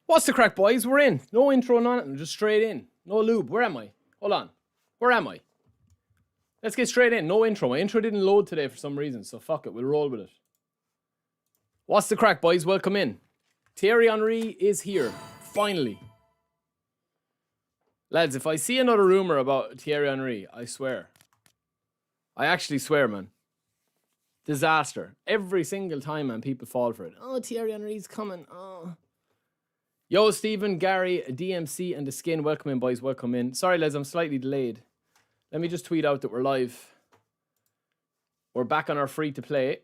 What's the crack, boys? We're in. No intro, none. Just straight in. No lube. Where am I? Hold on. Where am I? Let's get straight in. No intro. My intro didn't load today for some reason, so fuck it. We'll roll with it. What's the crack, boys? Welcome in. Thierry Henry is here. Finally. Lads, if I see another rumour about Thierry Henry, I swear. I actually swear, man. Disaster. Every single time, man, people fall for it. Oh, Thierry Henry's coming. Oh. Yo, Stephen, Gary, DMC, and The Skin. Welcome in, boys. Welcome in. Sorry, lads, I'm slightly delayed. Let me just tweet out that we're live. We're back on our free-to-play.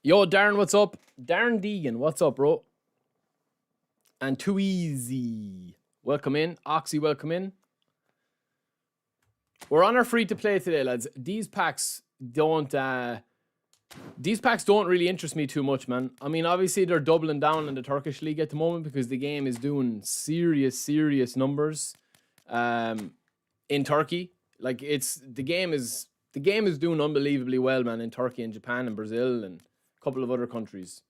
Yo, Darren, what's up? Darren Deegan, what's up, bro? And Too Easy, welcome in. Oxy, welcome in. We're on our free-to-play today, lads. These packs don't really interest me too much, man. I mean, obviously, they're doubling down in the Turkish League at the moment because the game is doing serious numbers in Turkey. Like, the game is doing unbelievably well, man, in Turkey and Japan and Brazil and couple of other countries.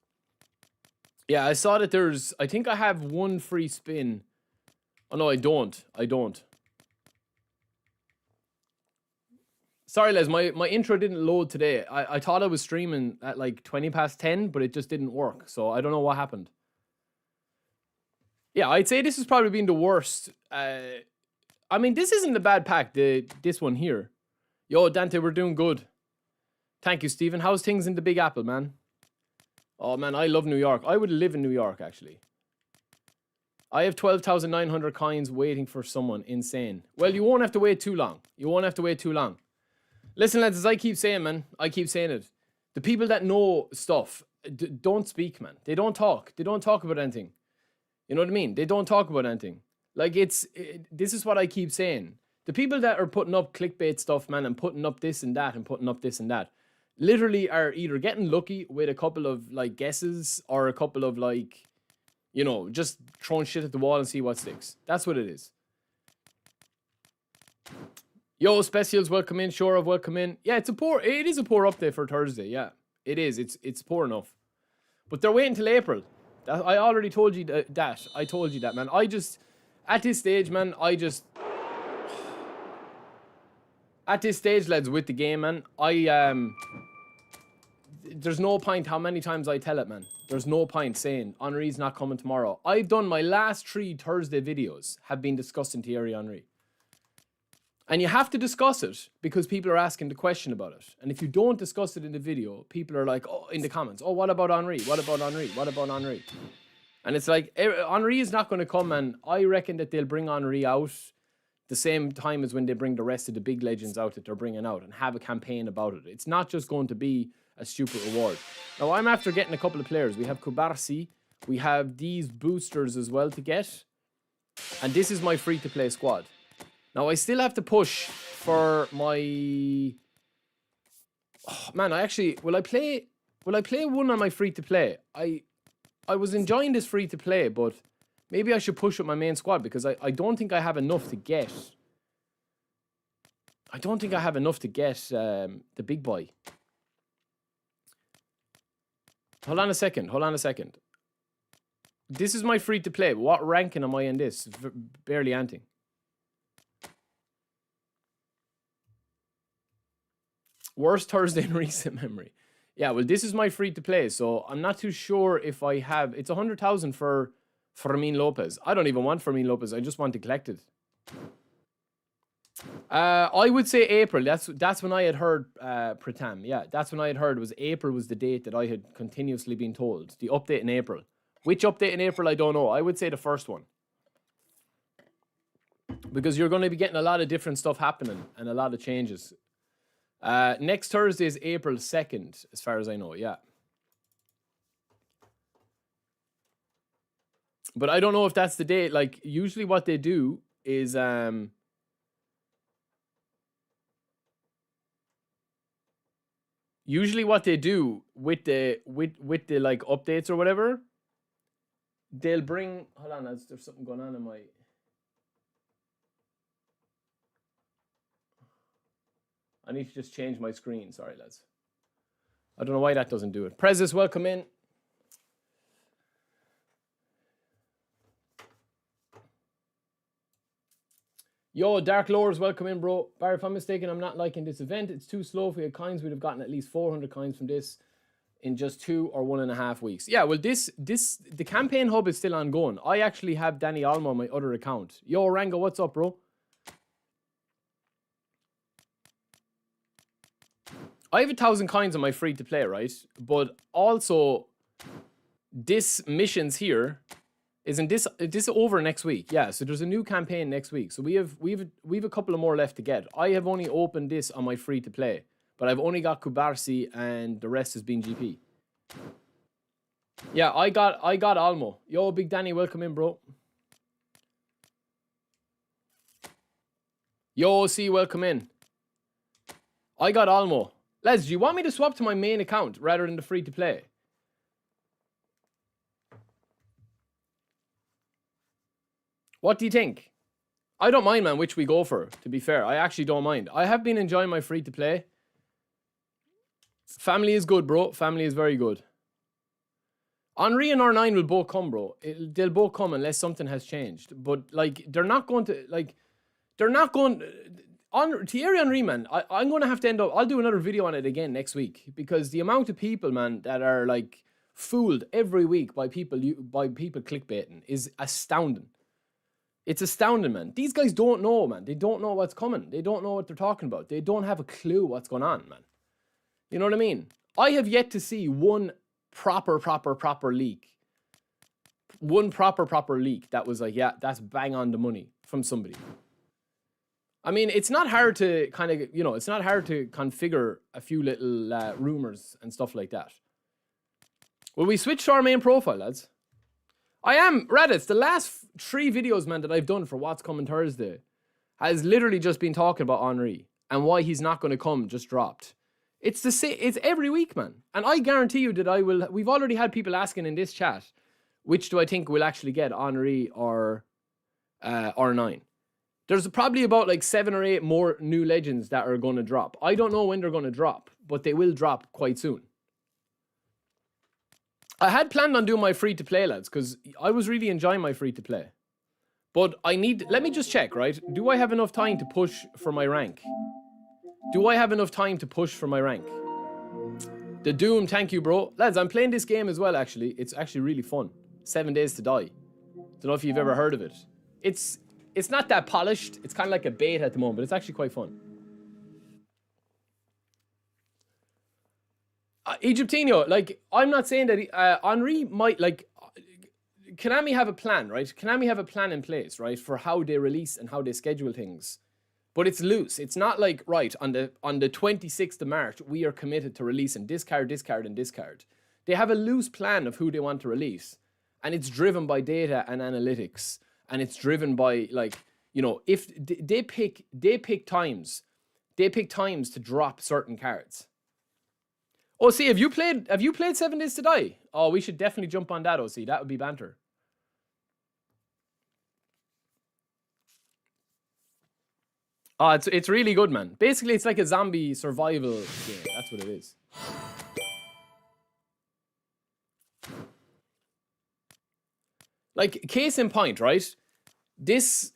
Yeah, I saw that I think I have one free spin. Oh no, I don't. Sorry, Les, my intro didn't load today. I thought I was streaming at like 20 past 10, but it just didn't work. So I don't know what happened. Yeah, I'd say this has probably been the worst. I mean, this isn't a bad pack, this one here. Yo, Dante, we're doing good. Thank you, Stephen. How's things in the Big Apple, man? Oh, man, I love New York. I would live in New York, actually. I have 12,900 coins waiting for someone. Insane. Well, you won't have to wait too long. Listen, lads, as I keep saying, man, I keep saying it. The people that know stuff don't speak, man. They don't talk. They don't talk about anything. You know what I mean? They don't talk about anything. Like, this is what I keep saying. The people that are putting up clickbait stuff, man, and putting up this and that and putting up this and that, literally are either getting lucky with a couple of, like, guesses or a couple of, like, you know, just throwing shit at the wall and see what sticks. That's what it is. Yo, Specials, welcome in. Shorov, welcome in. Yeah, it is a poor update for Thursday, yeah. It is. It's poor enough. But they're waiting till April. I already told you that. I told you that, man. At this stage, man, at this stage, lads, with the game, man, there's no point how many times I tell it, man. There's no point saying Henry's not coming tomorrow. I've done my last 3 Thursday videos have been discussing Thierry Henry. And you have to discuss it because people are asking the question about it. And if you don't discuss it in the video, people are like, oh, in the comments, oh, what about Henry? What about Henry? What about Henry? And it's like, Henry is not going to come, and I reckon that they'll bring Henry out the same time as when they bring the rest of the big legends out that they're bringing out and have a campaign about it. It's not just going to be a stupid reward. Now, I'm after getting a couple of players. We have Kubarsi. We have these boosters as well to get. And this is my free-to-play squad. Now, I still have to push for my... Oh, man, will I play one on my free-to-play? I was enjoying this free-to-play, but maybe I should push up my main squad because I don't think I have enough to get... the big boy. Hold on a second. This is my free-to-play. What ranking am I in this? Barely anything. Worst Thursday in recent memory. Yeah, well, this is my free-to-play, so I'm not too sure if I have... It's 100,000 for Fermin Lopez. I don't even want Fermin Lopez. I just want to collect it. I would say April. That's when I had heard Pratam. Yeah, that's when I had heard was April was the date that I had continuously been told. The update in April. Which update in April, I don't know. I would say the first one. Because you're going to be getting a lot of different stuff happening and a lot of changes. Next Thursday is April 2nd, as far as I know, yeah. But I don't know if that's the date. Like, usually what they do is... Usually what they do with the like updates or whatever, they'll bring, hold on, there's something going on in my, I need to just change my screen. Sorry, lads. I don't know why that doesn't do it. Prezis, welcome in. Yo, Dark Lords, welcome in, bro. Barry, if I'm mistaken, I'm not liking this event. It's too slow. If we had coins, we'd have gotten at least 400 coins from this in just 2 or 1.5 weeks. Yeah, well, the campaign hub is still ongoing. I actually have Danny Almo on my other account. Yo, Rango, what's up, bro? I have 1,000 coins on my free to play, right? But also, this missions here, isn't this over next week? Yeah, so there's a new campaign next week. So we've a couple of more left to get. I have only opened this on my free to play, but I've only got Kubarsi and the rest has been GP. Yeah, I got Almo. Yo, Big Danny, welcome in, bro. Yo, C, welcome in. I got Almo. Lads, do you want me to swap to my main account rather than the free to play? What do you think? I don't mind, man, which we go for, to be fair. I actually don't mind. I have been enjoying my free to play. Family is good, bro. Family is very good. Henry and R9 will both come, bro. They'll both come unless something has changed. But, like, they're not going to, like, they're not going... Thierry Henry, man, I'm going to have to end up... I'll do another video on it again next week. Because the amount of people, man, that are, like, fooled every week by people clickbaiting is astounding. It's astounding, man. These guys don't know, man. They don't know what's coming. They don't know what they're talking about. They don't have a clue what's going on, man. You know what I mean? I have yet to see one proper leak. One proper leak that was like, yeah, that's bang on the money from somebody. I mean, it's not hard to kind of, you know, it's not hard to configure a few little rumors and stuff like that. Will we switch to our main profile, lads? I am, Reddit, the last 3 videos, man, that I've done for What's Coming Thursday has literally just been talking about Henry and why he's not going to come just dropped. It's the same, it's every week, man. And I guarantee you that we've already had people asking in this chat, which do I think will actually get, Henry or R9? There's probably about like 7 or 8 more new legends that are going to drop. I don't know when they're going to drop, but they will drop quite soon. I had planned on doing my free-to-play, lads, because I was really enjoying my free-to-play. But let me just check, right? Do I have enough time to push for my rank? Do I have enough time to push for my rank? The Doom, thank you, bro. Lads, I'm playing this game as well, actually. It's actually really fun. 7 Days to Die. Don't know if you've ever heard of it. It's not that polished. It's kind of like a beta at the moment, but it's actually quite fun. Egyptinho, like, I'm not saying that Henry might, like, Konami have a plan, right? Konami have a plan in place, right, for how they release and how they schedule things. But it's loose. It's not like, right, on the 26th of March, we are committed to releasing this card, and this card. They have a loose plan of who they want to release. And it's driven by data and analytics. And it's driven by, like, you know, if they pick times to drop certain cards. Oh, see, have you played 7 Days to Die? Oh, we should definitely jump on that, OC. That would be banter. Oh, it's really good, man. Basically, it's like a zombie survival game. That's what it is. Like, case in point, right? These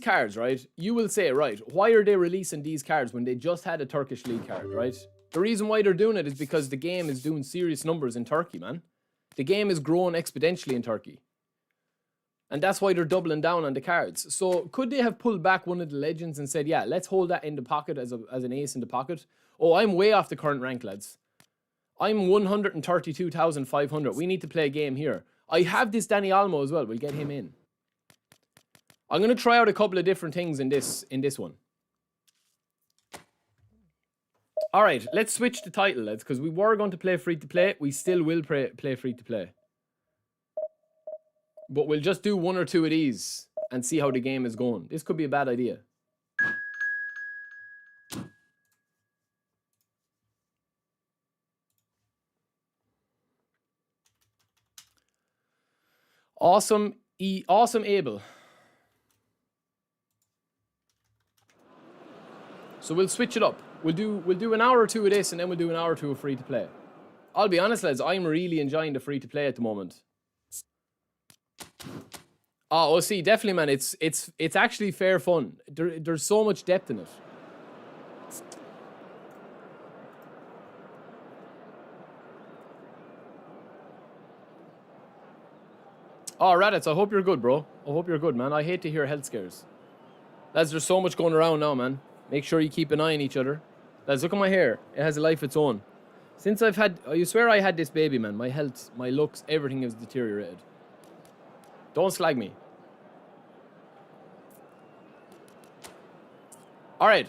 cards, right? You will say, right, why are they releasing these cards when they just had a Turkish League card, right? The reason why they're doing it is because the game is doing serious numbers in Turkey, man. The game is growing exponentially in Turkey. And that's why they're doubling down on the cards. So could they have pulled back one of the legends and said, yeah, let's hold that in the pocket as an ace in the pocket? Oh, I'm way off the current rank, lads. I'm 132,500. We need to play a game here. I have this Danny Almo as well. We'll get him in. I'm going to try out a couple of different things in this one. All right, let's switch the title, lads, because we were going to play free-to-play. We still will play free-to-play. But we'll just do 1 or 2 of these and see how the game is going. This could be a bad idea. Awesome, awesome Abel. So we'll switch it up. We'll do an hour or two of this, and then we'll do an hour or two of free to play. I'll be honest, lads, I'm really enjoying the free to play at the moment. Oh, well, see, definitely, man. It's actually fair fun. There's so much depth in it. Oh, Raditz, I hope you're good, bro. I hope you're good, man. I hate to hear health scares. Lads, there's so much going around now, man. Make sure you keep an eye on each other. Lads, look at my hair. It has a life of its own. Since I've had... you swear I had this baby, man. My health, my looks, everything has deteriorated. Don't slag me. Alright.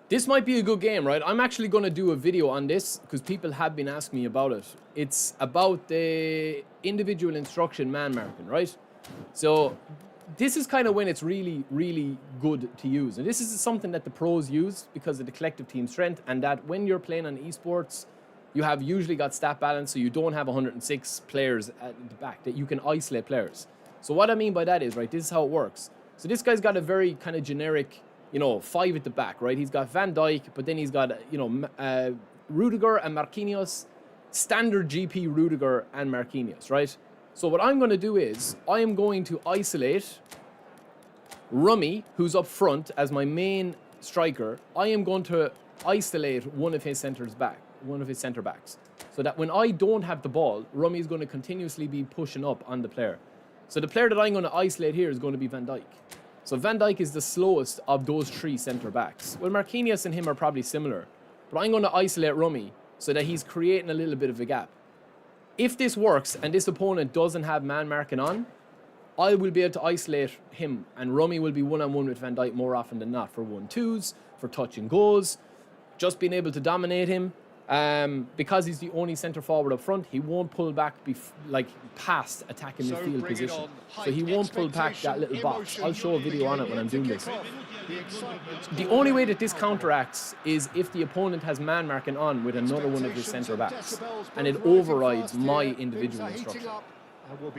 This might be a good game, right? I'm actually going to do a video on this because people have been asking me about it. It's about the individual instruction man marking, right? So this is kind of when it's really, really good to use. And this is something that the pros use because of the collective team strength, and that when you're playing on esports, you have usually got stat balance, so you don't have 106 players at the back, that you can isolate players. So what I mean by that is, right, this is how it works. So this guy's got a very kind of generic, you know, 5 at the back, right? He's got Van Dijk, but then he's got, you know, Rudiger and Marquinhos, standard GP Rudiger and Marquinhos, right? So what I'm going to do is, I am going to isolate Rummy, who's up front as my main striker. I am going to isolate one of his centre backs, so that when I don't have the ball, Rummy is going to continuously be pushing up on the player. So the player that I'm going to isolate here is going to be Van Dijk. So Van Dijk is the slowest of those 3 centre backs. Well, Marquinhos and him are probably similar, but I'm going to isolate Rummy so that he's creating a little bit of a gap. If this works and this opponent doesn't have man marking on, I will be able to isolate him, and Rummy will be one-on-one with Van Dijk more often than not for 1-2s, for touch and goals, just being able to dominate him. Because he's the only centre forward up front, he won't pull back past attacking midfield position. So he won't pull back that little box. I'll show a video on it when I'm doing this. The only way that this counteracts is if the opponent has man marking on with another one of his centre backs, and it overrides my individual instruction.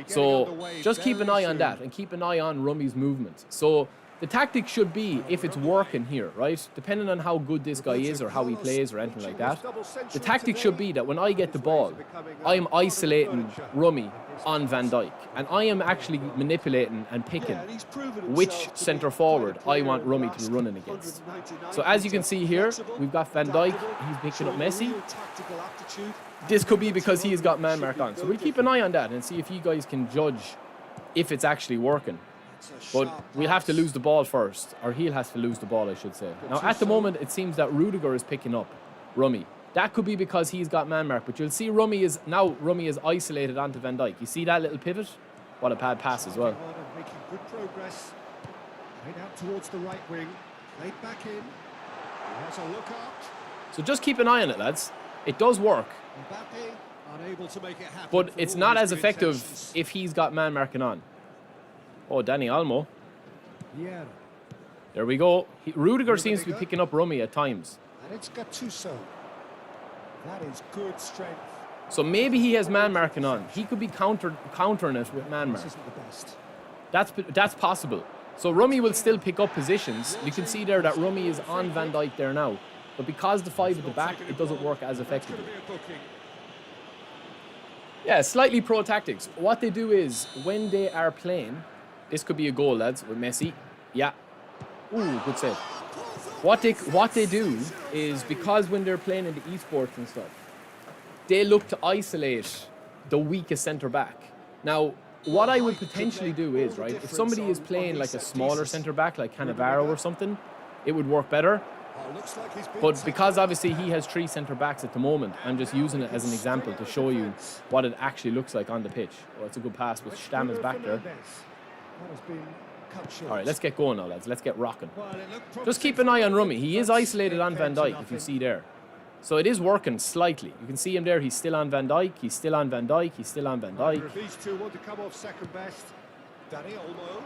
So just keep an eye on that, and keep an eye on Rummy's movement. So the tactic should be, if it's working here, right, depending on how good this guy is or how he plays or anything like that, the tactic should be that when I get the ball, I am isolating Rummy on Van Dijk, and I am actually manipulating and picking which centre forward I want Rummy to be running against. So as you can see here, we've got Van Dijk, he's picking up Messi. This could be because he's got man mark on. So we'll keep an eye on that and see if you guys can judge if it's actually working. But we'll have to lose the ball first, or he'll have to lose the ball, I should say. Now, at the moment, it seems that Rudiger is picking up Rummy. That could be because he's got man mark, but you'll see Rummy is isolated onto Van Dijk. You see that little pivot? What a bad pass as well. Making good progress. Played out towards the right wing. Played back in. He has a look up. So just keep an eye on it, lads. It does work. Unable to make it happen, but it's not as effective if he's got man marking on. Oh, Danny Olmo. Yeah. There we go. Rudiger seems to be picking up Rummy at times. And it's Gattuso. That is good strength. So maybe he has man marking on. He could be countering it with man mark. This isn't the best. That's possible. So Rummy will still pick up positions. You can see there that Rummy is on Van Dijk there now. But because the 5 at the back, it doesn't work as effectively. Yeah, slightly pro tactics. What they do is, when they are playing, this could be a goal, lads, with Messi. Yeah. Ooh, good save. What they do is, because when they're playing in the esports and stuff, they look to isolate the weakest centre back. Now, what I would potentially do is, right, if somebody is playing like a smaller centre back, like Cannavaro or something, it would work better. But because obviously he has 3 centre backs at the moment, I'm just using it as an example to show you what it actually looks like on the pitch. Oh, it's a good pass with Stamm is back there. All right, let's get going now, lads. Let's get rocking. Just keep an eye on Rummy. He is isolated on Van Dijk, if you see there. So it is working slightly. You can see him there. He's still on Van Dijk. He's still on Van Dijk. He's still on Van Dijk. These two want to come off second best. Danny Olmo.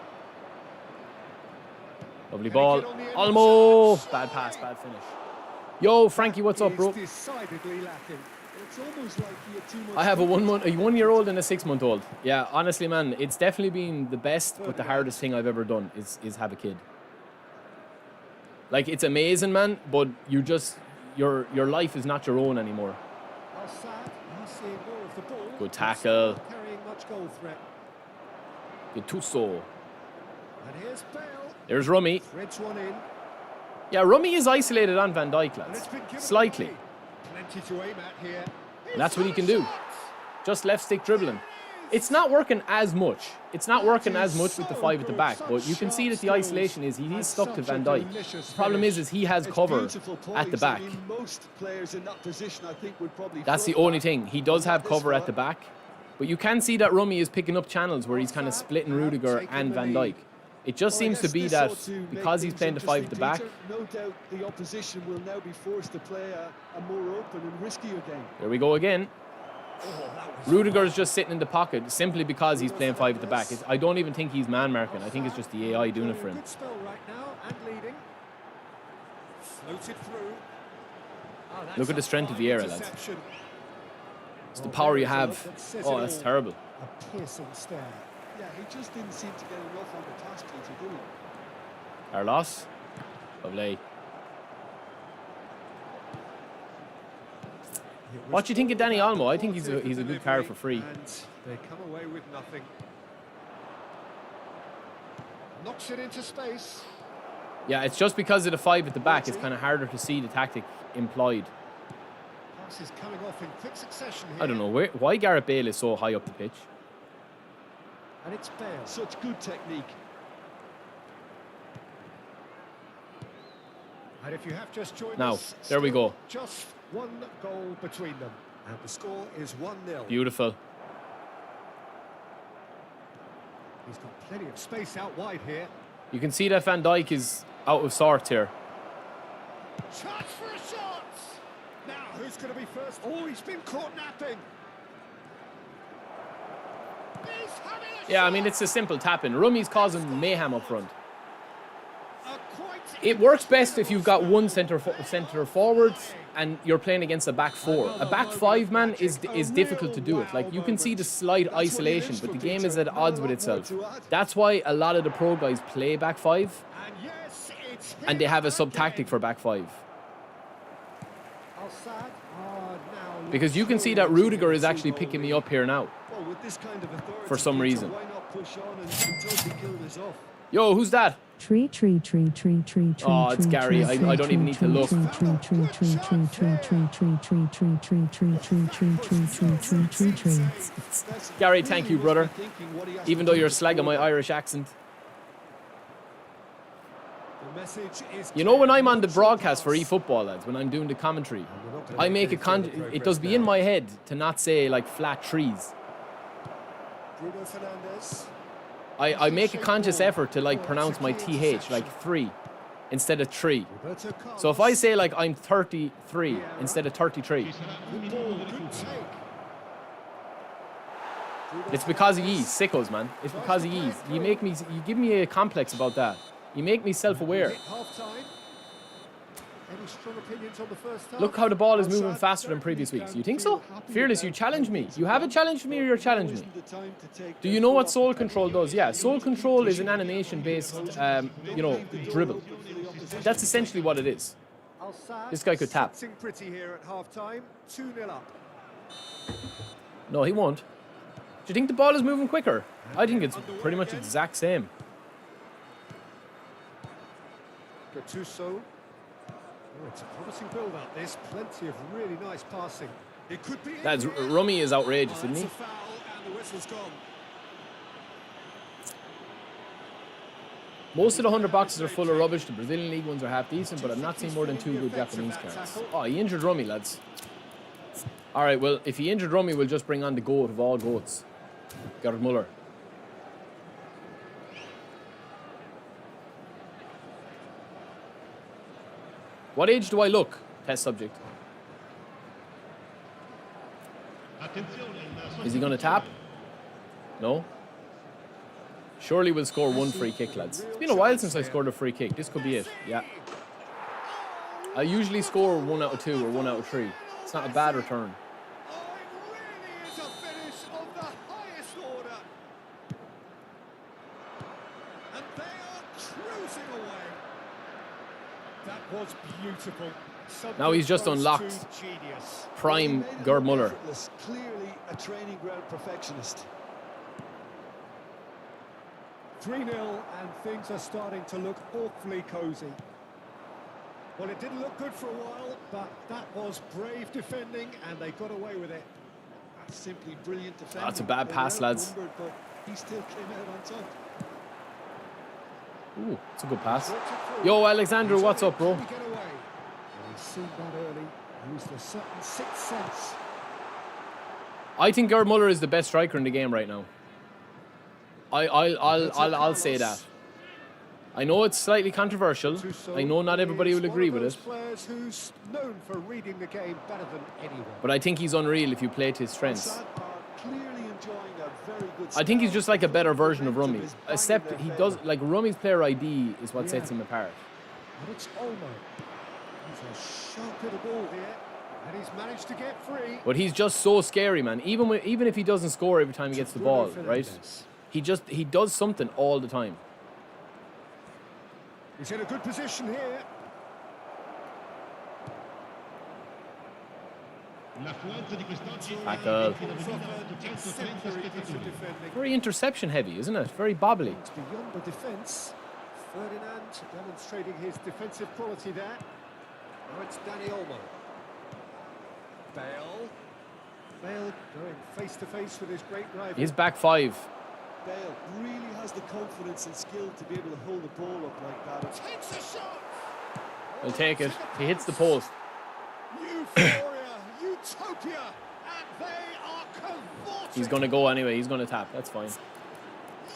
Lovely ball. Olmo! Bad pass, bad finish. Yo, Frankie, what's up, bro? Decidedly lacking. It's almost like you're too much I have a 1-year-old and a 6-month-old. Yeah, honestly, man, it's definitely been the best, but the hardest thing I've ever done is have a kid. Like, it's amazing, man, but you just, your life is not your own anymore. Good tackle. Good tusso. There's Rummy. Yeah, Rummy is isolated on Van Dijk, lads. Slightly. And that's what he can do. Just left stick dribbling. It's not working as much. It's not working as much with the 5 at the back, but you can see that the isolation is he's stuck to Van Dijk. The problem is he has cover at the back. That's the only thing. He does have cover at the back, but you can see that Rummy is picking up channels where he's kind of splitting Rudiger and Van Dijk. It just seems to be that because he's playing the 5 at the back. No doubt the opposition will now be forced to play a more open and riskier game. There we go again. Rudiger's just sitting in the pocket simply because he's playing 5 at the back. I don't even think he's man marking. I think it's just the AI doing it for him. Good spell right now and leading. Floated through. Look at the strength of Vieira, lads. It's the power you have. Oh, that's terrible. A piercing stare. Yeah, he just didn't seem to get enough on the task to do it. Carlos. Lovely. What do you think of Danny Olmo? I think he's a good card for free. And they come away with nothing. Knocks it into space. Yeah, it's just because of the 5 at the back, it's kind of harder to see the tactic employed. Pass is coming off in quick succession here. I don't know why Gareth Bale is so high up the pitch. And it's Bale. Such good technique. And if you have just joined us, there we go. Just one goal between them. And the score is 1-0. Beautiful. He's got plenty of space out wide here. You can see that Van Dijk is out of sorts here. Chance for a shot! Now, who's going to be first? Oh, he's been caught napping. Yeah, I mean, it's a simple tap-in. Rummy's causing mayhem up front. It works best if you've got one centre forward and you're playing against a back 4. A back 5, man, is difficult to do it. Like, you can see the slight isolation, but the game is at odds with itself. That's why a lot of the pro guys play back 5, and they have a sub-tactic for back 5. Because you can see that Rudiger is actually picking me up here now. For some reason. Yo, who's that? Tree. Oh, it's Gary. I don't even need to look. Gary, thank you, brother. Even though you're slagging my Irish accent. You know, when I'm on the broadcast for eFootball, lads, when I'm doing the commentary, I make it does be in my head to not say like flat trees. I make a conscious effort to like pronounce my TH like 3 instead of 3. So if I say like I'm 33 instead of 33, it's because of ye, sickos, man. It's because of ye. You give me a complex about that. You make me self-aware. Look how the ball is moving faster than previous weeks. You think so? Fearless, you challenge me. You haven't challenged me or you're challenging me. Do you know what Soul Control does? Yeah, Soul Control is an animation-based, dribble. That's essentially what it is. This guy could tap. No, he won't. Do you think the ball is moving quicker? I think it's pretty much the exact same. Gattuso. Oh, it's a promising build-up. There's plenty of really nice passing. It could be. Rummy is outrageous, isn't he? And the whistle's gone. Most of the 100 boxes are full of rubbish. The Brazilian League ones are half decent, but I've not seen more than 2 good Japanese cards. Oh, he injured Rummy, lads. All right, well, if he injured Rummy, we'll just bring on the goat of all goats, Gerd Muller. What age do I look? Test subject. Is he going to tap? No? Surely we'll score 1 free kick, lads. It's been a while since I scored a free kick. This could be it. Yeah. I usually score 1 out of 2 or 1 out of 3. It's not a bad return. was beautiful. Now he's just Something unlocked. close to genius. Prime Well, he made it Gerd look Muller. effortless. Clearly a training ground perfectionist. 3-0, and things are starting to look awfully cosy. Well, it didn't look good for a while, but that was brave defending, and they got away with it. That's simply brilliant defending. That's a bad They pass, were lads. outnumbered, but he still came out on top. Ooh, it's a good pass. Worked it through. Yo, Alexander, He's what's on up, it. bro? Can he get away? Well, he's seen that early. Used a certain sixth sense. I think Gerd Muller is the best striker in the game right now. I'll say that. I know it's slightly controversial. I know not everybody will agree with it. Players who's known for reading the game better than anyone. But I think he's unreal if you play to his strengths. Sad part, clearly enjoying a very good I think he's just like a better version of momentum Rummy. is banging Except their he favour. does, like Rummy's player ID is what sets Yeah. him apart. And it's Olmo. He's a sharp little ball here. And he's managed to get free. But he's just so scary, man. Even if he doesn't score every time he gets the ball, right? He does something all the time. He's in a good position here. Tackle. Exemplary piece of defending. Very interception heavy, isn't it? Very bobbly. It's beyond the defence. Ferdinand demonstrating his defensive quality there. Now it's Danny Olmo. Bale. Bale going face to face with his great rival. He's back five. Bale really has the confidence and skill to be able to hold the ball up like that. It's Takes a shot. He'll take it. He hits the post. Euphoria, utopia, and they are cavorting. He's going to go anyway. He's going to tap. That's fine.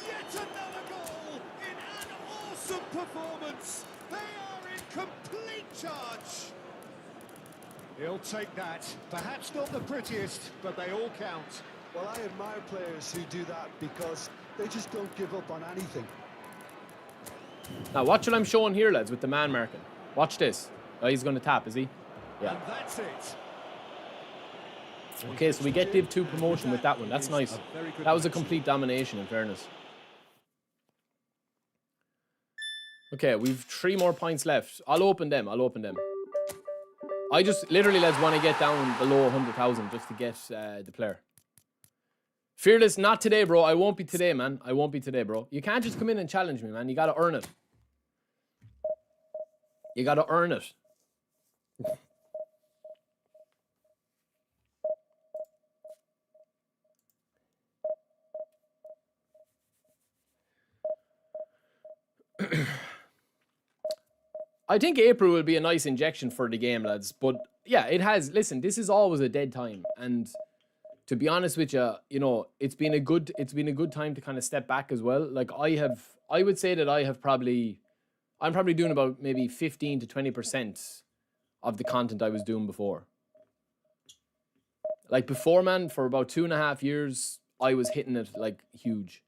Yet another goal in an awesome performance. They are in complete charge. He'll take that. Perhaps not the prettiest, but they all count. Well, I admire players who do that because they just don't give up on anything. Now, watch what I'm showing here, lads, with the man marking. Watch this. Oh, he's going to tap, is he? Yeah. And that's it. Okay, so we get Div 2 promotion with that one. That's nice. That was a complete domination, in fairness. Okay, we've 3 more points left. I'll open them. I just literally, lads, want to get down below 100,000 just to get the player. Fearless, not today, bro. I won't be today, man. I won't be today, bro. You can't just come in and challenge me, man. You got to earn it. You got to earn it. I think April will be a nice injection for the game, lads. But yeah, it has. Listen, this is always a dead time, and to be honest with you, you know, it's been a good time to kind of step back as well. Like I would say that I'm probably doing about maybe 15 to 20% of the content I was doing before. Like before, man, for about 2.5 years, I was hitting it like huge.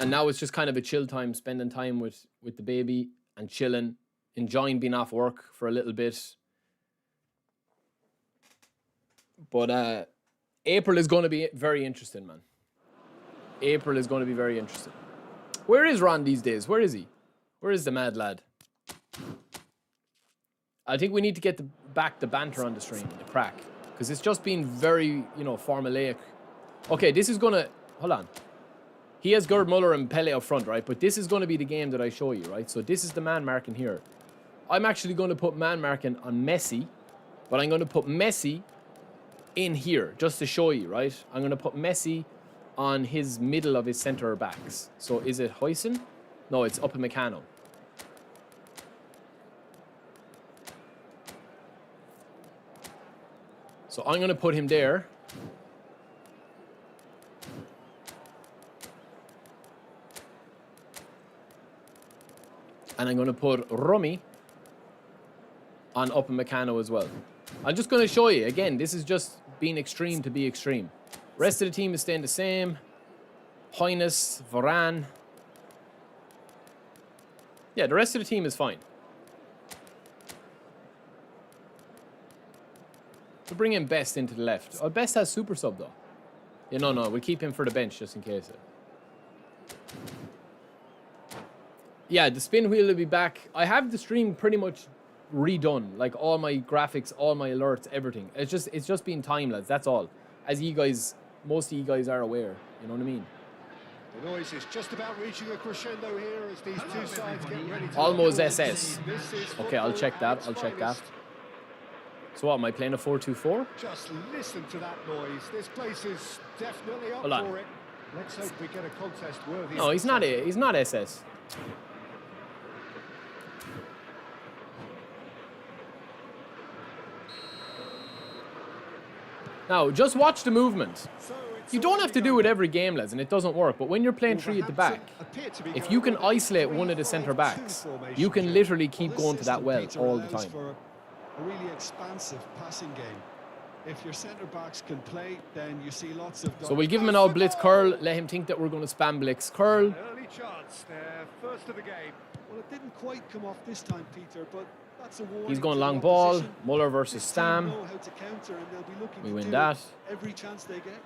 And now it's just kind of a chill time, spending time with the baby and chilling, enjoying being off work for a little bit. But April is going to be very interesting, man. April is going to be very interesting. Where is Ron these days? Where is he? Where is the mad lad? I think we need to get back the banter on the stream, the crack. Because it's just been very, you know, formulaic. Okay, this is going to... Hold on. He has Gerd Muller and Pele up front, right? But this is going to be the game that I show you, right? So this is the man marking here. I'm actually going to put man marking on Messi. But I'm going to put Messi in here, just to show you, right? I'm going to put Messi on his middle of his centre backs. So is it Huysen? No, it's Upamecano. So I'm going to put him there. And I'm going to put Rummy on Upamecano as well. I'm just going to show you. Again, this is just being extreme to be extreme. Rest of the team is staying the same. Hoynes, Varane. Yeah, the rest of the team is fine. To bring in Best into the left. Oh, Best has super sub though. Yeah, no, we'll keep him for the bench just in case. Yeah, the spin wheel will be back. I have the stream pretty much redone, like all my graphics, all my alerts, everything. It's just been time, lads. That's all. As you guys, most of you guys are aware. You know what I mean? The noise is just about reaching a crescendo here as these two sides get ready to... Almost SS. Okay, I'll check that. I'll check that. So what, am I playing a 4-2-4? Just listen to that noise. This place is definitely up for it. Let's hope we get a contest worthy. No, he's not SS. Now, just watch the movement. You don't have to do it every game, lads, and it doesn't work. But when you're playing three at the back, if you can isolate one of the centre backs, you can literally keep going to that well all the time. A really expansive passing game. If your centre backs can play, then you see lots of... So we'll give him an all blitz curl, let him think that we're going to spam blitz curl. Early chance there, first of the game. Well, it didn't quite come off this time, Peter, but that's a warning. He's going to long the ball. opposition. Muller versus This team Stam. know how to counter, and they'll be looking We to win do that. it every chance they get.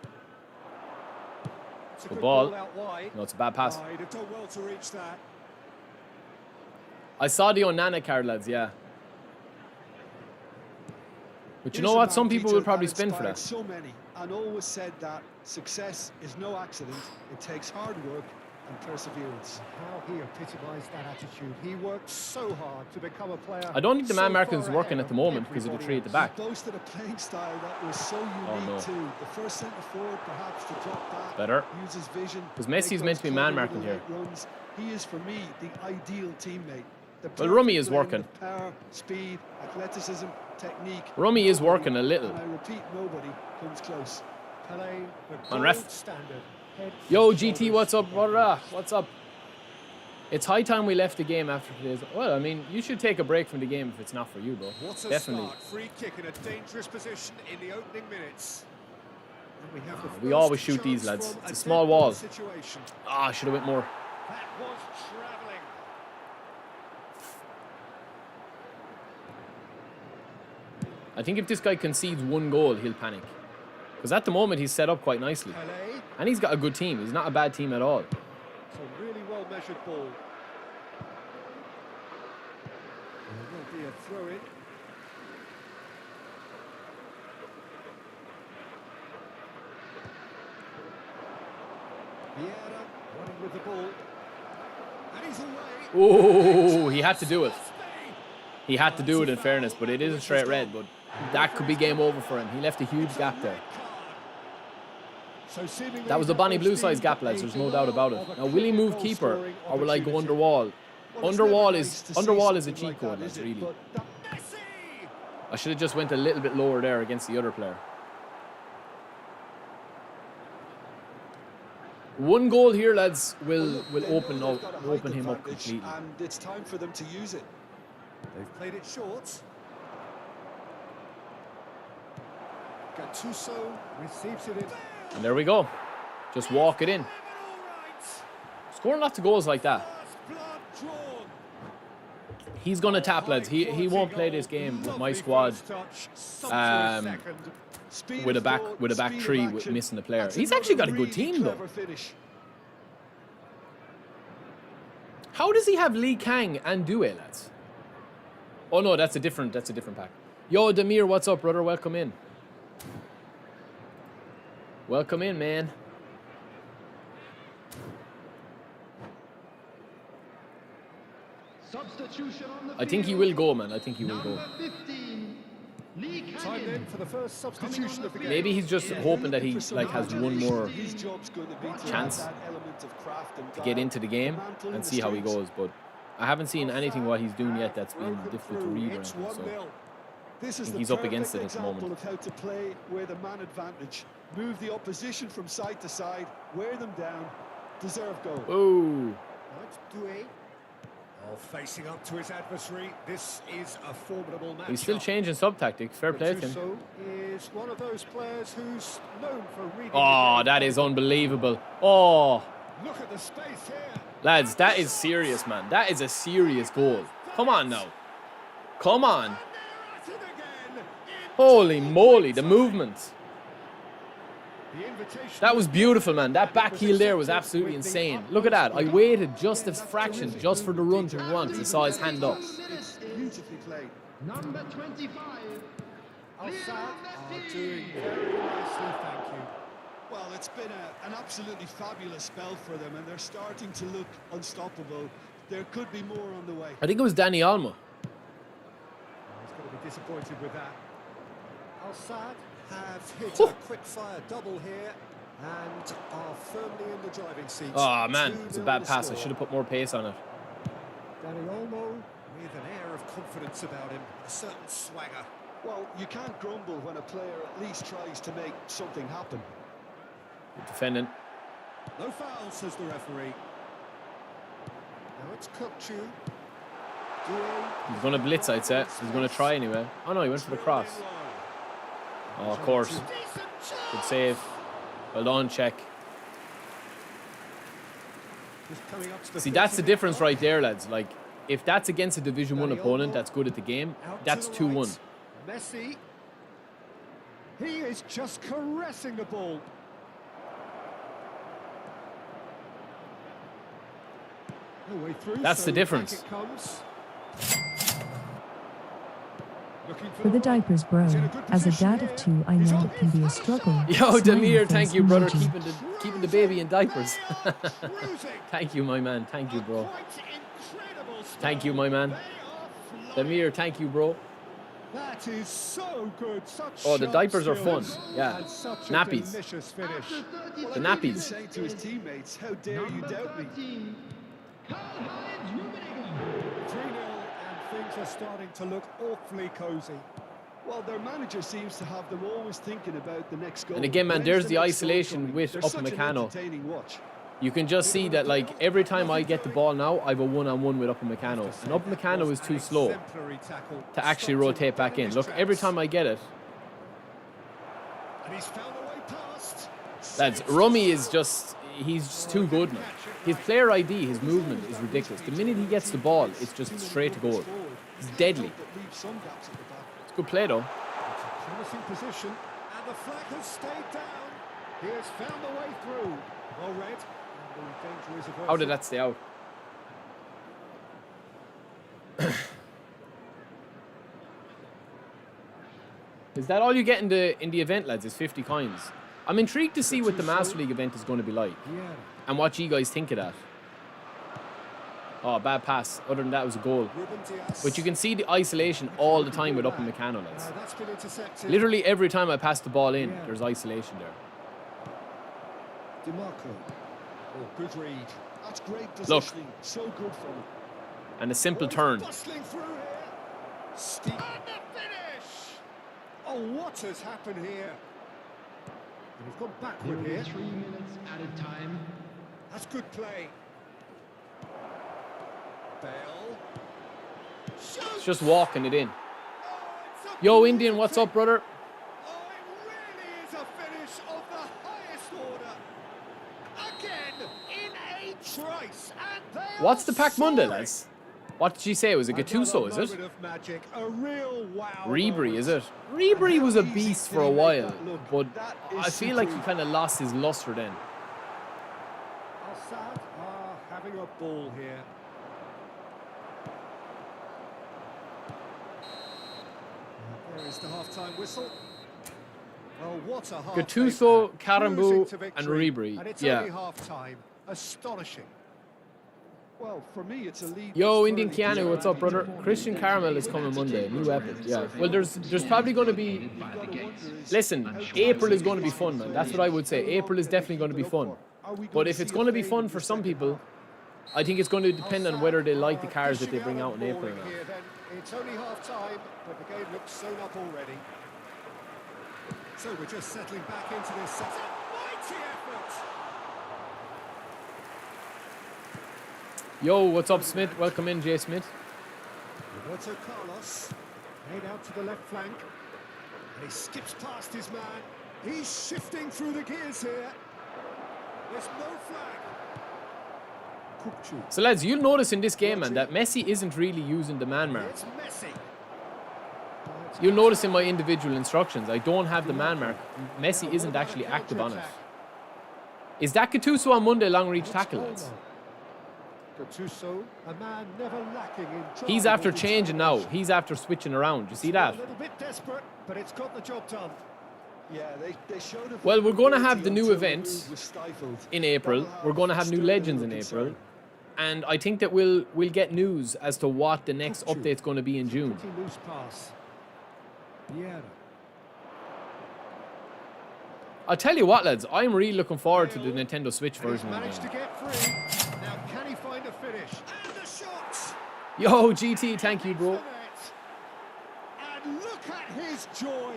It's a Good good ball. out wide. No, it's a bad pass. They've done well to reach that. I saw the Onana card, lads, yeah. But you Here's know a what? man, Some people Peter, will probably that spin for inspired that. So many, and always said that success is no accident. It takes hard work and perseverance. How he epitomised that attitude. He worked so hard to become a player. I don't think the man so marking is far working ahead at the moment of because of the everybody three at the else. back. He boasted a playing style that was so unique no. too. The first centre forward perhaps to drop back, Better. use his vision. 'Cause Messi's make meant to be those man clever marking little here. late runs. He is for me the ideal teammate. The Well, Rummy perfect is blend working. of power, speed, athleticism, technique. Rummy is working a little. And I repeat, nobody comes close. Pele, the On ref. gold standard. Head, Yo, shoulders, GT, what's up, brother? What's up? It's high time we left the game after today's... Well, I mean, you should take a break from the game if it's not for you, bro. What a Definitely. start. Free kick in a dangerous position in the opening minutes. And we have the We first always shoot chance these, lads. from It's a dead small ball wall. situation. Ah, I should have went more. That was travelling. I think if this guy concedes one goal, he'll panic. Because at the moment, he's set up quite nicely. Pele, And he's got a good team. He's not a bad team at all. it's a really well measured ball. And it will be a throw in. Vieira running with the ball. And he's away. Oh, he had to do it. He had to do it in fairness, but it is a straight red. But that could be game over for him. He left a huge gap there. So seemingly That was a Bonnie Blue size gap, lads. There's no doubt about it. Now, will he move keeper or will I go under wall? Under wall is a cheat code, lads, really. I should have just went a little bit lower there against the other player. One goal here, lads, will open him up completely. And it's time for them to use it. They've played it short. Gattuso receives it in. And there we go. Just walk it in. Scoring lots of goals like that. He's going to tap, lads. He won't play this game with my squad with a back three with missing the player. He's actually got a good team, though. How does he have Lee Kang and Due, lads? Oh, no, that's a different pack. Yo, Demir, what's up, brother? Welcome in. Welcome in, man. I think he will go, man. I think he will go. Time then for the first substitution of the game. Maybe he's just hoping that he has one more chance to get into the game and see how he goes. But I haven't seen anything what he's doing yet that's been difficult to read or anything. So This is he's the up against it at the example moment. of how to play with a man advantage. Move the opposition from side to side, wear them down, deserve goal. Oh, That's Doué. Oh, facing up to his adversary. This is a formidable match. he's still changing sub-tactics. Fair play to him. Gattuso is one of those players who's known for reading. Oh, the game. that is unbelievable. Oh, Look at the space here. lads, that is serious, man. That is a serious goal. Come on now. Come on. And they're at it again. Holy moly, the movement. The invitation That was beautiful, man. That back heel there was absolutely insane. Look at that. I waited just a fraction just for the run to run because I saw his hand up. It's beautifully played. Number 25. Al-Sad are doing very nicely, thank you. Well, it's been an absolutely fabulous spell for them, and they're starting to look unstoppable. There could be more on the way. I think it was Danny Alma. He's going to be disappointed with that. Al-Sad have hit a quick-fire double here and are firmly in the driving seat. Oh, man. It's a 2-0 bad pass. I score. should have put more pace on it. Danny Olmo with an air of confidence about him, a certain swagger. Well, you can't grumble when a player at least tries to make something happen. Good defending. No foul, says the referee. Now it's Kukçu. He's going to blitz, I'd say. He's going to try anyway. Oh, no, he went for the cross. Oh, of course. Good save. Well done, check. See, that's the difference right there, lads. Like, if that's against a Division 1 opponent that's good at the game, that's 2-1. Messi. He is just caressing the ball. No way through, That's so the difference. back it comes. Looking For the diapers, bro. He's in a good As a position dad here. of two, I He's know on it can be a struggle. Yo, Smiley Demir, face thank you, brother. emoji. Keeping the baby in diapers. cruising. Thank you, my man. Thank you, bro. Quite incredible style. Thank you, my man. They are flying. Demir, thank you, bro. That is so good. Such Oh, the sharp diapers are skills fun. Yeah. and such a Nappies. delicious finish. The nappies. Saying to his teammates, how dare you Number doubt me? 13. Karl-Heinz Rummenigge. 3-0 and things are starting to look awfully cosy. Well, their manager seems to have them always thinking about the next goal. And again, man, When's there's the the next goal isolation coming? with They're such an Upamecano. entertaining watch. You can just see that, like, every time I get the ball now, I have a one-on-one with Upamecano. And Upamecano is too slow Exemplary tackle. to actually Stopped him rotate back dead in. his Look, every tracks. time I get it, And he's found a way past. lads, Rummy is just, he's just too good, man. His player ID, his movement is ridiculous. The minute he gets the ball, it's just straight to goal. He's deadly. But leave some gaps at the back. It's a good play, though. It's a promising position, and the flag has stayed down. He has found a way through. Well read. And the danger is averted. How did that stay out? Is that all you get in the event, lads? Is 50 coins? I'm intrigued to see what the Master League event is going to be like, Yeah. and what you guys think of that. Oh, bad pass. Other than that, it was a goal. Ruben Diaz. But you can see the isolation all the time with Upamecano, lads. That's been intercepted. Literally every time I pass the ball in, there's isolation there. DeMarco. Oh, good read. That's great Look. positioning. So good for him. And a simple Oh, he's turn. Bustling through here. Steep. And the finish. Oh, what has happened here? And he's gone There backward will be here. 3 minutes added time. That's good play. Bell. It's just walking it in. Oh, it's a Yo, Indian, what's up, brother? Oh, it really is a finish of the highest order. Again, in a trice. And they What's are the Pac Monday, soaring. lads? What did she say? Was it Gattuso, is it? Moment of magic, a real wow Ribery, moment. is it? Ribery was a beast for a while, but That is I feel like he superb. kind of lost his luster then. Al-Sad are having a ball here. There is the half-time whistle. Well, what a half. Gattuso, they've had. Karambu, Cruising to and victory, Ribery. And it's Yeah. only half-time. Astonishing. Well, for me, it's a lead. Yo, that's Indian fairly Keanu, clear. what's up, brother? Christian Caramel is coming Monday. New epic, yeah. Well, there's probably going to be... Listen, April is going to be fun, man. That's what I would say. April is definitely going to be fun. But if it's going to be fun for some people, I think it's going to depend on whether they like the cars that they bring out in April or not. Here, then. It's only half-time, but the game looks sewn up already. So we're just settling back into this set. Mighty effort! Yo, what's up, Smith? Welcome in, Jay Smith. Roberto Carlos, made out to the left flank. And he skips past his man. He's shifting through the gears here. There's no flag. Kukçu. So, lads, you'll notice in this game, man, that Messi isn't really using the man mark. It's Messi. You'll notice in my individual instructions, I don't have the man mark. Messi isn't actually active on it. Is that Gattuso on Monday long reach tackle, lads? Gattuso, a man never lacking in He's after changing now. He's after switching around. You see that? A little bit desperate, but it's got the job done. Yeah, they showed a Well, we're going to have the vulnerability new until the event move was stifled. in April. We're going to have new legends in April. And I think that we'll get news as to what the next update's going to be in June. Pretty loose pass. Yeah. I'll tell you what, lads. I'm really looking forward to the Nintendo Switch And he's version of the managed to game. get free. Now, can he find a finish? And the shot! Yo, GT, thank you, bro. And look at his joy.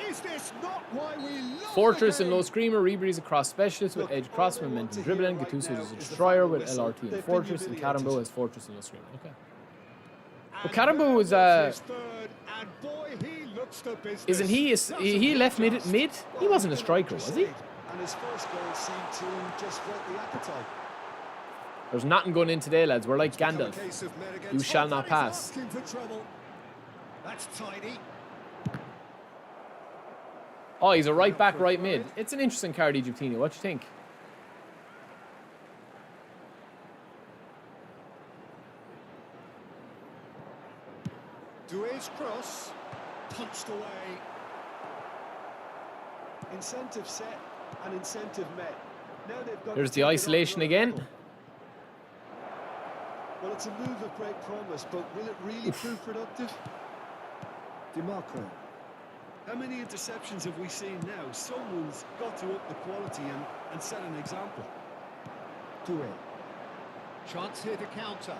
Is this not why we love Fortress the and game? low screamer, Ribery's a cross specialist with edge cross momentum dribbling. Gattuso is a destroyer with LRT and Fortress, and Karambo has Fortress and low screamer. Okay. Well, Karambo was His third, and boy, he looks the business. isn't he? He left mid? He wasn't a striker, was he? And his first goal seemed to just whet the appetite. There's nothing going in today, lads. We're like Become a Gandalf. case of men against You shall odds, not and he's pass. asking for trouble. That's tidy. Oh, he's a right back, right mid. It's an interesting card, Egyptino. What do you think? Doué's cross, punched away. Incentive set and incentive met. Now they've got There's to the take it isolation on another again. level. Well, it's a move of great promise, but will it really prove productive? DiMarco. How many interceptions have we seen now? Someone's got to up the quality and set an example. Doué. Chance here to counter.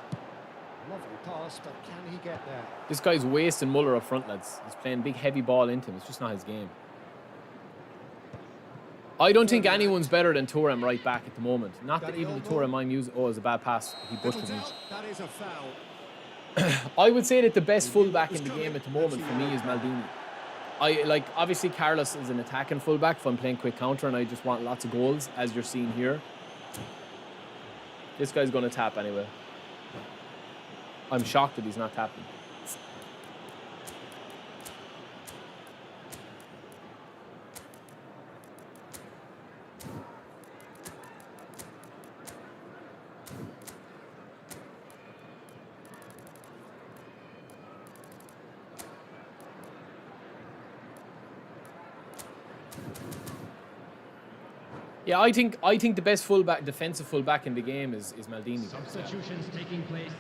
Lovely pass, but can he get there? This guy's wasting Muller up front, lads. He's playing big, heavy ball into him. It's just not his game. I don't think anyone's better than Thuram right back at the moment. Not that even the Thuram I'm using. Oh, it's a bad pass. He Little butchered me. doubt, that is a foul. I would say that the best fullback in the game at the moment for me is Maldini. Obviously Carlos is an attacking fullback if I'm playing quick counter and I just want lots of goals, as you're seeing here. This guy's going to tap anyway. I'm shocked that he's not tapping. Yeah, I think the best fullback, defensive fullback in the game is Maldini. Substitutions taking place.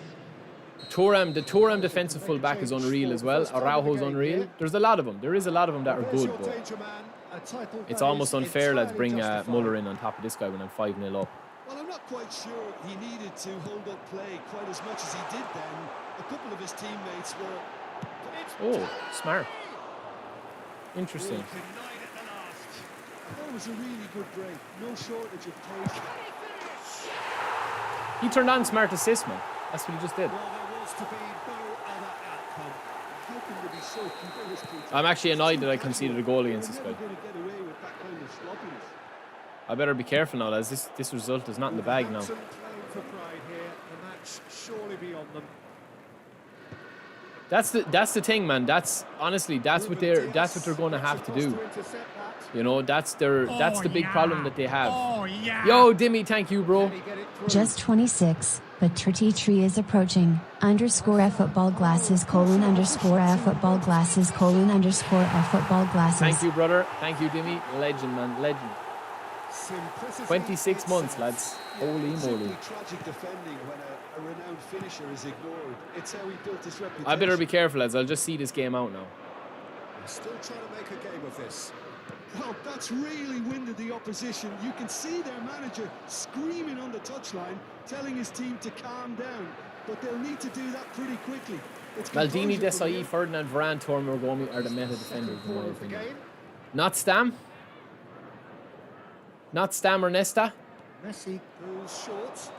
The Thuram defensive fullback is unreal as well. Araujo's unreal. There's a lot of them. There is a lot of them that are good, but it's almost unfair, let's bring Muller in on top of this guy when I'm 5-0 up. Well, I'm not quite sure he needed to hold up play quite as much as he did then. A couple of his teammates were... Oh, smart. Interesting. That was a really good break. No shortage of pace. He turned on smart assist, man. That's what he just did. Well, there was to be no other outcome. How can they be so careless to... I'm actually annoyed that I conceded a goal against this You're guy. never going to get away with that kind of sloppiness. I better be careful now, lads. This result is not in the bag now. Playing for pride here. The match surely beyond them. That's the thing, man. That's honestly that's what they're going to have to do. You know, that's the big problem that they have. Yo, Dimmy, thank you, bro. Just 26, but Tree is approaching. _F football glasses : F football glasses : F football glasses. Thank you, brother. Thank you, Dimmy. Legend, man. Legend. 26 months, lads. Holy moly. Simply tragic defending when a renowned finisher is ignored. It's how he built his reputation. I better be careful, lads. I'll just see this game out now. Still trying to make a game of this. Oh, that's really winded the opposition. You can see their manager screaming on the touchline, telling his team to calm down. But they'll need to do that pretty quickly. It's Maldini, composure from Desai, them. Ferdinand, Varane, Tormo, Gomi are the meta defenders in my Forward of the opinion. game. Not Stam. Not Stam or Nesta. Messi goes short.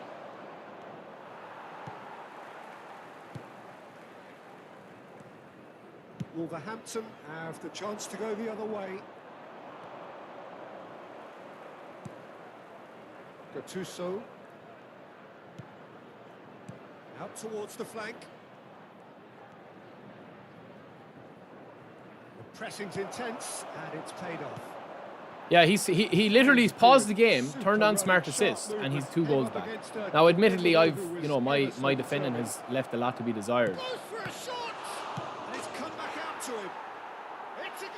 Wolverhampton have the chance to go the other way. Gattuso. Out towards the flank. Pressing's intense, and it's paid off. Yeah, he literally paused the game, turned on smart assist, and he's 2 goals back. Now, admittedly, my defending has left a lot to be desired. Goes for a shot, and it's come back out to him. It's a goal.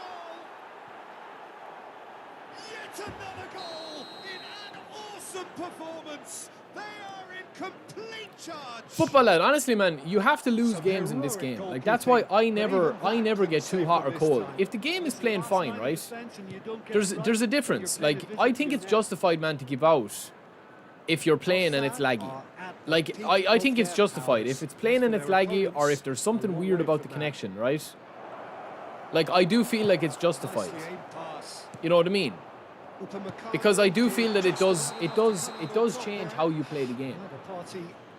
Yet another goal in an awesome performance. They are in complete charge. Football lad, honestly, man, you have to lose games in this game. Like, that's why I never get too hot or cold. If the game is playing fine, right? There's a difference. Like, I think it's justified, man, to give out if you're playing and it's laggy. Like, I think it's justified if it's playing and it's laggy, or if there's something weird about the connection, right? Like, I do feel like it's justified. You know what I mean? Because I do feel that it does change how you play the game.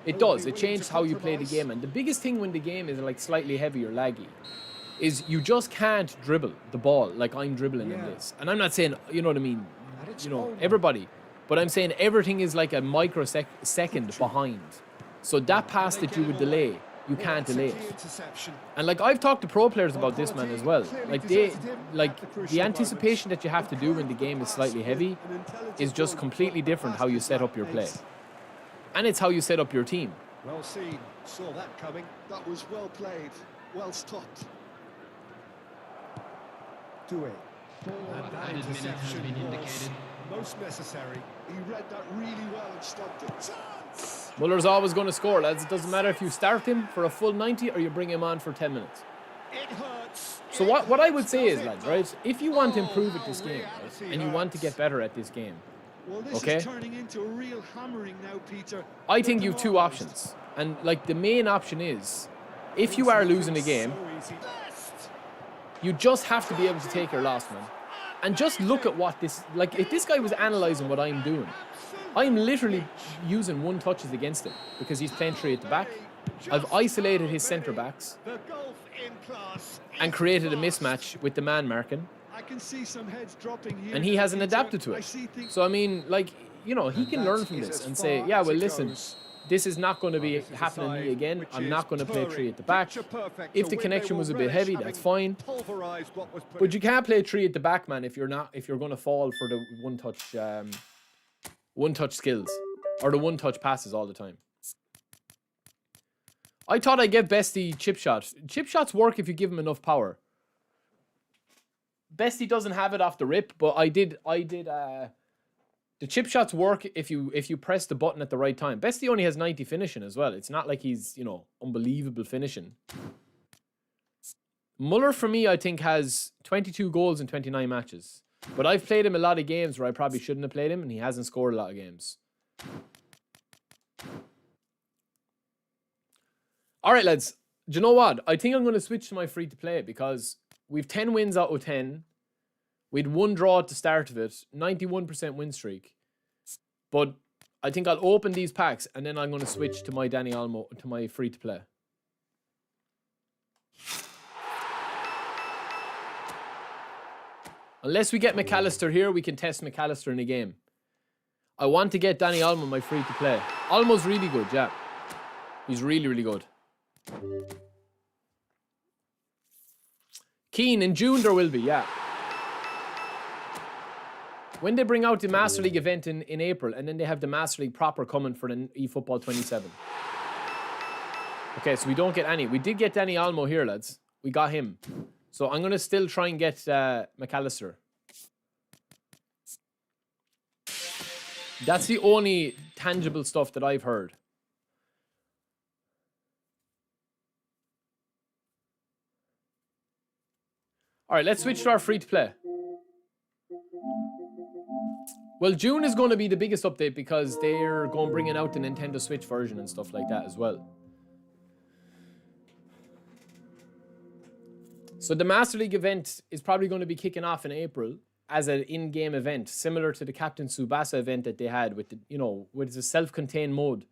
It does. It changes how you play the game. And the biggest thing when the game is like slightly heavy or laggy is you just can't dribble the ball like I'm dribbling in this. And I'm not saying, you know what I mean, you know, everybody. But I'm saying everything is like a microsecond behind. So that pass that you would delay, you can't delay it. And like I've talked to pro players about this, man, as well. Like the anticipation that you have to do when the game is slightly heavy is just completely different how you set up your play. And it's how you set up your team. Well seen. Saw that coming. That was well played, well stopped. Do it. Four added minutes has been indicated. Most necessary. He read that really well and stopped it. Chance! Muller's always going to score, lads. It doesn't matter if you start him for a full 90 or you bring him on for 10 minutes. It hurts. So what I would say is, lads, right? If you want to improve at this game, right, and you want to get better at this game, Well, this okay, is turning into a real hammering now, Peter. I think you have 2 options. And like the main option is, if you are losing a game, you just have to be able to take your loss, man. And just look at what this, like if this guy was analysing what I'm doing, I'm literally using 1 touches against him because he's playing 3 at the back. I've isolated his centre backs and created a mismatch with the man marking. I can see some heads dropping here. And he hasn't adapted to I it. see things. So I mean, like, you know, he can learn from this and say, yeah, well, listen, this is not going to be happening to me again. I'm not going to play 3 at the back. If the connection was a bit heavy, that's fine. But you can't play 3 at the back, man, if you're going to fall for the one touch skills or the 1-touch passes all the time. I thought I'd give Bestie chip shots. Chip shots work if you give him enough power. Bestie doesn't have it off the rip, but I did the chip shots work if you press the button at the right time. Bestie only has 90 finishing as well. It's not like he's, you know, unbelievable finishing. Muller, for me, I think has 22 goals in 29 matches. But I've played him a lot of games where I probably shouldn't have played him, and he hasn't scored a lot of games. All right, lads. Do you know what? I think I'm going to switch to my free-to-play because we've 10 wins out of 10. We had 1 draw at the start of it. 91% win streak. But I think I'll open these packs and then I'm going to switch to my Dani Olmo, to my free-to-play. Unless we get McAllister here, we can test McAllister in a game. I want to get Dani Olmo my free-to-play. Olmo's really good, yeah. He's really, really good. Keane, in June there will be, yeah. When they bring out the Master League event in April, and then they have the Master League proper coming for the eFootball 27. Okay, so we don't get any. We did get Dani Olmo here, lads. We got him. So I'm going to still try and get McAllister. That's the only tangible stuff that I've heard. All right, let's switch to our free-to-play. Well, June is going to be the biggest update because they're going bringing out the Nintendo Switch version and stuff like that as well. So the Master League event is probably going to be kicking off in April as an in-game event, similar to the Captain Tsubasa event that they had with the, you know, with a self-contained mode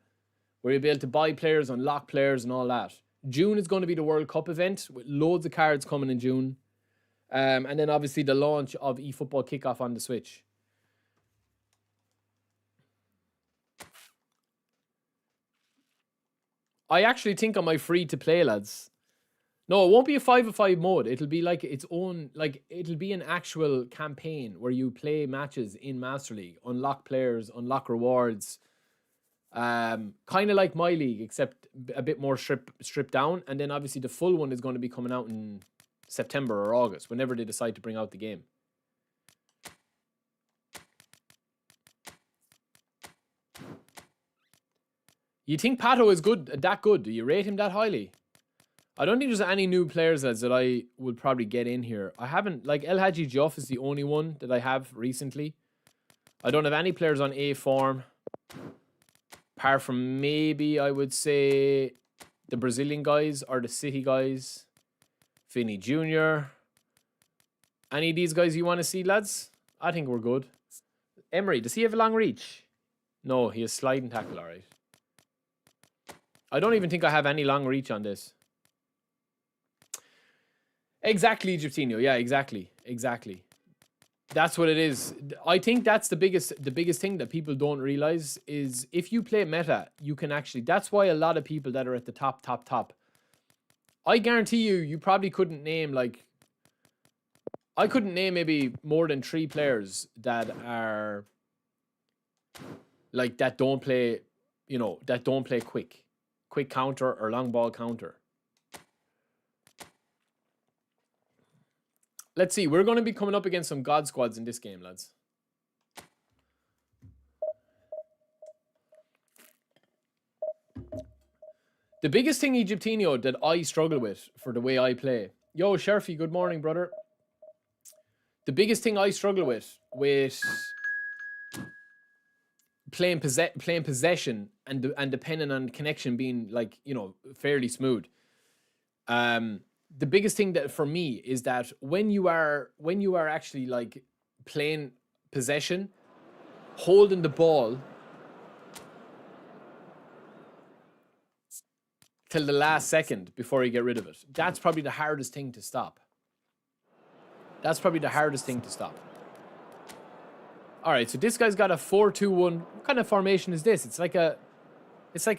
where you'll be able to buy players, unlock players, and all that. June is going to be the World Cup event with loads of cards coming in June. And then obviously the launch of eFootball Kickoff on the Switch. I actually think on my free-to-play, lads, No, it won't be a 5v5 mode. It'll be like its own, like, it'll be an actual campaign where you play matches in Master League, unlock players, unlock rewards. Kind of like my league, except a bit more stripped down. And then obviously the full one is going to be coming out in September or August, whenever they decide to bring out the game. You think Pato is good, that good? Do you rate him that highly? I don't think there's any new players that I would probably get in here. I haven't, like, El Hadji Diouf is the only one that I have recently. I don't have any players on A form. Apart from maybe, I would say, the Brazilian guys or the City guys. Finney Jr. Any of these guys you want to see, lads? I think we're good. Emery, does he have a long reach? No, he has sliding tackle, alright. I don't even think I have any long reach on this. Exactly, Egyptinho. Yeah, exactly. Exactly. That's what it is. I think that's the biggest thing that people don't realize is if you play meta, you can actually... That's why a lot of people that are at the top... I guarantee you probably couldn't name, like... I couldn't name maybe more than 3 players that are... Like, that don't play... You know, that don't play quick. Quick counter or long ball counter. Let's see. We're going to be coming up against some God squads in this game, lads. The biggest thing, Egyptinho, that I struggle with for the way I play. Yo, Sherfy, good morning, brother. The biggest thing I struggle with playing possession and depending on connection being, like, you know, fairly smooth. The biggest thing that for me is that when you are actually, like, playing possession, holding the ball till the last second before you get rid of it, that's probably the hardest thing to stop. That's probably the hardest thing to stop. All right, so this guy's got a 4-2-1. What kind of formation is this? It's like a 3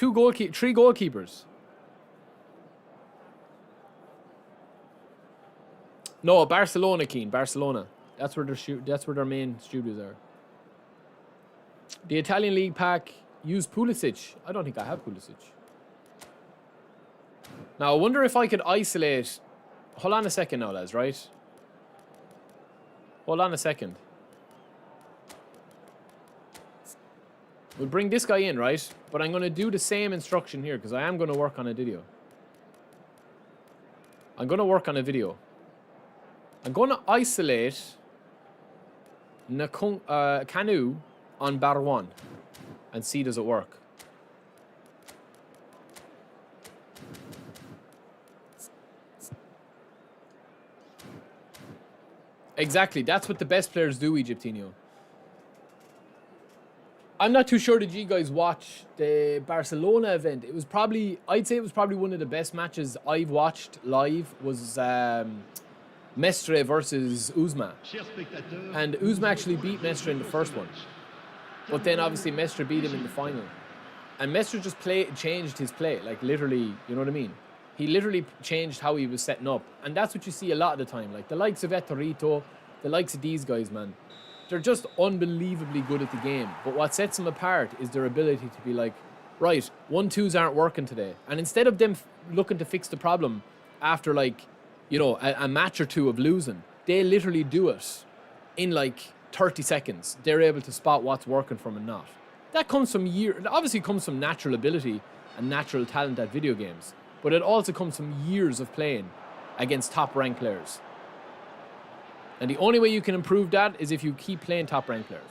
goalkeepers. No, Barcelona, Keen. Barcelona. That's where their main studios are. The Italian League pack use Pulisic. I don't think I have Pulisic. Now, I wonder if I could isolate... Hold on a second now, lads, right? Hold on a second. We'll bring this guy in, right? But I'm going to do the same instruction here because I am going to work on a video. I'm going to work on a video. I'm going to isolate Kanu on bar 1 and see does it work. Exactly, that's what the best players do, Egyptinho. I'm not too sure did you guys watch the Barcelona event. It was probably, I'd say it was probably one of the best matches I've watched live was Mestre versus Uzma. And Uzma actually beat Mestre in the first one. But then obviously Mestre beat him in the final. And Mestre just changed his play, like literally, you know what I mean? He literally changed how he was setting up. And that's what you see a lot of the time. Like the likes of Etorito, the likes of these guys, man. They're just unbelievably good at the game. But what sets them apart is their ability to be like, right, 1-2s aren't working today. And instead of them looking to fix the problem after, like, you know, a match or two of losing, they literally do it in like 30 seconds. They're able to spot what's working from and not. That comes from it obviously comes from natural ability and natural talent at video games. But it also comes from years of playing against top-ranked players. And the only way you can improve that is if you keep playing top-ranked players.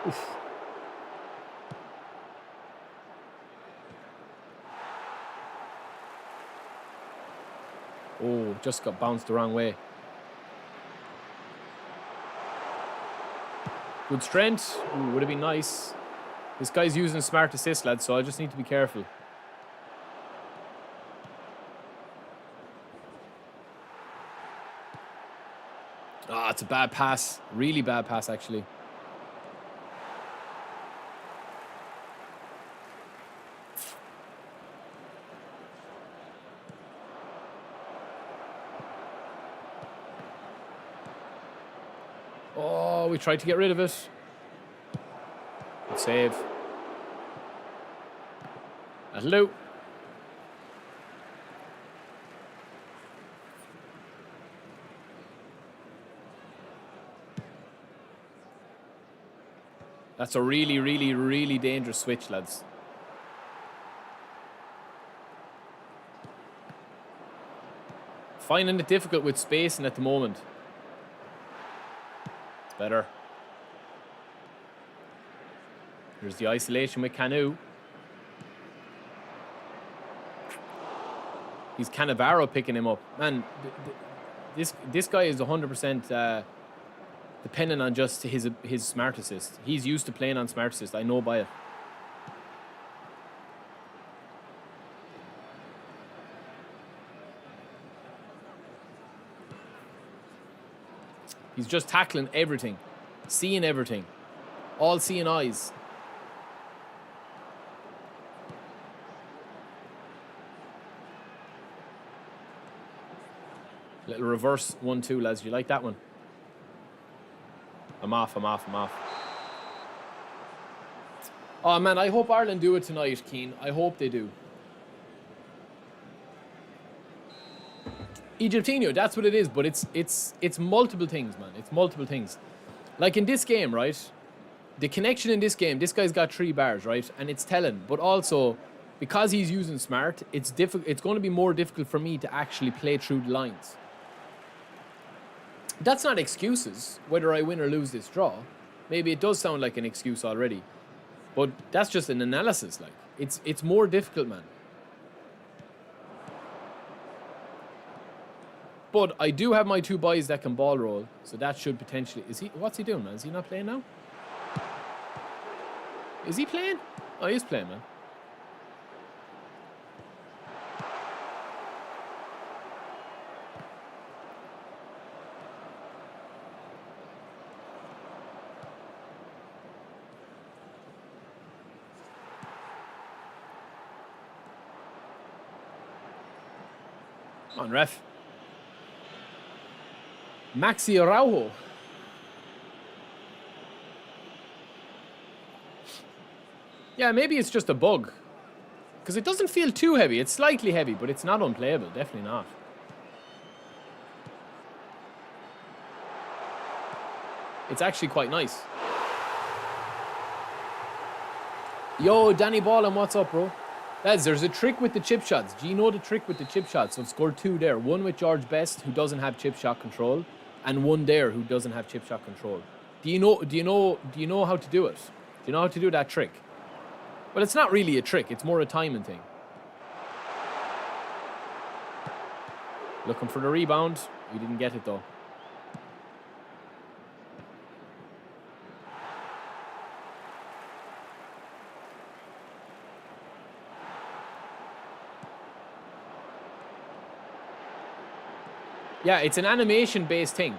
Oof. Oh, just got bounced the wrong way. Good strength. Ooh, would have been nice. This guy's using a smart assist, lads, so I just need to be careful. Ah, it's a bad pass. Really bad pass, actually. Oh, we tried to get rid of it. Good save. That'll do. That's a really, really, really dangerous switch, lads. Finding it difficult with spacing at the moment. It's better. Here's the isolation with Canu. He's Cannavaro picking him up. Man, this guy is 100% dependent on just his smart assist. He's used to playing on smart assist. I know by it. He's just tackling everything. Seeing everything. All seeing eyes. Little reverse 1-2, lads. You like that one? I'm off. Oh, man, I hope Ireland do it tonight, Keane. I hope they do. Egyptinho, that's what it is, but it's multiple things, man. It's multiple things. Like in this game, right? The connection in this game, this guy's got 3 bars, right? And it's telling. But also, because he's using smart, it's going to be more difficult for me to actually play through the lines. That's not excuses, whether I win or lose this draw. Maybe it does sound like an excuse already. But that's just an analysis, like. It's more difficult, man. But I do have my 2 boys that can ball roll, so that should potentially... What's he doing, man? Is he not playing now? Is he playing? Oh, he is playing, man. Come on, ref. Maxi Araujo. Yeah, maybe it's just a bug. Because it doesn't feel too heavy. It's slightly heavy, but it's not unplayable. Definitely not. It's actually quite nice. Yo, Danny Ballin, what's up, bro? Lads, there's a trick with the chip shots. Do you know the trick with the chip shots? So I've scored 2 there. One with George Best, who doesn't have chip shot control, and one there who doesn't have chip shot control. Do you know how to do it? Do you know how to do that trick? Well, it's not really a trick. It's more a timing thing. Looking for the rebound. We didn't get it, though. Yeah, it's an animation-based thing.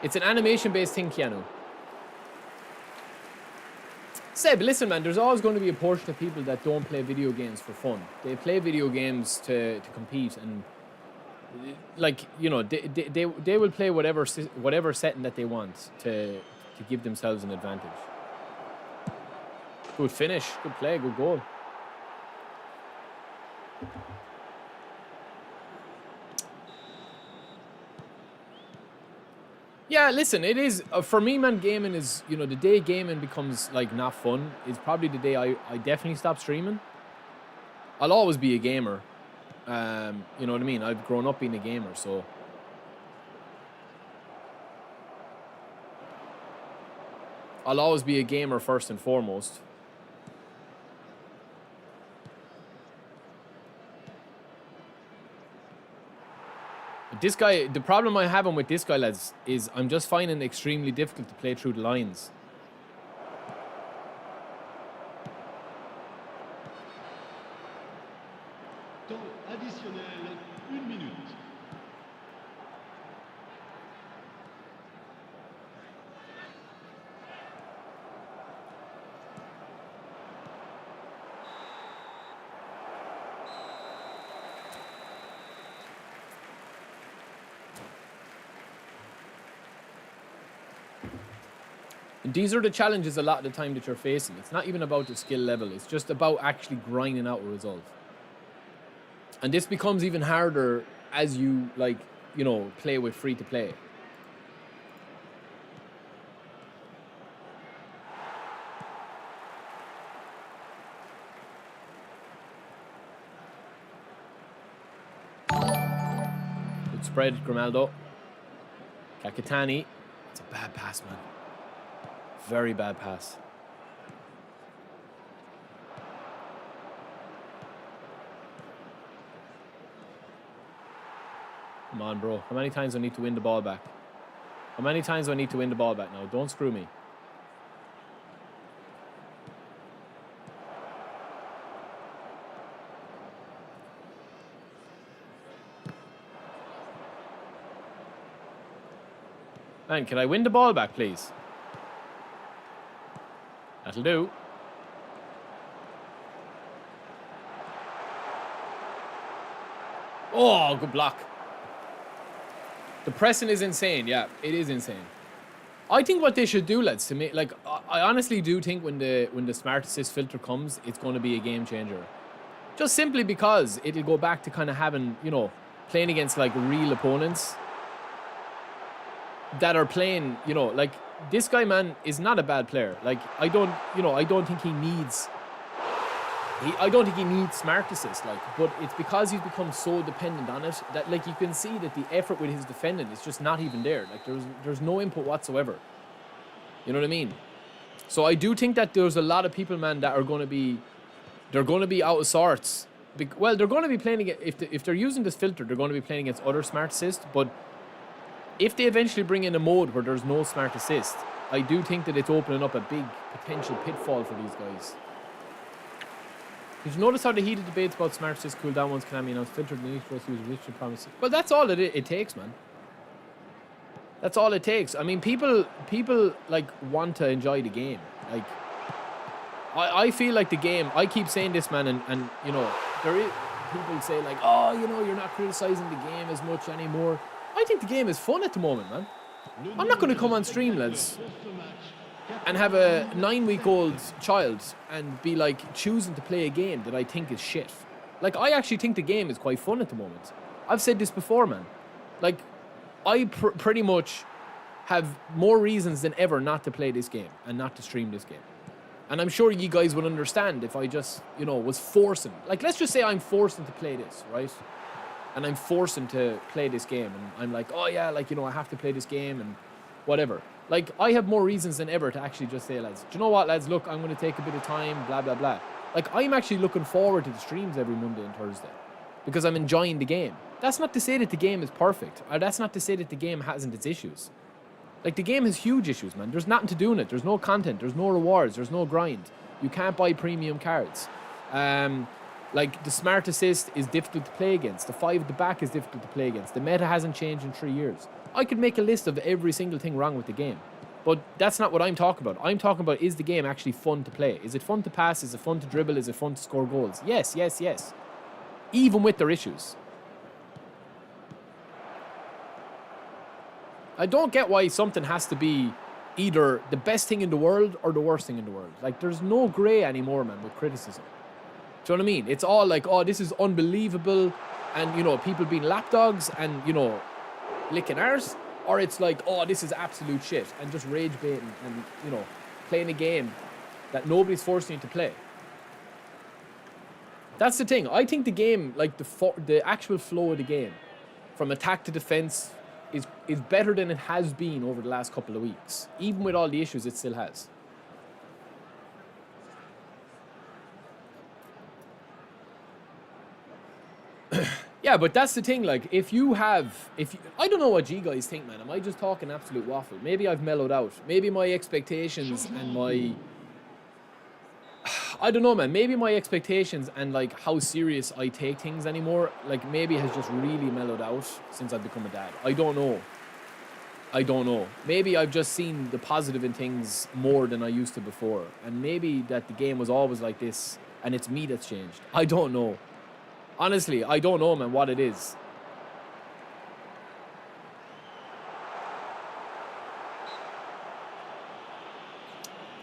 It's an animation-based thing, Keanu. Seb, listen, man, there's always going to be a portion of people that don't play video games for fun. They play video games to compete, and like, you know, they will play whatever setting that they want to give themselves an advantage. Good finish, good play, good goal. Yeah, listen, it is, for me, man, gaming is, you know, the day gaming becomes, like, not fun is probably the day I definitely stop streaming. I'll always be a gamer. You know what I mean? I've grown up being a gamer, so. I'll always be a gamer first and foremost. This guy, the problem I'm having with this guy, lads, is I'm just finding it extremely difficult to play through the lines. Temps additionnel, 1 minute. These are the challenges a lot of the time that you're facing. It's not even about the skill level. It's just about actually grinding out a result. And this becomes even harder as you, like, you know, play with free to play. Good spread, Grimaldo. Kakitani. It's a bad pass, man. Very bad pass. Come on, bro. How many times do I need to win the ball back? How many times do I need to win the ball back now? Don't screw me. Man, can I win the ball back, please? That'll do. Oh, good block. The pressing is insane. Yeah, it is insane. I think what they should do, lads, to me, like, I honestly do think when the smart assist filter comes, it's going to be a game changer. Just simply because it'll go back to kind of having, you know, playing against like real opponents that are playing, you know, like this guy, man, is not a bad player. Like, I don't think he needs smart assist, like, but it's because he's become so dependent on it that, like, you can see that the effort with his defending is just not even there. Like, there's no input whatsoever. You know what I mean? So I do think that there's a lot of people, man, that are going to be, they're going to be out of sorts. Well, they're going to be playing against, if they're using this filter, they're going to be playing against other smart assist, but if they eventually bring in a mode where there's no smart assist, I do think that it's opening up a big potential pitfall for these guys. Did you notice how the heated debates about smart assist cool down once Konami announced filtered the need for us to use Richard promises? Well, that's all it takes, man. That's all it takes. I mean, people like want to enjoy the game. Like, I feel like the game, I keep saying this, man, and you know, there is people say like, oh, you know, you're not criticizing the game as much anymore. I think the game is fun at the moment, man. I'm not going to come on stream, lads, and have a 9-week-old child and be like choosing to play a game that I think is shit. Like, I actually think the game is quite fun at the moment. I've said this before, man. Like, I pretty much have more reasons than ever not to play this game and not to stream this game. And I'm sure you guys would understand if I just, you know, was forcing. Like, let's just say I'm forcing to play this, right? And I'm forcing to play this game. And I'm like, oh yeah, like, you know, I have to play this game and whatever. Like, I have more reasons than ever to actually just say, lads, do you know what, lads, look, I'm going to take a bit of time, blah, blah, blah. Like, I'm actually looking forward to the streams every Monday and Thursday because I'm enjoying the game. That's not to say that the game is perfect, or that's not to say that the game hasn't its issues. Like, the game has huge issues, man. There's nothing to do in it. There's no content. There's no rewards. There's no grind. You can't buy premium cards. Like, the smart assist is difficult to play against. The 5 at the back is difficult to play against. The meta hasn't changed in 3 years. I could make a list of every single thing wrong with the game. But that's not what I'm talking about. I'm talking about, is the game actually fun to play? Is it fun to pass? Is it fun to dribble? Is it fun to score goals? Yes, yes, yes. Even with their issues. I don't get why something has to be either the best thing in the world or the worst thing in the world. Like, there's no grey anymore, man, with criticism. Do you know what I mean? It's all like, oh, this is unbelievable, and, you know, people being lapdogs and, you know, licking arse. Or it's like, oh, this is absolute shit, and just rage baiting and, you know, playing a game that nobody's forcing you to play. That's the thing. I think the game, like the actual flow of the game, from attack to defense, is better than it has been over the last couple of weeks. Even with all the issues it still has. Yeah, but that's the thing, like, I don't know what you guys think, man. Am I just talking absolute waffle? Maybe I've mellowed out. Maybe my expectations and I don't know, man. Maybe my expectations and, like, how serious I take things anymore, like, maybe has just really mellowed out since I've become a dad. I don't know. Maybe I've just seen the positive in things more than I used to before. And maybe that the game was always like this and it's me that's changed. I don't know. Honestly, I don't know, man, what it is.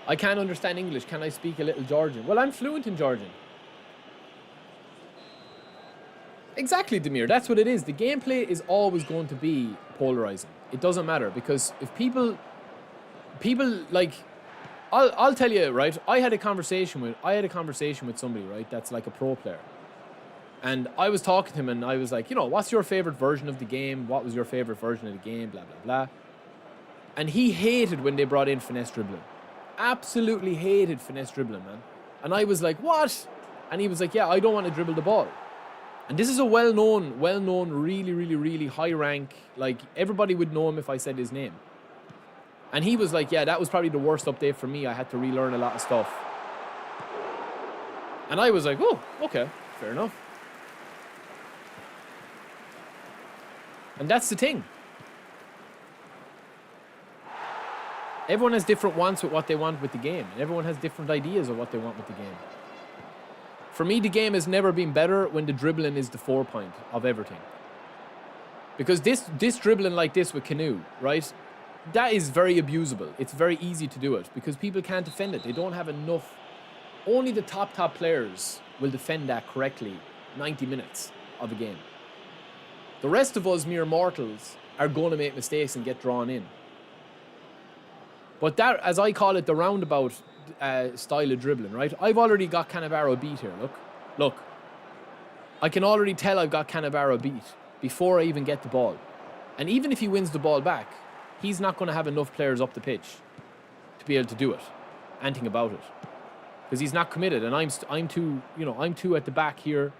I can't understand English. Can I speak a little Georgian? Well, I'm fluent in Georgian. Exactly, Demir. That's what it is. The gameplay is always going to be polarizing. It doesn't matter, because if people like, I'll tell you, right? I had a conversation with somebody, right? That's like a pro player. And I was talking to him and I was like, you know, what's your favorite version of the game? What was your favorite version of the game? Blah, blah, blah. And he hated when they brought in finesse dribbling. Absolutely hated finesse dribbling, man. And I was like, what? And he was like, yeah, I don't want to dribble the ball. And this is a well-known, really, really, really high rank. Like, everybody would know him if I said his name. And he was like, yeah, that was probably the worst update for me. I had to relearn a lot of stuff. And I was like, oh, okay, fair enough. And that's the thing. Everyone has different wants with what they want with the game. And everyone has different ideas of what they want with the game. For me, the game has never been better when the dribbling is the 4 point of everything. Because this dribbling like this with Canoe, right? That is very abusable. It's very easy to do it because people can't defend it. They don't have enough. Only the top players will defend that correctly 90 minutes of a game. The rest of us mere mortals are going to make mistakes and get drawn in. But that, as I call it, the roundabout style of dribbling, right? I've already got Cannavaro beat here, look. I can already tell I've got Cannavaro beat before I even get the ball. And even if he wins the ball back, he's not going to have enough players up the pitch to be able to do it. Anything about it. Because he's not committed, and I'm too at the back here.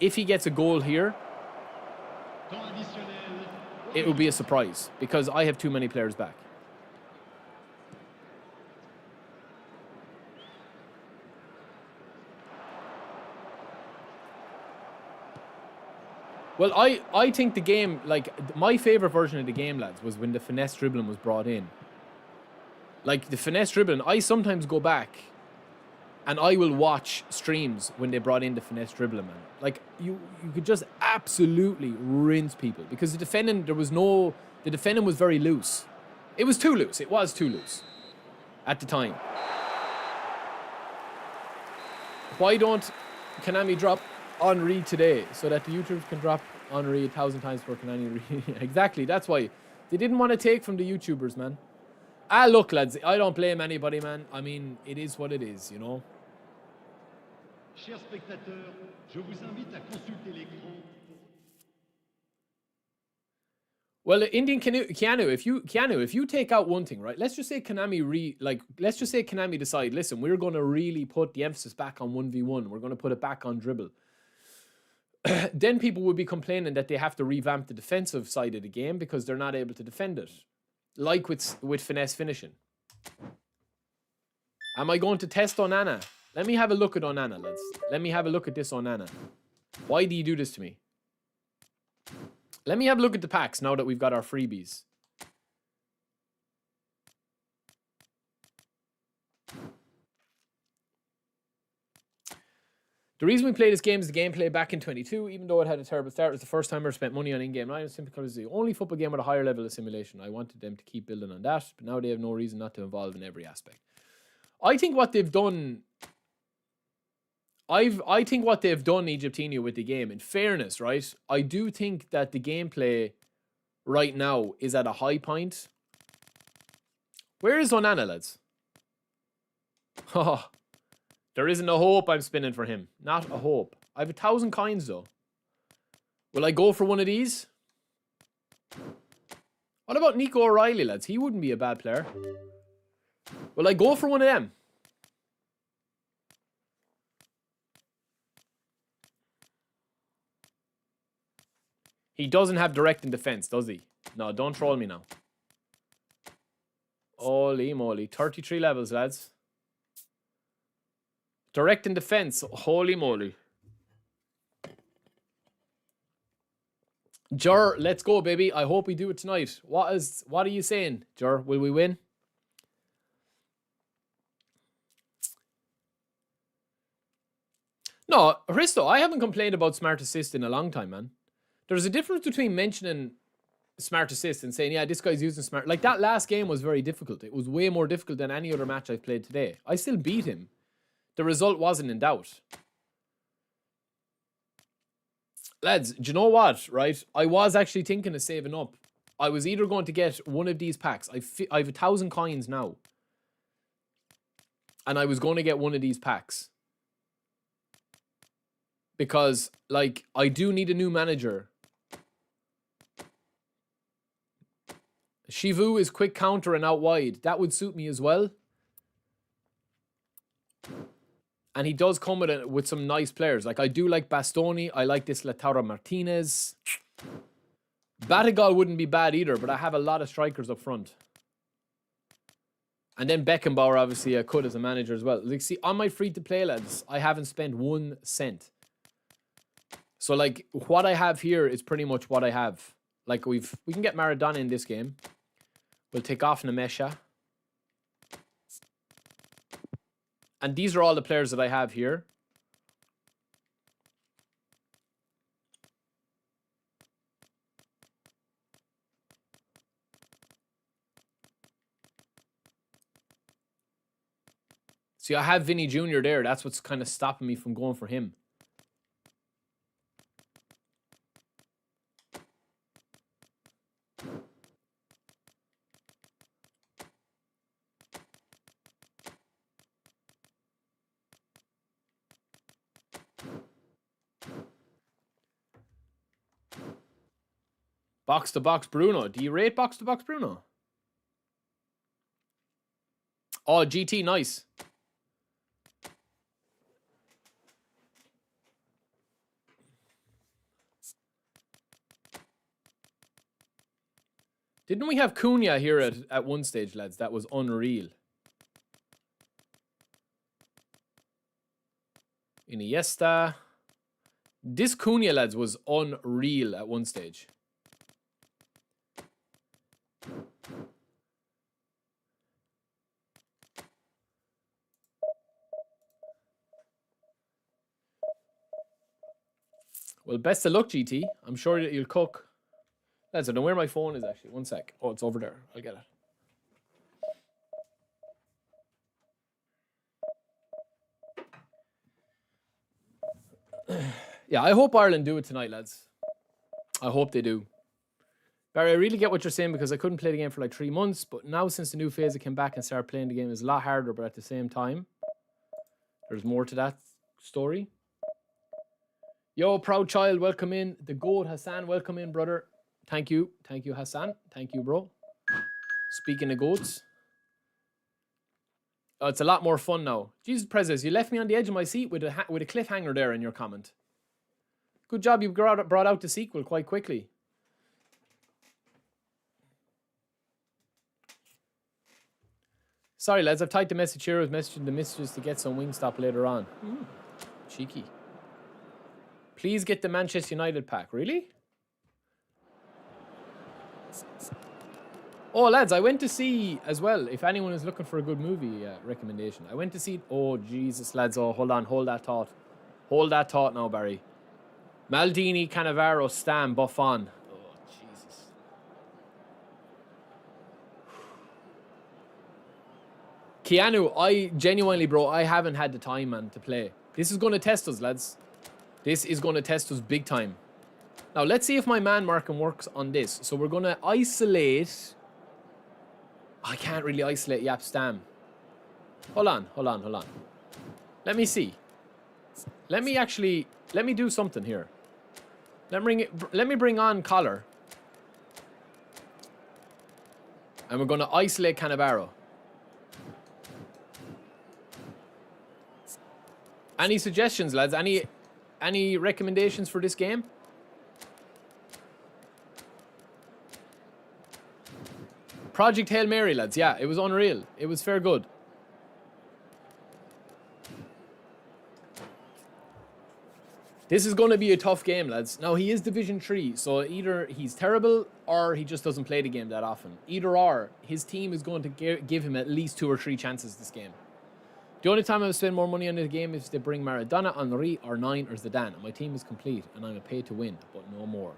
If he gets a goal here, it will be a surprise because I have too many players back. Well, I think the game, like, my favourite version of the game, lads, was when the finesse dribbling was brought in. Like, the finesse dribbling, I sometimes go back and I will watch streams when they brought in the finesse dribbling, man. Like, you could just absolutely rinse people because the defending was very loose. It was too loose. It was too loose at the time. Why don't Konami drop Henry today so that the YouTubers can drop Henry 1,000 times for Konami? Exactly, that's why. They didn't want to take from the YouTubers, man. Look, lads, I don't blame anybody, man. I mean, it is what it is, you know. Chers spectateurs, je vous invite à consulter l'écran. Well, Indian Keanu, if you take out one thing, right? Let's just say Konami decide, listen, we're going to really put the emphasis back on 1v1. We're going to put it back on dribble. Then people would be complaining that they have to revamp the defensive side of the game because they're not able to defend it. Like with finesse finishing. Am I going to test Onana? Let me have a look at Onana, lads. Let me have a look at this Onana. Why do you do this to me? Let me have a look at the packs now that we've got our freebies. The reason we play this game is the gameplay back in 22, even though it had a terrible start. It was the first time I ever spent money on in-game items simply because it's the only football game with a higher level of simulation. I wanted them to keep building on that, but now they have no reason not to evolve in every aspect. I think what they've done... I think what they've done, Egyptinia, with the game, in fairness, right? I do think that the gameplay right now is at a high point. Where is Onana, lads? Oh, there isn't a hope I'm spinning for him. Not a hope. I have 1,000 coins, though. Will I go for one of these? What about Nico O'Reilly, lads? He wouldn't be a bad player. Will I go for one of them? He doesn't have direct in defense, does he? No, don't troll me now. Holy moly. 33 levels, lads. Direct in defense. Holy moly. Jur, let's go, baby. I hope we do it tonight. What are you saying, Jur? Will we win? No, Hristo, I haven't complained about Smart Assist in a long time, man. There's a difference between mentioning smart assist and saying, yeah, this guy's using smart. Like, that last game was very difficult. It was way more difficult than any other match I've played today. I still beat him. The result wasn't in doubt. Lads, do you know what, right? I was actually thinking of saving up. I was either going to get one of these packs. I have 1,000 coins now. And I was going to get one of these packs. Because, like, I do need a new manager. Shivu is quick counter and out wide. That would suit me as well. And he does come with some nice players. Like, I do like Bastoni. I like this Lautaro Martinez. Batagal wouldn't be bad either, but I have a lot of strikers up front. And then Beckenbauer, obviously, I could as a manager as well. Like, see, on my free-to-play, lads, I haven't spent 1 cent. So, like, what I have here is pretty much what I have. Like, we can get Maradona in this game. We'll take off Nemesha. And these are all the players that I have here. See, I have Vinny Jr. there. That's what's kind of stopping me from going for him. Box to box Bruno. Do you rate box to box Bruno? Oh, GT, nice. Didn't we have Cunha here at one stage, lads? That was unreal. Iniesta. This Cunha, lads, was unreal at one stage. Well, best of luck, GT. I'm sure that you'll cook. Lads, I don't know where my phone is, actually. 1 sec. Oh, it's over there. I'll get it. Yeah, I hope Ireland do it tonight, lads. I hope they do. Barry, I really get what you're saying because I couldn't play the game for like 3 months, but now since the new phase I came back and started playing the game, it's a lot harder, but at the same time, there's more to that story. Yo, proud child, welcome in. The GOAT, Hassan, welcome in, brother. Thank you. Thank you, Hassan. Thank you, bro. Speaking of GOATs. Oh, it's a lot more fun now. Jesus, Prezes, you left me on the edge of my seat with a cliffhanger there in your comment. Good job, you brought out the sequel quite quickly. Sorry, lads, I've typed the message here. I was messaging the messages to get some Wingstop later on. Cheeky. Please get the Manchester United pack. Really? Oh, lads, I went to see as well, if anyone is looking for a good movie recommendation. I went to see... Oh, Jesus, lads. Oh, hold on. Hold that thought. Hold that thought now, Barry. Maldini, Cannavaro, Stam, Buffon. Oh, Jesus. Keanu, I genuinely, bro, I haven't had the time, man, to play. This is going to test us, lads. This is going to test us big time. Now, let's see if my man marking works on this. So we're going to isolate... I can't really isolate Yap Stam. Hold on. Let me see. Let me do something here. Let me bring on Collar. And we're going to isolate Cannavaro. Any suggestions, lads? Any recommendations for this game? Project Hail Mary, lads. Yeah, it was unreal. It was fair good. This is going to be a tough game, lads. Now, he is Division 3, so either he's terrible or he just doesn't play the game that often. Either or, his team is going to give him at least 2 or 3 chances this game. The only time I would spend more money on the game is if they bring Maradona, Henry, or 9 or Zidane. And my team is complete, and I'm a pay to win, but no more.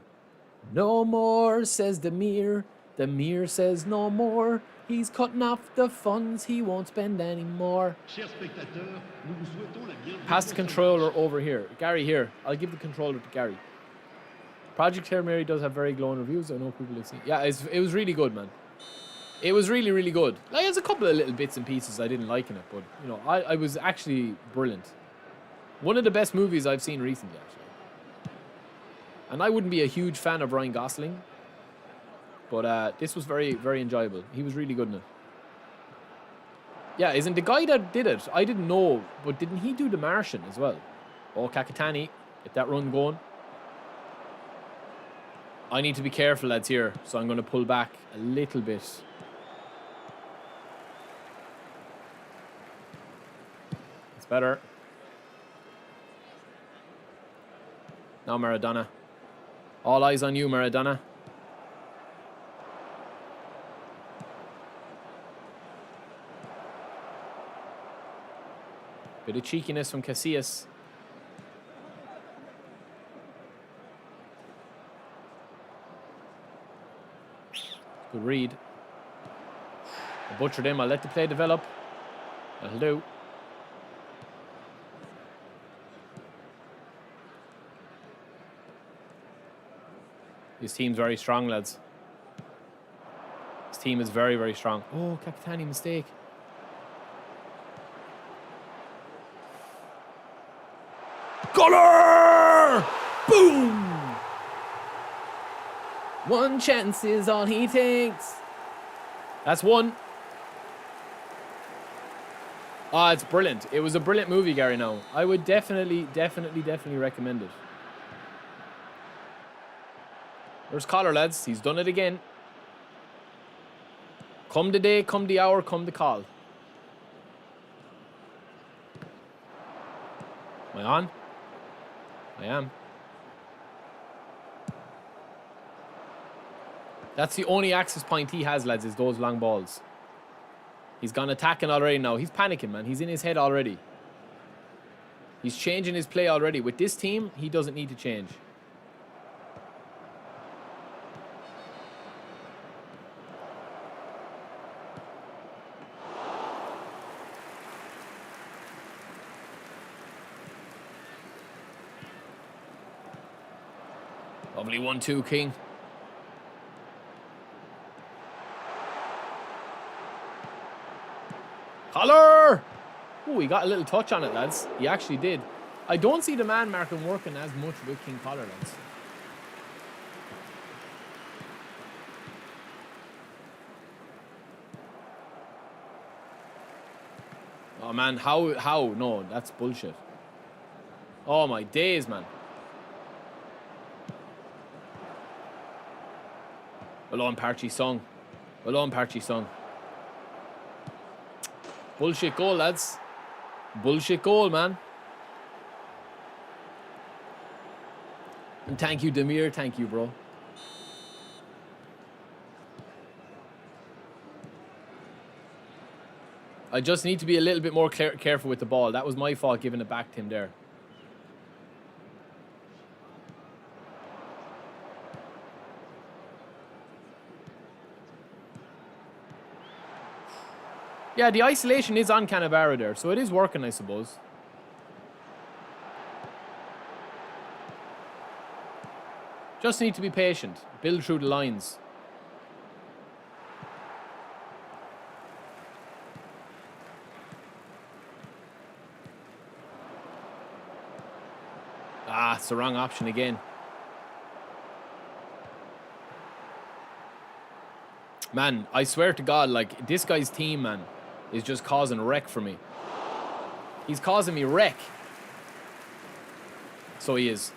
No more, says Demir. Demir says no more. He's cutting off the funds he won't spend anymore. Chers spectateurs, nous vous souhaitons la bienvenue. Pass the controller over here. Gary, here. I'll give the controller to Gary. Project Hail Mary does have very glowing reviews. I know people have seen. Yeah, it was really good, man. It was really, really good. Like, there's a couple of little bits and pieces I didn't like in it, but, you know, I was actually brilliant. One of the best movies I've seen recently, actually. And I wouldn't be a huge fan of Ryan Gosling, but this was very, very enjoyable. He was really good in it. Yeah, isn't the guy that did it? I didn't know, but didn't he do The Martian as well? Oh, Kakatani, get that run going. I need to be careful, lads, here, so I'm going to pull back a little bit. It's better. Now Maradona. All eyes on you, Maradona. Bit of cheekiness from Casillas. Good read. I butchered him. I'll let the play develop. That'll do. His team's very strong, lads. His team is very, very strong. Oh, Kakatani mistake. Goaler! Boom! One chance is all he takes. That's one. Ah, it's brilliant. It was a brilliant movie, Gary, now. I would definitely recommend it. There's Collar, lads. He's done it again. Come the day, come the hour, come the call. Am I on? I am. That's the only access point he has, lads, is those long balls. He's gone attacking already now. He's panicking, man. He's in his head already. He's changing his play already. With this team, he doesn't need to change. Lovely 1-2, King. Collar! Oh, he got a little touch on it, lads. He actually did. I don't see the man marking working as much with King Collar, lads. Oh, man, how? No, that's bullshit. Oh, my days, man. Well on, Parchi Sung. Well on, Parchi Sung. Bullshit goal, lads. Bullshit goal, man. And thank you, Demir. Thank you, bro. I just need to be a little bit more careful with the ball. That was my fault giving it back to him there. Yeah, the isolation is on Cannavaro there, so it is working, I suppose. Just need to be patient. Build through the lines. Ah, it's the wrong option again. Man, I swear to God, like, this guy's team, man, is just causing wreck for me. He's causing me wreck. So he is.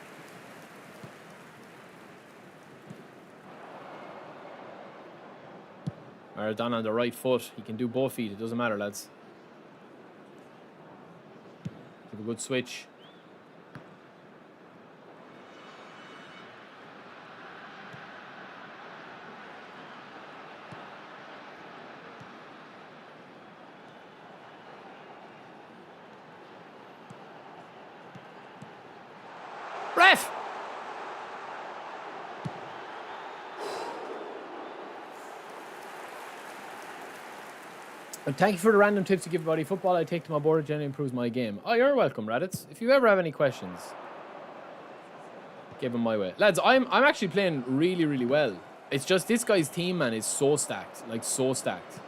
Maradona on the right foot. He can do both feet. It doesn't matter, lads. Have a good switch. Ref! And thank you for the random tips you give about eFootball. I take to my board. It generally improves my game. Oh, you're welcome, Raditz. If you ever have any questions, give them my way. Lads, I'm actually playing really, really well. It's just this guy's team, man, is so stacked. Like, so stacked.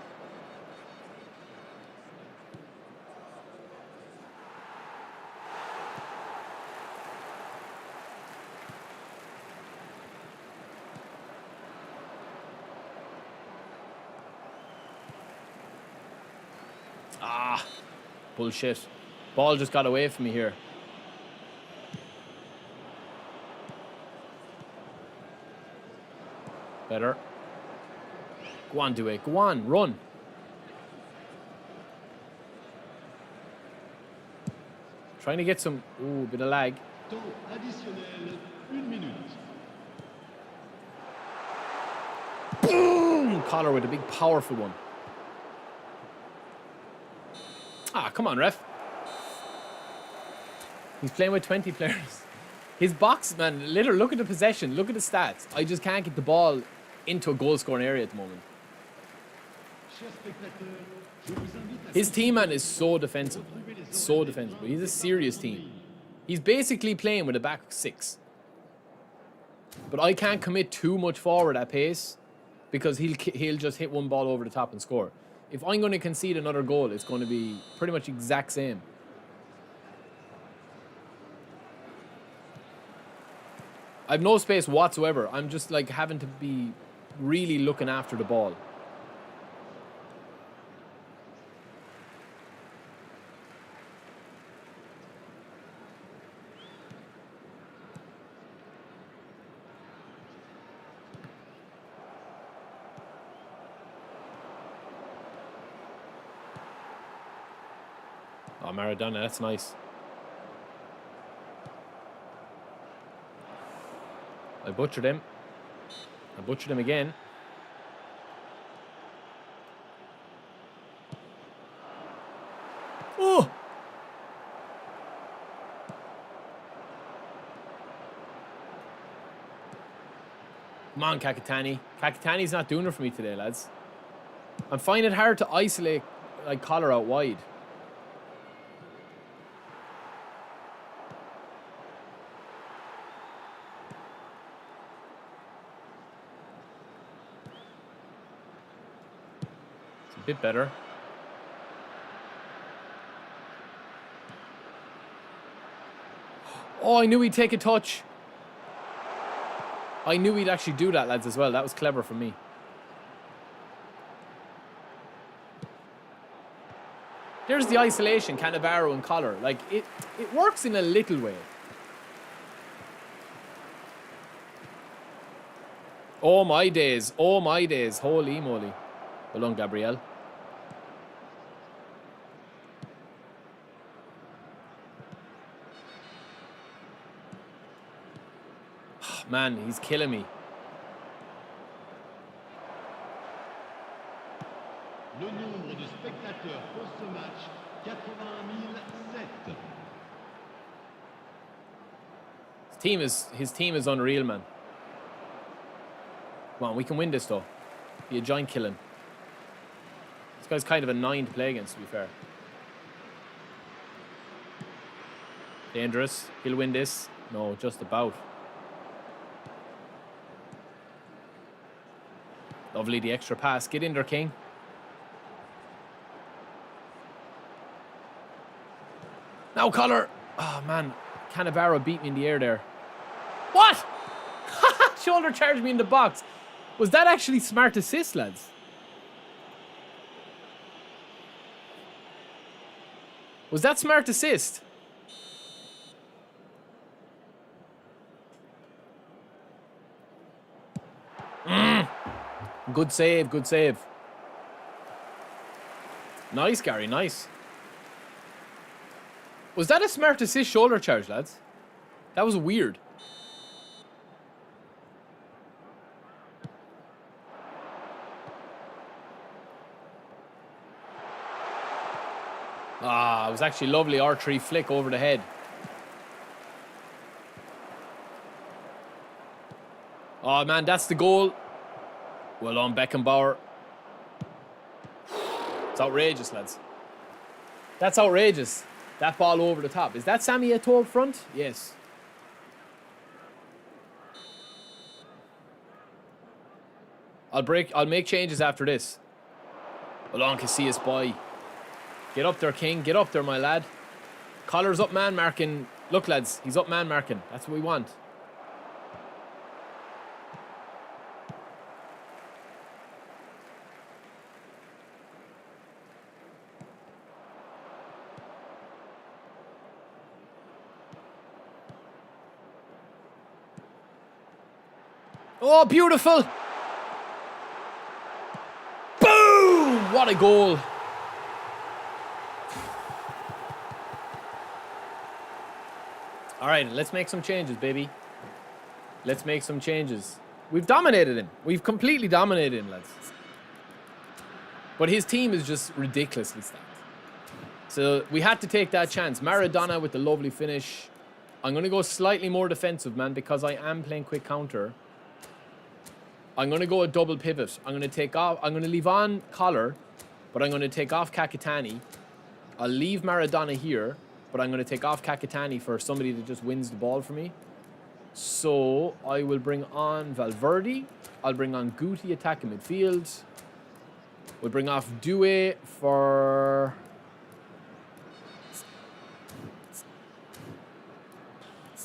Ah, bullshit. Ball just got away from me here. Better. Go on, do it. Go on, run. Trying to get some... Ooh, bit of lag. Temps additionnel, 1 minute. Boom! Collar with a big, powerful one. Ah, come on, ref. He's playing with 20 players. His box, man, literally, look at the possession. Look at the stats. I just can't get the ball into a goal-scoring area at the moment. Chers spectateurs, je vous invite à His team, man, is so defensive. So defensive. He's a serious team. He's basically playing with a back six. But I can't commit too much forward at pace because he'll just hit one ball over the top and score. If I'm going to concede another goal, it's going to be pretty much exact same. I've no space whatsoever. I'm just like having to be really looking after the ball. Oh, Maradona, that's nice. I butchered him. I butchered him again. Oh! Come on, Kakitani. Kakitani's not doing it for me today, lads. I'm finding it hard to isolate, like, Collar out wide. Bit better. Oh, I knew he'd take a touch. I knew he'd actually do that, lads, as well. That was clever from me. There's the isolation, Cannavaro and Collar. Like, it works in a little way. Oh, my days. Oh, my days. Holy moly. Well done, Gabriel. Man, he's killing me. Le nombre de spectateurs pour ce match, 81 007. His team is unreal, man. Come on, we can win this though. Be a giant killing. This guy's kind of annoying to play against, to be fair. Dangerous. He'll win this. No, just about. Lovely, the extra pass. Get in there, King. Now, Collar. Oh, man. Cannavaro beat me in the air there. What? Shoulder charged me in the box. Was that actually smart assist, lads? Was that smart assist? Good save, good save. Nice, Gary, nice. Was that a smart assist shoulder charge, lads? That was weird. Ah, it was actually lovely R3 flick over the head. Oh, man, that's the goal. Well on, Beckenbauer. It's outrageous, lads. That's outrageous. That ball over the top. Is that Sammy Eto'o up front? Yes. I'll make changes after this. Along Casillas, boy. Get up there, King. Get up there, my lad. Collar's up man marking. Look, lads, he's up man marking. That's what we want. Oh, beautiful. Boom! What a goal. All right, let's make some changes, baby. Let's make some changes. We've dominated him. We've completely dominated him, lads. But his team is just ridiculously stacked. So we had to take that chance. Maradona with the lovely finish. I'm going to go slightly more defensive, man, because I am playing quick counter. I'm going to go a double pivot. I'm going to leave on Collar, but I'm going to take off Kakitani. I'll leave Maradona here, but I'm going to take off Kakitani for somebody that just wins the ball for me. So I will bring on Valverde. I'll bring on Guti attacking midfield. We'll bring off Doué for...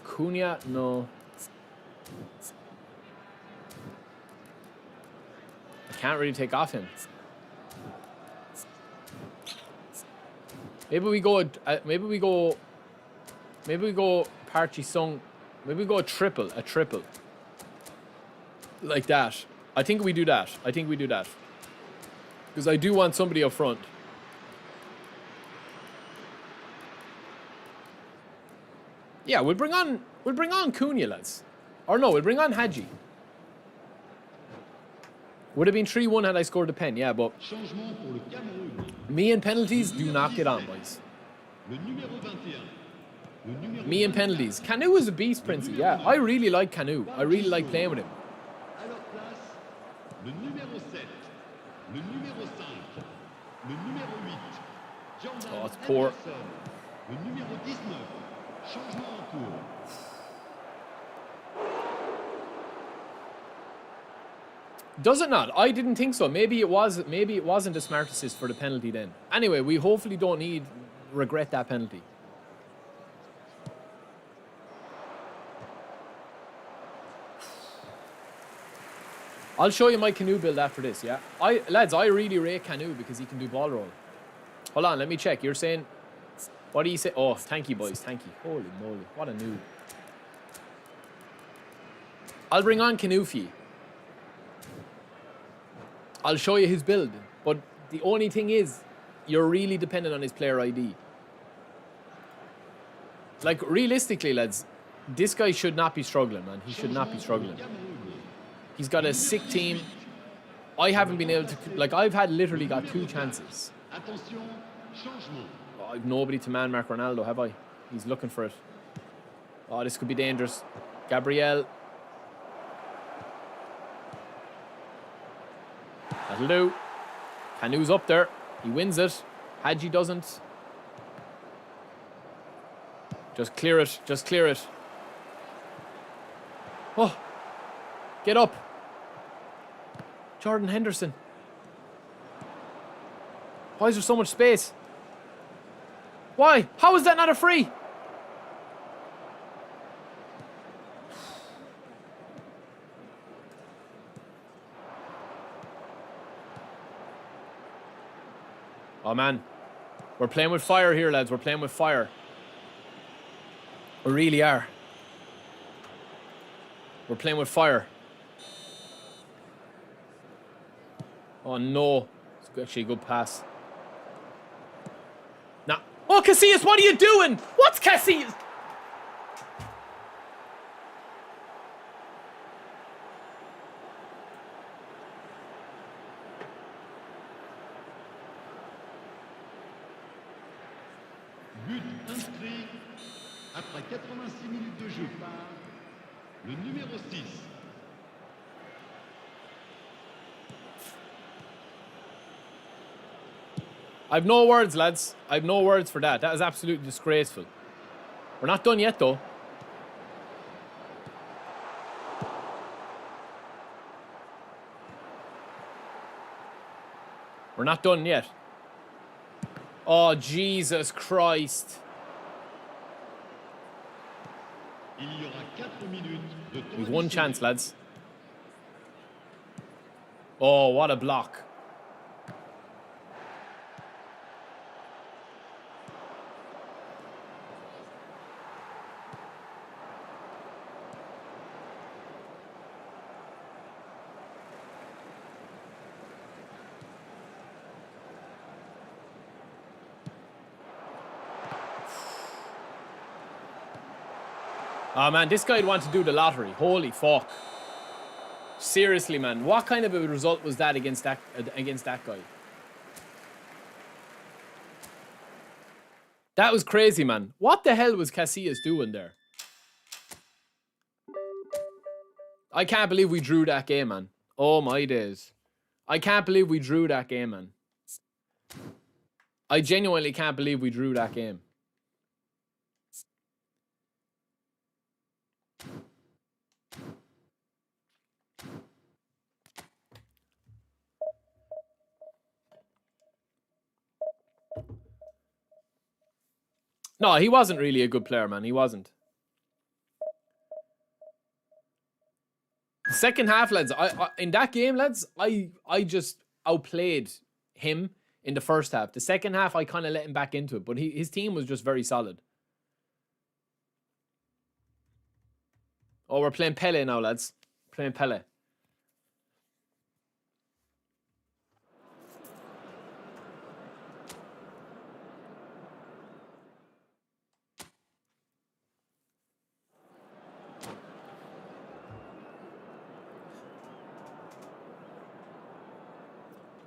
Cunha, no. Can't really take off him. Maybe we go Parchi Sung. Maybe we go a triple. Like that. I think we do that. Because I do want somebody up front. Yeah, we'll bring on Cunha, lads. Or no, we'll bring on Hadji. Would have been 3-1 had I scored a pen, yeah, but me and penalties do not get on, boys. Me and penalties. Canu is a beast, Princey, yeah. I really like Canu. I really like playing with him. Oh, it's poor. Does it not? I didn't think so. Maybe it wasn't a smart assist for the penalty then. Anyway, we hopefully don't regret that penalty. I'll show you my Canu build after this, yeah? Lads, I really rate Canu because he can do ball roll. Hold on, let me check. You're saying... What do you say? Oh, thank you, boys. Thank you. Holy moly. What a noob. I'll bring on Canu for you. I'll show you his build, but the only thing is, you're really dependent on his player ID. Like, realistically, lads, this guy should not be struggling, man. He should not be struggling. He's got a sick team. I haven't been able to... Like, I've literally got 2 chances. Oh, I've nobody to man mark Ronaldo, have I? He's looking for it. Oh, this could be dangerous. Gabriel. That'll do. Canu's up there. He wins it. Hadji doesn't. Just clear it. Just clear it. Oh. Get up. Jordan Henderson. Why is there so much space? Why? How is that not a free? Oh, man. We're playing with fire here, lads. We're playing with fire. We really are. We're playing with fire. Oh, no. It's actually a good pass. Nah. Oh, Casillas, what are you doing? What's Casillas? But inscrit après 86 minutes de jeu par le numéro 6. I've no words, lads. I've no words for that. That is absolutely disgraceful. We're not done yet, though. We're not done yet. Oh, Jesus Christ. We've one chance, lads. Oh, what a block. Oh, man, this guy'd want to do the lottery. Holy fuck. Seriously, man. What kind of a result was that against that guy? That was crazy, man. What the hell was Casillas doing there? I can't believe we drew that game, man. Oh, my days. I can't believe we drew that game, man. I genuinely can't believe we drew that game. No, he wasn't really a good player, man. He wasn't. Second half, lads. In that game, lads, I just outplayed him in the first half. The second half, I kind of let him back into it. But his team was just very solid. Oh, we're playing Pele now, lads. Playing Pele.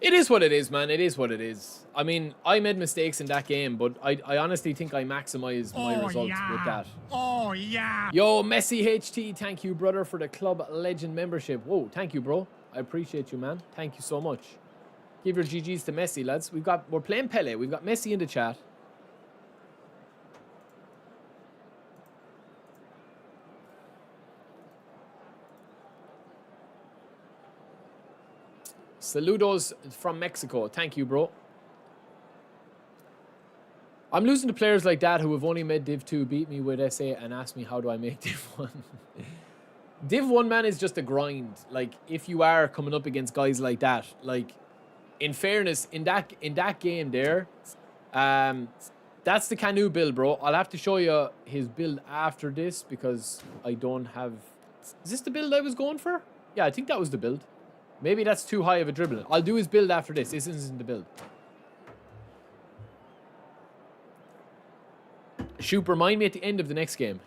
It is what it is, man. It is what it is. I mean, I made mistakes in that game, but I honestly think I maximized my results with that. Oh, yeah. Yo, Messi HT, thank you, brother, for the Club Legend membership. Whoa, thank you, bro. I appreciate you, man. Thank you so much. Give your GGs to Messi, lads. We're playing Pele. We've got Messi in the chat. Saludos from Mexico. Thank you, bro. I'm losing to players like that who have only made Div 2, beat me with SA, and ask me how do I make Div 1. Div 1, man, is just a grind. Like, if you are coming up against guys like that, like, in fairness, in that game there, that's the Canoe build, bro. I'll have to show you his build after this because I don't have... Is this the build I was going for? Yeah, I think that was the build. Maybe that's too high of a dribbling. I'll do his build after this. This isn't the build. Shoot, remind me at the end of the next game.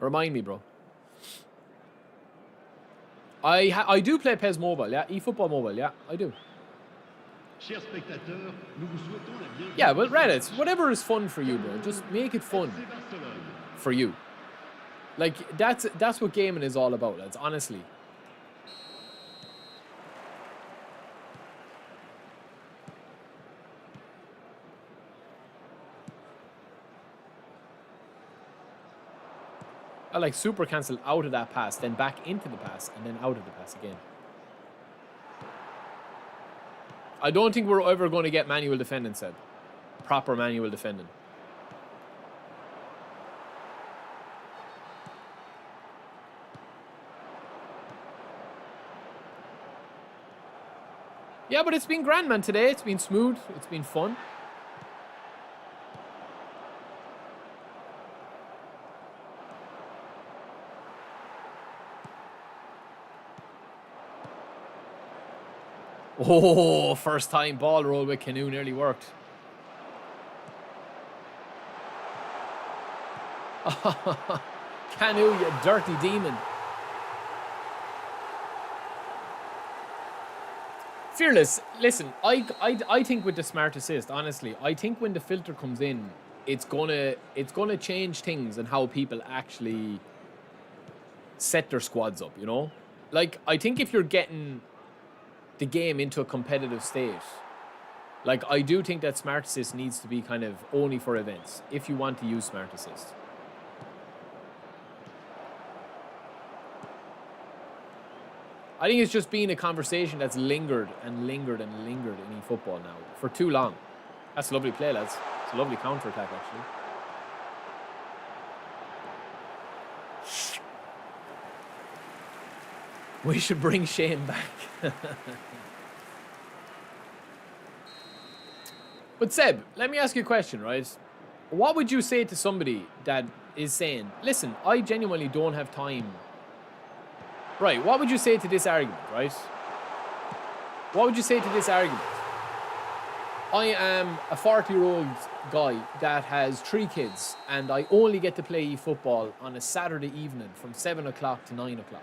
Remind me, bro. I do play PES Mobile, yeah? eFootball Mobile, yeah? I do. Yeah, well, Reddit, whatever is fun for you, bro. Just make it fun for you. Like, that's what gaming is all about, lads, honestly. I like super cancel out of that pass, then back into the pass, and then out of the pass again. I don't think we're ever going to get manual defending, Seb. Proper manual defending. Yeah, but it's been grand, man, today. It's been smooth. It's been fun. Oh, first time ball roll with Canoe nearly worked. Canoe, you dirty demon. Fearless, listen, I think with the smart assist, honestly, I think when the filter comes in, it's gonna change things and how people actually set their squads up, you know? Like, I think if you're getting the game into a competitive state. Like, I do think that Smart Assist needs to be kind of only for events, if you want to use Smart Assist. I think it's just been a conversation that's lingered and lingered and lingered in eFootball now for too long. That's a lovely play, lads. It's a lovely counter-attack, actually. We should bring Shane back. But Seb, let me ask you a question, right? What would you say to somebody that is saying, listen, I genuinely don't have time. Right, what would you say to this argument, right? What would you say to this argument? I am a 40-year-old guy that has 3 kids, and I only get to play eFootball on a Saturday evening from 7 o'clock to 9 o'clock.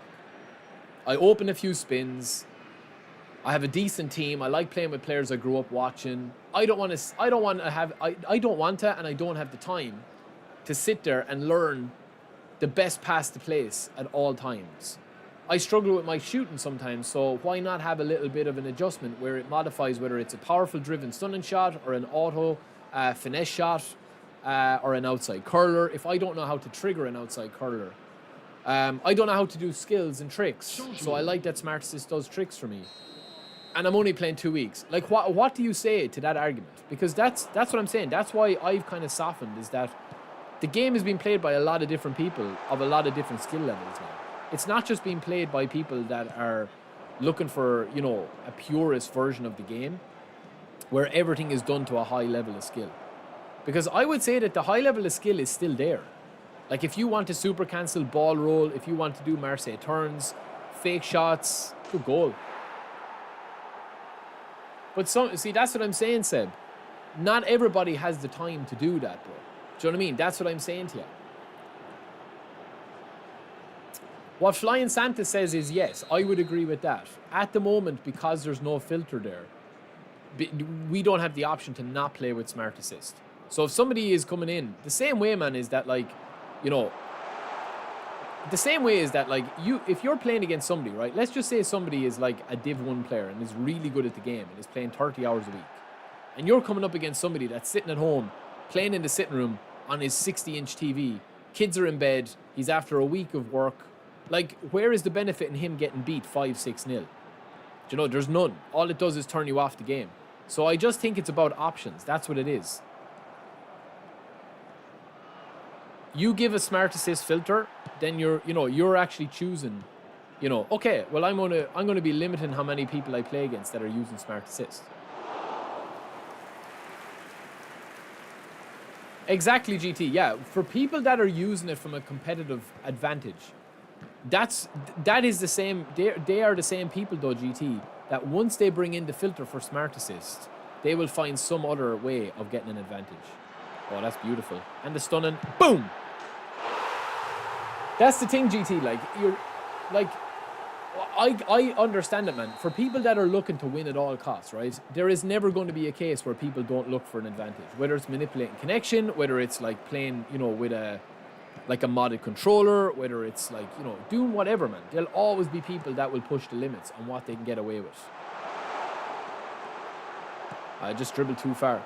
I open a few spins. I have a decent team. I like playing with players I grew up watching. I don't want to, and I don't have the time to sit there and learn the best pass to place at all times. I struggle with my shooting sometimes, so why not have a little bit of an adjustment where it modifies whether it's a powerful driven stunning shot or an auto finesse shot or an outside curler. If I don't know how to trigger an outside curler, I don't know how to do skills and tricks, so I like that Smart Assist does tricks for me. And I'm only playing 2 weeks. Like, what do you say to that argument? Because that's what I'm saying. That's why I've kind of softened, is that the game is being played by a lot of different people of a lot of different skill levels now. It's not just being played by people that are looking for, you know, a purist version of the game where everything is done to a high level of skill. Because I would say that the high level of skill is still there. Like, if you want to super cancel ball roll, if you want to do Marseille turns, fake shots, good goal. But see, that's what I'm saying, Seb. Not everybody has the time to do that, bro. Do you know what I mean? That's what I'm saying to you. What Flying Santa says is, yes, I would agree with that. At the moment, because there's no filter there, we don't have the option to not play with Smart Assist. So if somebody is coming in, the same way, man, is that, like, you know, the same way is that, like, if you're playing against somebody, right? Let's just say somebody is like a Div 1 player and is really good at the game and is playing 30 hours a week. And you're coming up against somebody that's sitting at home, playing in the sitting room on his 60-inch TV. Kids are in bed. He's after a week of work. Like, where is the benefit in him getting beat 5-6-0? Do you know, there's none. All it does is turn you off the game. So I just think it's about options. That's what it is. You give a Smart Assist filter, then you're actually choosing, you know, okay, well, I'm gonna be limiting how many people I play against that are using Smart Assist. Exactly, GT. Yeah, for people that are using it from a competitive advantage, that is the same. They are the same people, though, GT, that once they bring in the filter for Smart Assist, they will find some other way of getting an advantage. Oh, that's beautiful. And the stunning, boom. That's the thing, GT. Like, you're, like, I understand it, man. For people that are looking to win at all costs, right? There is never going to be a case where people don't look for an advantage. Whether it's manipulating connection, whether it's like playing, you know, with a modded controller, whether it's like, you know, doing whatever, man. There'll always be people that will push the limits on what they can get away with. I just dribbled too far.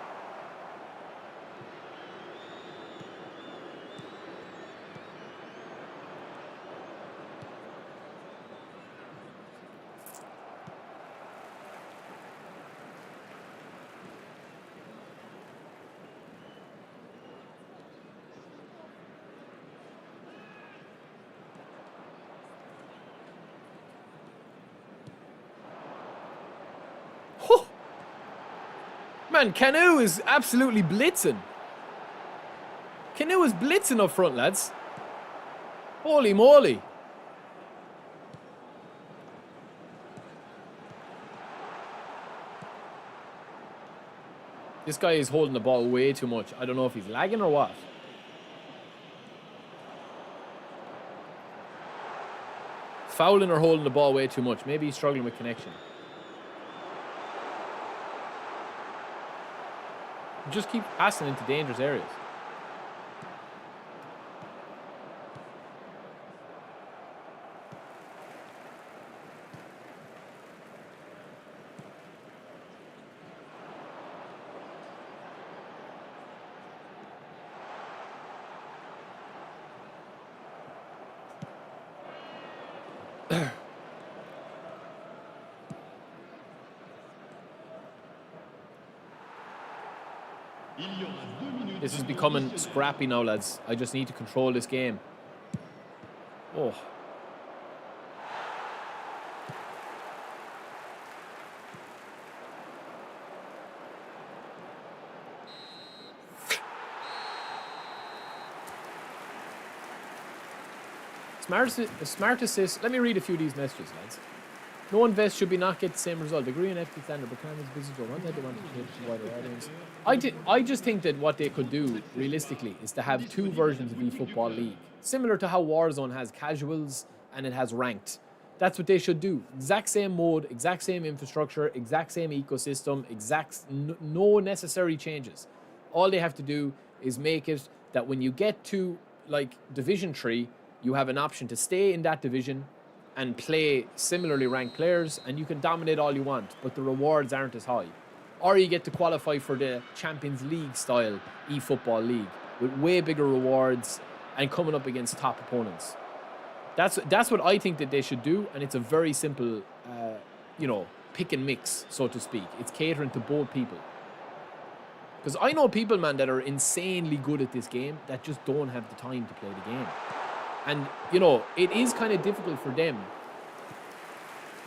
Man, Canu is absolutely blitzing. Canu is blitzing up front, lads. Holy moly. This guy is holding the ball way too much. I don't know if he's lagging or what. Fouling or holding the ball way too much. Maybe he's struggling with connection. Just keep passing into dangerous areas. Il y aura 2 minutes. This is becoming scrappy now, lads. I just need to control this game. Oh. Smart assist. Let me read a few of these messages, lads. No invest should be not get the same result. Agree on F2 standard, but Konami's business goal. One that they want to cater to wider audience. I just think that what they could do, realistically, is to have two versions of eFootball League. Similar to how Warzone has casuals and it has ranked. That's what they should do. Exact same mode, exact same infrastructure, exact same ecosystem, no necessary changes. All they have to do is make it that when you get to, like, Division 3, you have an option to stay in that division and play similarly ranked players, and you can dominate all you want, but the rewards aren't as high. Or you get to qualify for the Champions League style eFootball League with way bigger rewards and coming up against top opponents. That's what I think that they should do, and it's a very simple, pick and mix, so to speak. It's catering to both people. Because I know people, man, that are insanely good at this game that just don't have the time to play the game. And, it is kind of difficult for them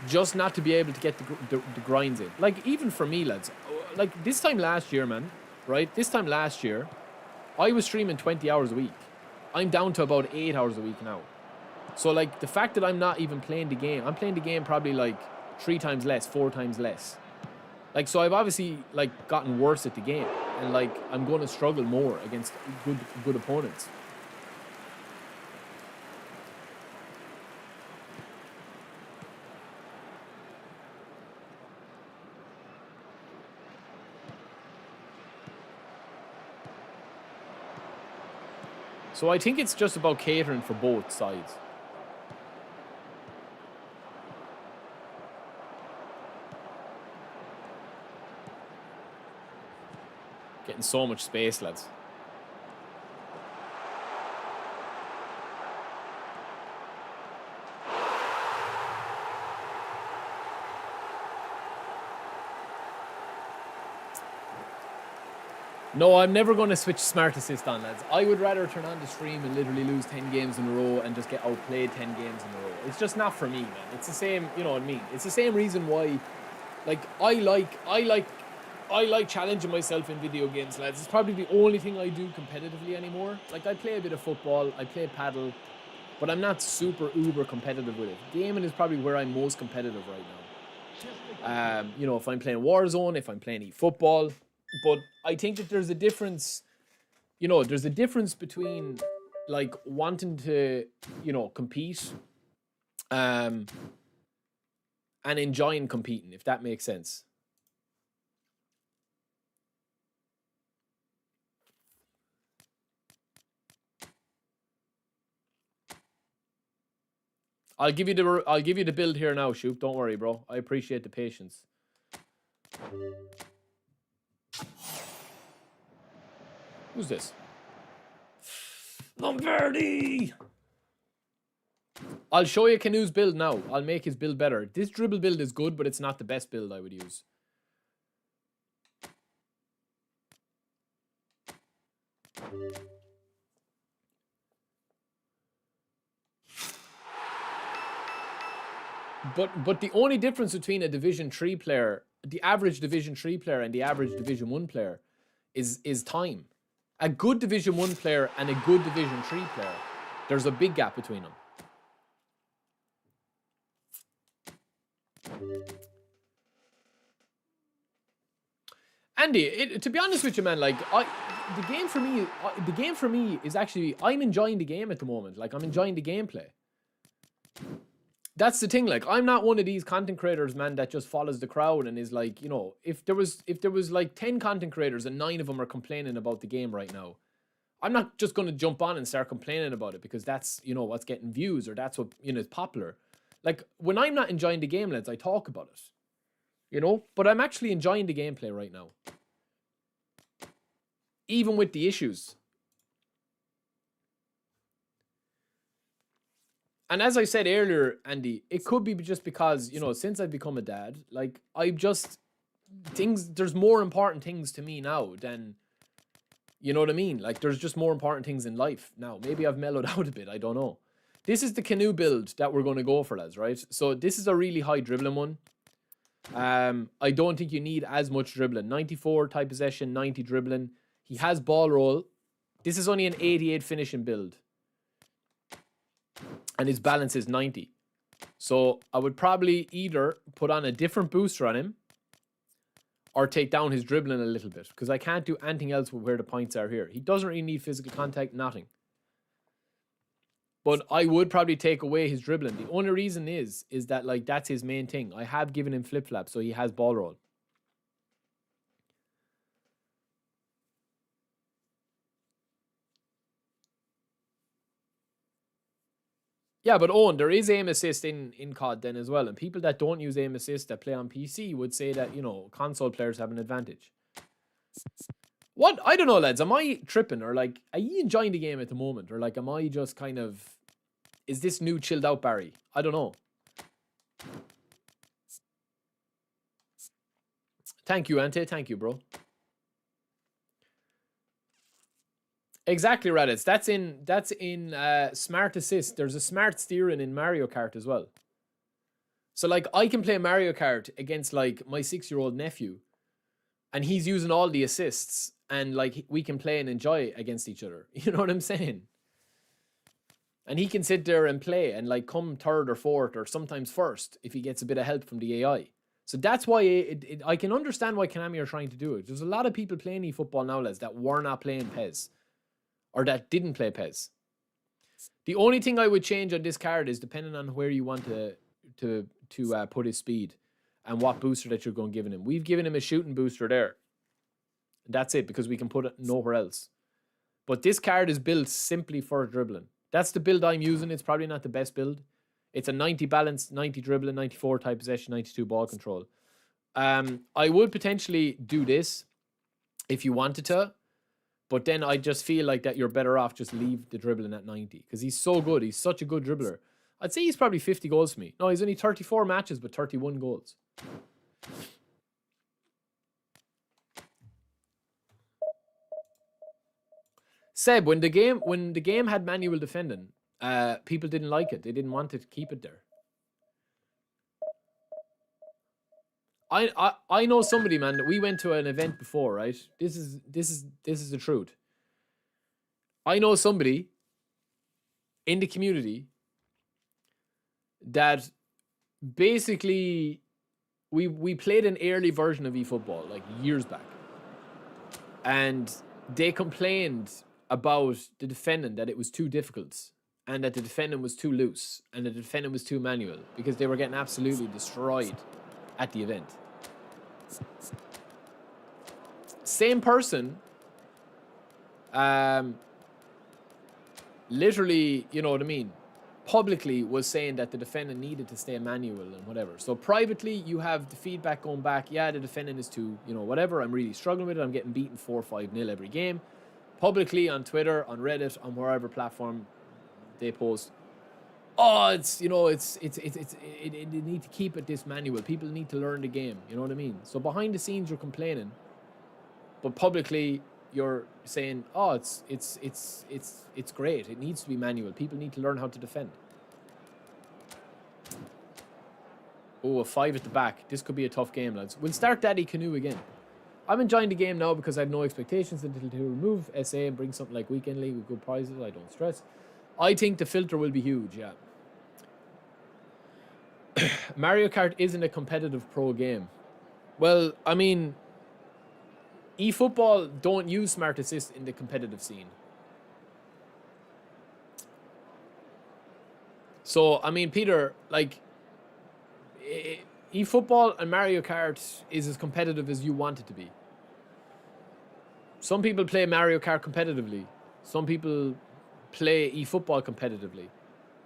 just not to be able to get the grinds in. Like, even for me, lads, like this time last year, man, right? This time last year, I was streaming 20 hours a week. I'm down to about 8 hours a week now. So, like, the fact that I'm not even playing the game, I'm playing the game probably, like, 3 times less, 4 times less. Like, so I've obviously, like, gotten worse at the game. And, like, I'm going to struggle more against good opponents. So I think it's just about catering for both sides. Getting so much space, lads. No, I'm never going to switch Smart Assist on, lads. I would rather turn on the stream and literally lose 10 games in a row and just get outplayed 10 games in a row. It's just not for me, man. It's the same, you know what I mean? It's the same reason why, like, I like challenging myself in video games, lads. It's probably the only thing I do competitively anymore. Like, I play a bit of football, I play paddle, but I'm not super uber competitive with it. Gaming is probably where I'm most competitive right now. If I'm playing Warzone, if I'm playing eFootball. But I think that there's a difference, there's a difference between, like, wanting to, compete and enjoying competing, if that makes sense. I'll give you the build here now, Shoop. Don't worry, bro. I appreciate the patience. Who's this? Lombardi! I'll show you Canu's build now. I'll make his build better. This dribble build is good, but it's not the best build I would use. But the only difference between a Division 3 player, the average Division 3 player and the average Division 1 player is time. A good Division 1 player and a good Division 3 player, there's a big gap between them. Andy, to be honest with you, man, like, the game for me is actually, I'm enjoying the game at the moment. Like, I'm enjoying the gameplay. That's the thing. Like, I'm not one of these content creators, man, that just follows the crowd and is like, if there was like 10 content creators and 9 of them are complaining about the game right now, I'm not just going to jump on and start complaining about it because that's, what's getting views or that's what, is popular. Like, when I'm not enjoying the game, lads, I talk about it, but I'm actually enjoying the gameplay right now. Even with the issues. And as I said earlier, Andy, it could be just because, you know, since I've become a dad, like, there's more important things to me now than, you know what I mean? Like, there's just more important things in life now. Maybe I've mellowed out a bit, I don't know. This is the canoe build that we're going to go for, lads, right? So this is a really high dribbling one. I don't think you need as much dribbling. 94 type possession, 90 dribbling. He has ball roll. This is only an 88 finishing build. And his balance is 90. So I would probably either put on a different booster on him or take down his dribbling a little bit, because I can't do anything else with where the points are here. He doesn't really need physical contact, nothing. But I would probably take away his dribbling. The only reason is that, like, that's his main thing. I have given him flip-flap, so he has ball roll. Yeah, but Owen, there is aim assist in COD then as well. And people that don't use aim assist that play on PC would say that, you know, console players have an advantage. What? I don't know, lads. Am I tripping? Or, like, are you enjoying the game at the moment? Or, like, am I just kind of... Is this new chilled out Barry? I don't know. Thank you, Ante. Thank you, bro. Exactly, Raditz. That's in Smart Assist. There's a smart steering in Mario Kart as well. So, like, I can play Mario Kart against, like, my 6-year-old nephew, and he's using all the assists, and, like, we can play and enjoy against each other. You know what I'm saying? And he can sit there and play and, like, come third or fourth or sometimes first if he gets a bit of help from the AI. So that's why I can understand why Konami are trying to do it. There's a lot of people playing eFootball now, lads, that were not playing PES. Or that didn't play PES. The only thing I would change on this card is depending on where you want to put his speed and what booster that you're going to give him. We've given him a shooting booster there. That's it, because we can put it nowhere else. But this card is built simply for dribbling. That's the build I'm using. It's probably not the best build. It's a 90 balance, 90 dribbling, 94 type possession, 92 ball control. I would potentially do this if you wanted to. But then I just feel like that you're better off just leave the dribbling at 90. Because he's so good. He's such a good dribbler. I'd say he's probably 50 goals for me. No, he's only 34 matches, but 31 goals. Seb, when the game had manual defending, people didn't like it. They didn't want to keep it there. I know somebody, man, that we went to an event before, right? This is the truth. I know somebody in the community that basically we played an early version of eFootball like years back. And they complained about the defending, that it was too difficult and that the defending was too loose and the defending was too manual because they were getting absolutely destroyed at the event. Same person, literally, you know what I mean, publicly was saying that the defendant needed to stay manual and whatever. So privately, you have the feedback going back, yeah, the defendant is too, you know, whatever, I'm really struggling with it, I'm getting beaten 4-5-0 every game. Publicly on Twitter, on Reddit, on wherever platform they post, oh, it's, you know, they need to keep it this manual. People need to learn the game. You know what I mean? So behind the scenes, you're complaining, but publicly you're saying, oh, it's great. It needs to be manual. People need to learn how to defend. Oh, a 5 at the back. This could be a tough game, lads. We'll start Daddy Canoe again. I'm enjoying the game now because I have no expectations until to remove SA and bring something like Weekend League with good prizes. I don't stress. I think the filter will be huge, yeah. Mario Kart isn't a competitive pro game. Well, I mean, eFootball don't use Smart Assist in the competitive scene. So, I mean, Peter, like, eFootball and Mario Kart is as competitive as you want it to be. Some people play Mario Kart competitively. Some people play eFootball competitively.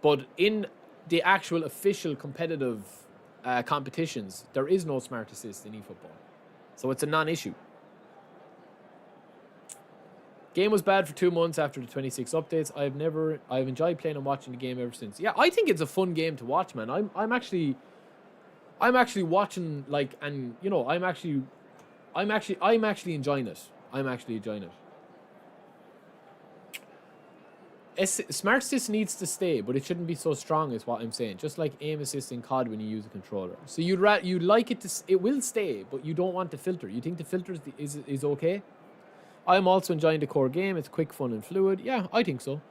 But in the actual official competitive competitions, there is no Smart Assist in eFootball. So it's a non-issue. Game was bad for 2 months after the 26 updates. I've enjoyed playing and watching the game ever since. Yeah, I think it's a fun game to watch, man. I'm actually watching, like, and you know, I'm actually enjoying it. I'm actually enjoying it. Smart Assist needs to stay, but it shouldn't be so strong, is what I'm saying. Just like aim assist in COD when you use a controller. So you'd like it to, it will stay, but you don't want the filter. You think the filter is okay? I'm also enjoying the core game. It's quick, fun, and fluid. Yeah, I think so.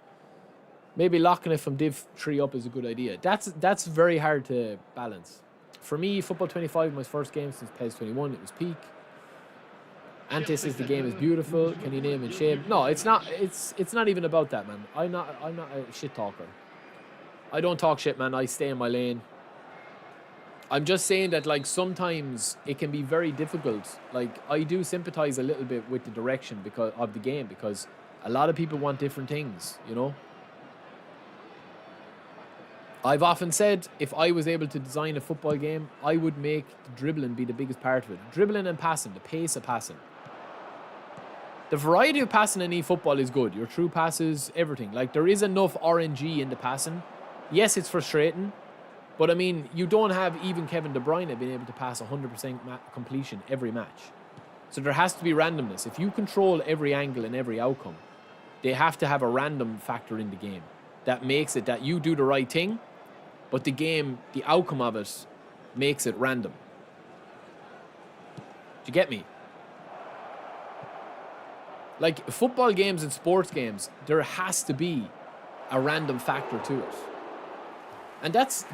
Maybe locking it from Div 3 up is a good idea. That's very hard to balance. For me, Football 25 was my first game since PES 21. It was peak. Antis is the game is beautiful. Can you name and shame? No, it's not. It's not even about that, man. I'm not a shit talker. I don't talk shit, man. I stay in my lane. I'm just saying that, like, sometimes it can be very difficult. Like, I do sympathize a little bit with the direction because of the game, because a lot of people want different things, you know. I've often said if I was able to design a football game, I would make the dribbling be the biggest part of it. Dribbling and passing, the pace of passing. The variety of passing in eFootball is good. Your true passes, everything. Like, there is enough RNG in the passing. Yes, it's frustrating. But, I mean, you don't have even Kevin De Bruyne being able to pass 100% completion every match. So there has to be randomness. If you control every angle and every outcome, they have to have a random factor in the game. That makes it that you do the right thing, but the game, the outcome of it, makes it random. Do you get me? Like, football games and sports games, there has to be a random factor to it. And that's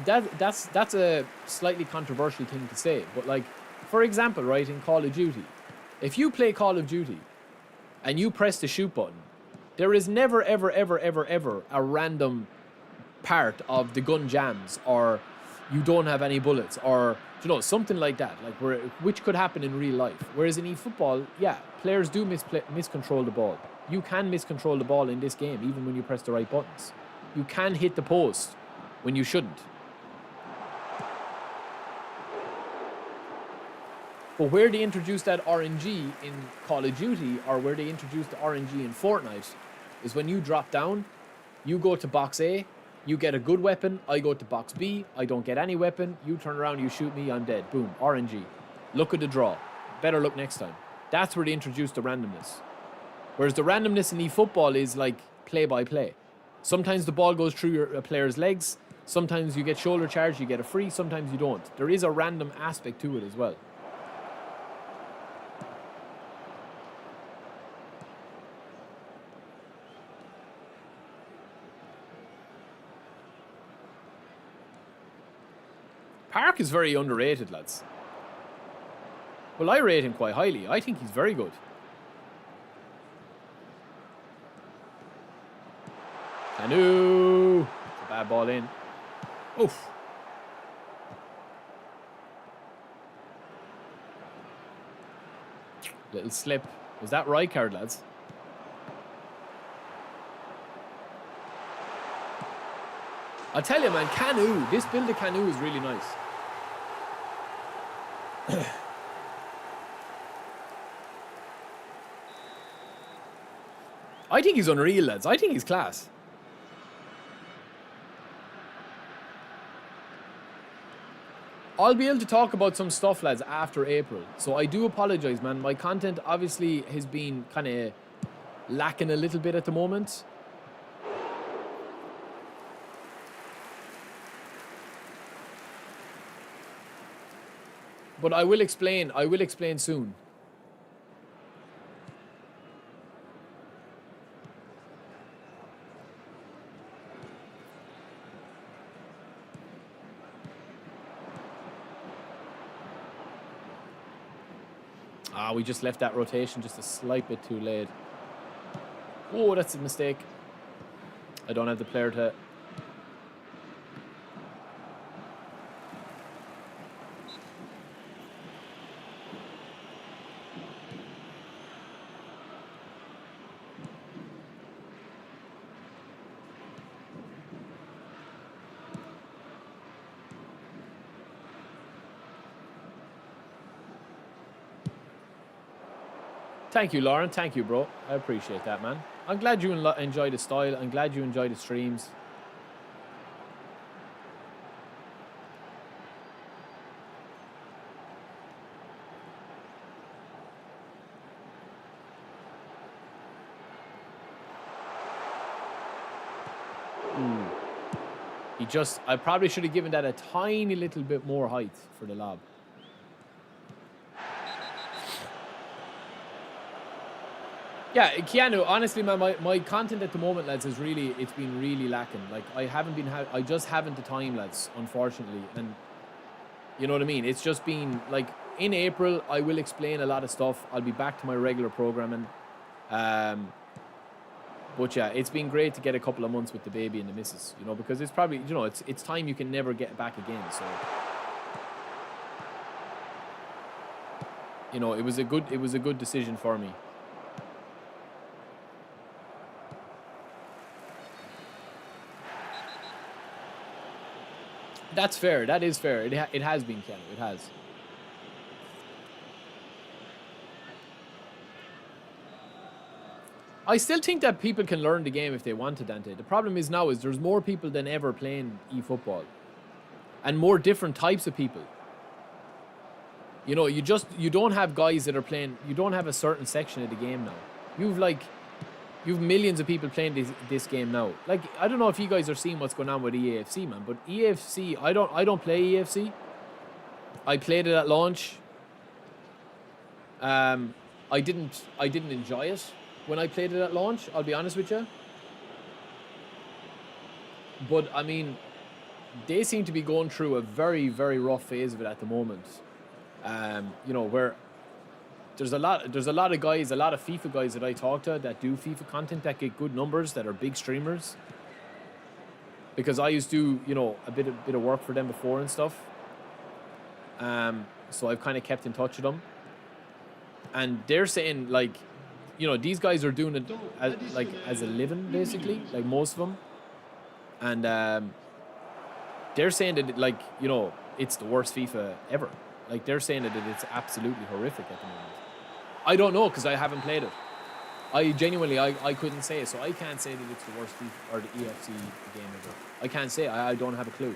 a slightly controversial thing to say. But, like, for example, right, in Call of Duty, if you play Call of Duty and you press the shoot button, there is never, ever, ever, ever, ever a random part of the gun jams, or you don't have any bullets, or, you know, something like that, like, which could happen in real life. Whereas in eFootball, yeah, players do miscontrol the ball. You can miscontrol the ball in this game, even when you press the right buttons. You can hit the post when you shouldn't. But where they introduced that RNG in Call of Duty, or where they introduced the RNG in Fortnite, is when you drop down, you go to box A, you get a good weapon, I go to box B, I don't get any weapon, you turn around, you shoot me, I'm dead. Boom, RNG. Look at the draw. Better look next time. That's where they introduced the randomness. Whereas the randomness in eFootball is like play by play. Sometimes the ball goes through your player's legs, sometimes you get shoulder charge, you get a free, sometimes you don't. There is a random aspect to it as well. Park is very underrated, lads. Well, I rate him quite highly. I think he's very good. Canu! It's a bad ball in. Oof. Little slip. Was that right card, lads? I'll tell you, man, Canu. This build of Canu is really nice. I think he's unreal, lads. I think he's class. I'll be able to talk about some stuff, lads, after April. So I do apologize, man. My content obviously has been kind of lacking a little bit at the moment. But I will explain soon. We just left that rotation just a slight bit too late. Oh, that's a mistake. I don't have the player to... Thank you, Lauren. Thank you, bro. I appreciate that, man. I'm glad you enjoy the style. I'm glad you enjoy the streams. I probably should have given that a tiny little bit more height for the lob. Yeah, Keanu, honestly, man, my content at the moment, lads, is really, it's been really lacking. Like, I just haven't the time, lads, unfortunately. And you know what I mean? It's just been, like, in April, I will explain a lot of stuff. I'll be back to my regular programming. But yeah, it's been great to get a couple of months with the baby and the missus, you know, because it's probably, you know, it's time you can never get back again. So, you know, it was a good decision for me. That's fair. That is fair. It has been, Ken. It has. I still think that people can learn the game if they want to, Dante. The problem is now is there's more people than ever playing eFootball. And more different types of people. You know, you don't have guys that are playing, you don't have a certain section of the game now. You've millions of people playing this game now. Like, I don't know if you guys are seeing what's going on with EAFC, man, but EAFC, I don't play EAFC. I played it at launch. I didn't enjoy it when I played it at launch, I'll be honest with you. But I mean, they seem to be going through a very, very rough phase of it at the moment. You know, where there's a lot of guys, a lot of FIFA guys that I talk to that do FIFA content that get good numbers, that are big streamers. Because I used to, you know, a bit of work for them before and stuff. So I've kind of kept in touch with them. And they're saying, like, you know, these guys are doing it as a living, basically, like most of them. And they're saying that, like, you know, it's the worst FIFA ever. Like, they're saying that it's absolutely horrific at the moment. I don't know, because I haven't played it. I genuinely, I couldn't say, so I can't say that it's the worst FIFA or the EFC game ever. I can't say, I don't have a clue.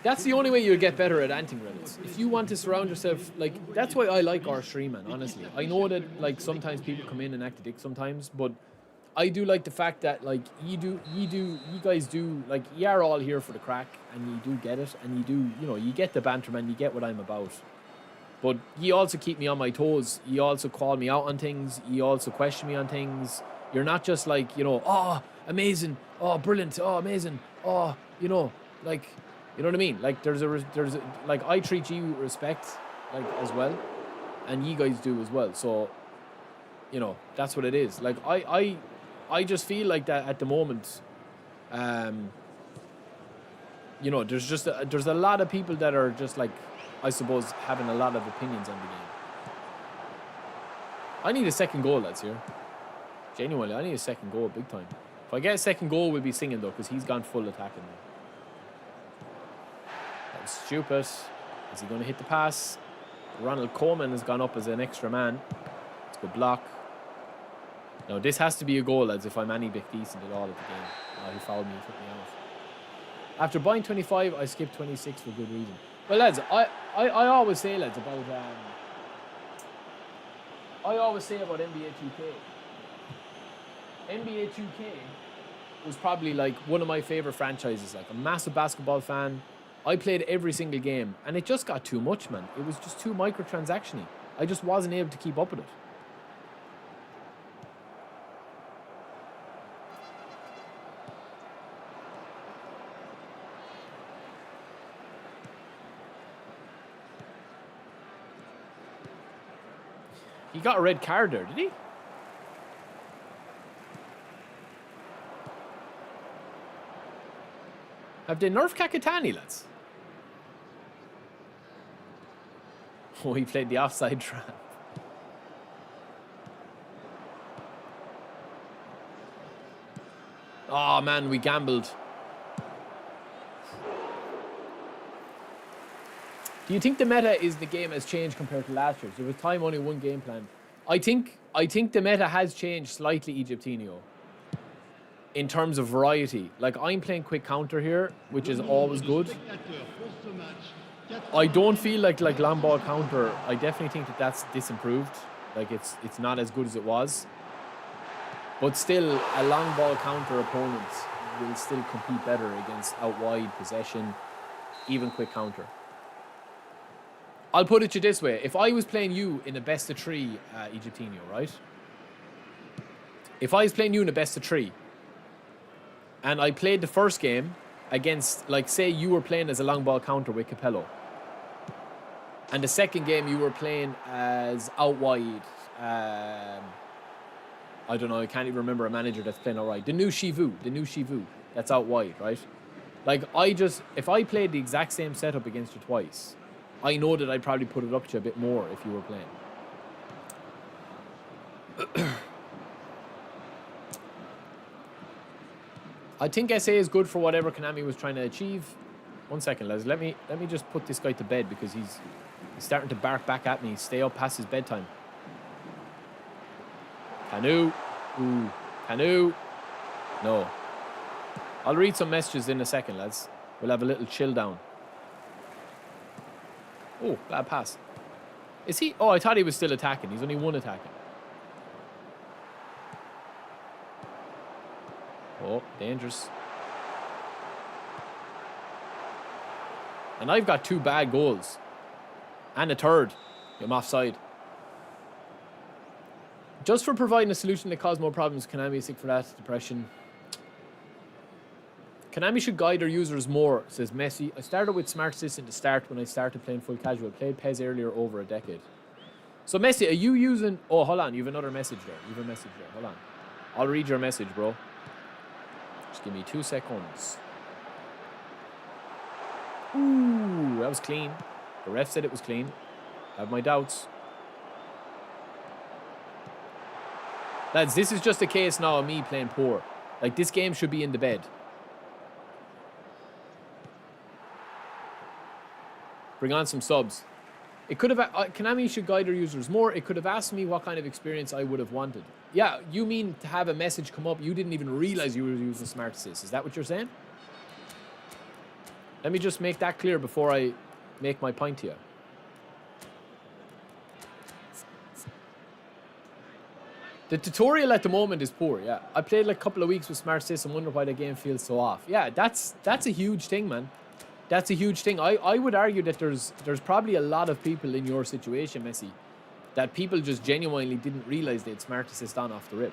That's the only way you'll get better at Anting Reddits. If you want to surround yourself, like, that's why I like our stream, man, honestly. I know that, like, sometimes people come in and act a dick sometimes, but I do like the fact that, like, you guys do, like, you are all here for the crack, and you do get it, and you do, you know, you get the banter, man, you get what I'm about. But you also keep me on my toes. You also call me out on things. You also question me on things. You're not just like, you know, oh, amazing, oh, brilliant, oh, amazing, oh, you know, like, you know what I mean? Like, there's like, I treat you with respect, like, as well, and you guys do as well. So, you know, that's what it is. Like, I just feel like that at the moment, you know, there's a lot of people that are just, like, I suppose, having a lot of opinions on the game. I need a second goal, lads, here. Genuinely, I need a second goal, big time. If I get a second goal, we'll be singing, though, because he's gone full attacking now. That was stupid. Is he going to hit the pass? Ronald Koeman has gone up as an extra man. Let's go block. Now, this has to be a goal, lads, if I'm any bit decent at all at the game. Oh, he fouled me and took me out. After buying 25, I skipped 26 for good reason. Well, lads, I always say, lads, about NBA 2K. NBA 2K was probably, like, one of my favorite franchises. Like, a massive basketball fan. I played every single game, and it just got too much, man. It was just too microtransaction-y. I just wasn't able to keep up with it. He got a red card there, did he? Have they nerfed Kakatani, lads? Oh, he played the offside trap. Oh, man, we gambled. Do you think the meta is the game has changed compared to last year? There was time only one game plan. I think the meta has changed slightly, Egyptinio. In terms of variety. Like, I'm playing quick counter here, which is always good. I don't feel like long ball counter. I definitely think that that's disimproved. Like, it's not as good as it was. But still, a long ball counter opponent will still compete better against out wide possession, even quick counter. I'll put it to you this way. If I was playing you in a best of 3, Egyptinio, right? If I was playing you in a best of 3, and I played the first game against, like, say you were playing as a long ball counter with Capello, and the second game you were playing as out wide, I don't know, I can't even remember a manager that's playing out wide. The new Shivu, that's out wide, right? Like, if I played the exact same setup against you twice, I know that I'd probably put it up to you a bit more if you were playing. I think SA is good for whatever Konami was trying to achieve. 1 second, lads. Let me just put this guy to bed because he's starting to bark back at me. Stay up past his bedtime. Canu. Ooh. Canu. No. I'll read some messages in a second, lads. We'll have a little chill down. Oh, bad pass. Is he? Oh, I thought he was still attacking. He's only one attacking. Oh, dangerous. And I've got 2 bad goals. And a third. I'm offside. Just for providing a solution that caused more problems, Konami is sick for that. Depression. Konami should guide their users more, says Messi. I started with Smart Assistant to start when I started playing full casual. Played PES earlier over a decade. So Messi, are you using... Oh, hold on. You have another message there. Hold on. I'll read your message, bro. Just give me 2 seconds. Ooh, that was clean. The ref said it was clean. I have my doubts. Lads, this is just a case now of me playing poor. Like, this game should be in the bed. Bring on some subs. It could have... Konami should guide their users more. It could have asked me what kind of experience I would have wanted. Yeah, you mean to have a message come up, you didn't even realize you were using Smart Assist. Is that what you're saying? Let me just make that clear before I make my point to you. The tutorial at the moment is poor, yeah. I played like a couple of weeks with Smart Assist and wonder why the game feels so off. Yeah, that's a huge thing, man. That's a huge thing. I would argue that there's probably a lot of people in your situation, Messi, that people just genuinely didn't realize they had Smart Assist on off the rip.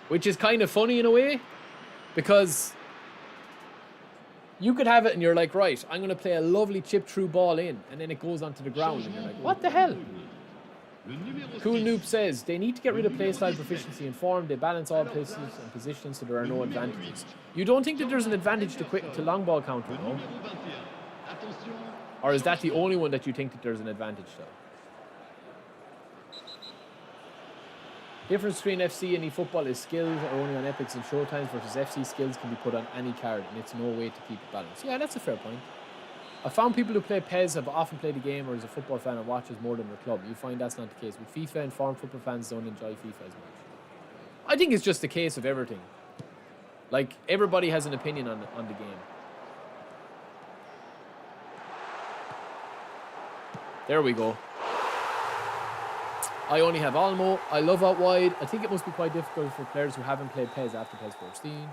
Which is kind of funny in a way, because you could have it and you're like, right, I'm going to play a lovely chip through ball in, and then it goes onto the ground and you're like, what the hell? Cool Noob says, they need to get rid of playstyle proficiency and form. They balance all places and positions so there are no advantages. You don't think that there's an advantage to long ball counter, no? Or is that the only one that you think that there's an advantage to? Difference between FC and eFootball is skills are only on epics and showtimes versus FC skills can be put on any card and it's no way to keep it balanced. Yeah, that's a fair point. I found people who play PES have often played the game or is a football fan and watches more than their club. You find that's not the case. With FIFA, informed football fans don't enjoy FIFA as much. I think it's just a case of everything. Like, everybody has an opinion on the game. There we go. I only have Almo. I love out wide. I think it must be quite difficult for players who haven't played PES after PES 14.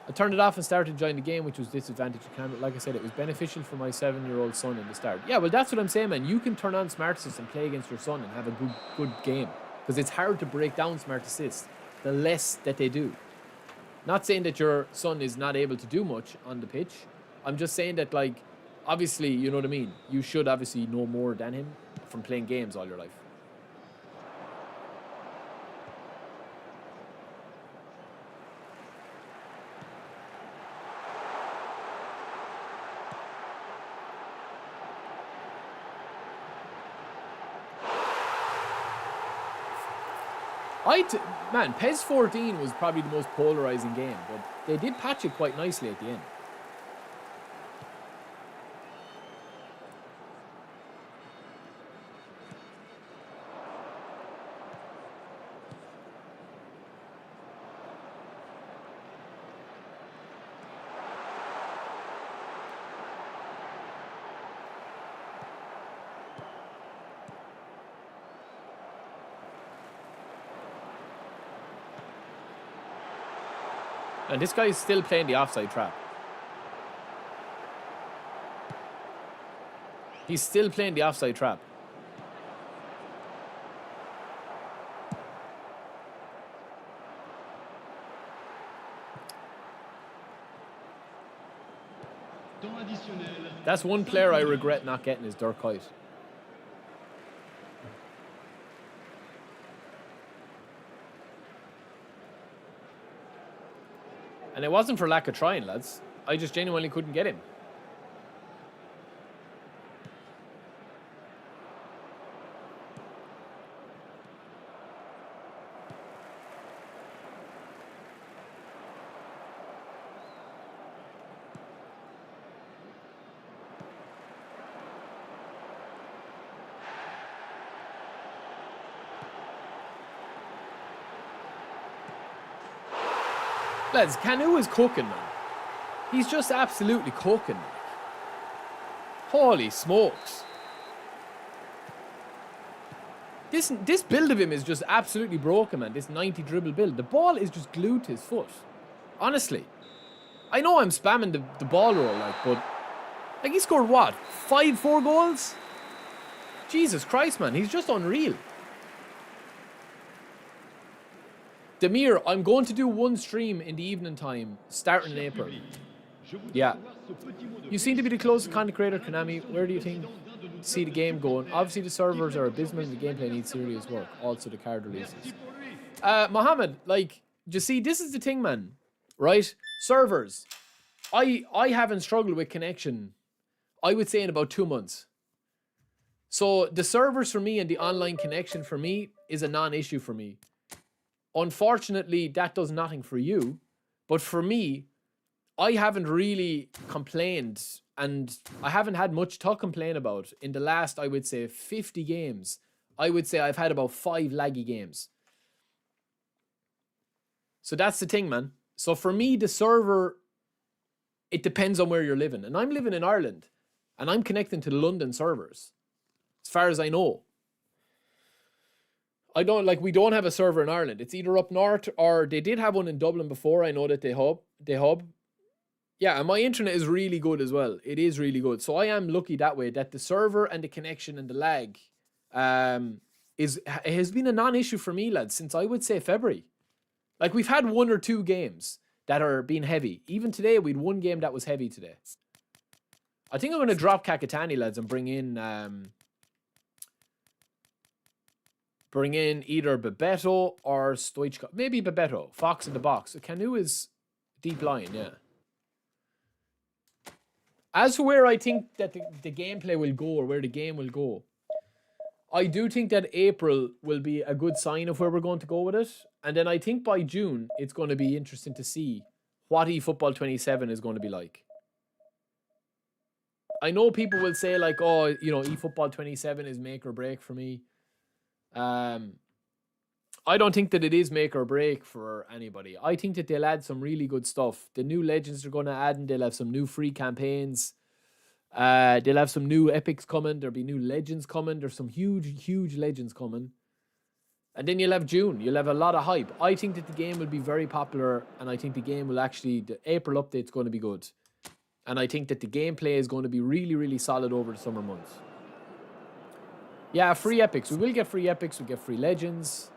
I turned it off and started enjoying the game, which was disadvantage to camera. Like I said, it was beneficial for my 7-year-old son in the start. Yeah, well, that's what I'm saying, man. You can turn on Smart Assist and play against your son and have a good game. Because it's hard to break down Smart Assist the less that they do. Not saying that your son is not able to do much on the pitch. I'm just saying that, like, obviously, you know what I mean? You should obviously know more than him from playing games all your life. Man, PES 14 was probably the most polarizing game, but they did patch it quite nicely at the end. And this guy is still playing the offside trap. He's still playing the offside trap. That's one player I regret not getting is Dirk Kuyt. And it wasn't for lack of trying, lads. I just genuinely couldn't get him. Lads, Kanu is cooking, man. He's just absolutely cooking. Holy smokes. This build of him is just absolutely broken, man. This 90 dribble build. The ball is just glued to his foot. Honestly. I know I'm spamming the ball roll, like, but... Like, he scored what? 4 goals? Jesus Christ, man. He's just unreal. Demir, I'm going to do one stream in the evening time, starting in April. Yeah. You seem to be the closest content creator, Konami. Where do you think see the game going? Obviously, the servers are abysmal and the gameplay needs serious work. Also, the card releases. Mohammed, like, you see, this is the thing, man. Right? Servers. I haven't struggled with connection, I would say, in about 2 months. So, the servers for me and the online connection for me is a non-issue for me. Unfortunately, that does nothing for you. But for me, I haven't really complained, and I haven't had much to complain about. In the last, I would say, 50 games, I would say I've had about 5 laggy games. So that's the thing, man. So for me, the server, it depends on where you're living. And I'm living in Ireland, and I'm connecting to the London servers, as far as I know. We don't have a server in Ireland. It's either up north or they did have one in Dublin before. I know that they hub. Yeah, and my internet is really good as well. It is really good. So I am lucky that way that the server and the connection and the lag has been a non-issue for me, lads, since I would say February. Like, we've had 1 or 2 games that are being heavy. Even today, we had 1 game that was heavy today. I think I'm going to drop Kakatani, lads, and bring in either Bebeto or Stoichkov. Maybe Bebeto. Fox in the box. Kanu is deep line, yeah. As for where I think that the gameplay will go, or where the game will go, I do think that April will be a good sign of where we're going to go with it. And then I think by June, it's going to be interesting to see what eFootball 27 is going to be like. I know people will say, like, oh, you know, eFootball 27 is make or break for me. I don't think that it is make or break for anybody. I think that they'll add some really good stuff. The new legends they're going to add, and they'll have some new free campaigns. They'll have some new epics coming. There'll be new legends coming. There's some huge legends coming. And then you'll have June. You'll have a lot of hype. I think that the game will be very popular, and I think the game will actually, the April update's going to be good. And I think that the gameplay is going to be really solid over the summer months. Yeah, free epics. We will get free epics. We'll get free legends.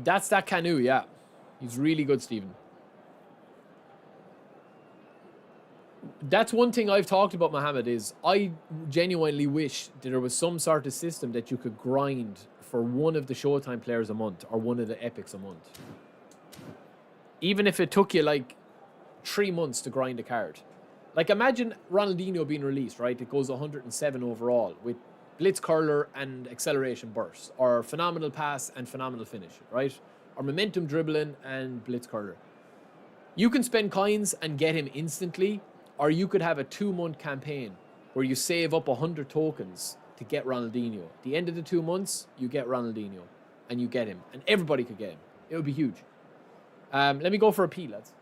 That's that Kanu, yeah. He's really good, Stephen. That's one thing I've talked about, Mohammed, is I genuinely wish that there was some sort of system that you could grind for one of the Showtime players a month or one of the epics a month. Even if it took you like 3 months to grind a card. Like, imagine Ronaldinho being released, right? It goes 107 overall with Blitz Curler and Acceleration Burst, or Phenomenal Pass and Phenomenal Finish, right? Or Momentum Dribbling and Blitz Curler. You can spend coins and get him instantly, or you could have a 2-month campaign where you save up 100 tokens to get Ronaldinho. At the end of the 2 months, you get Ronaldinho, and you get him, and everybody could get him. It would be huge. Let me go for a P, lads.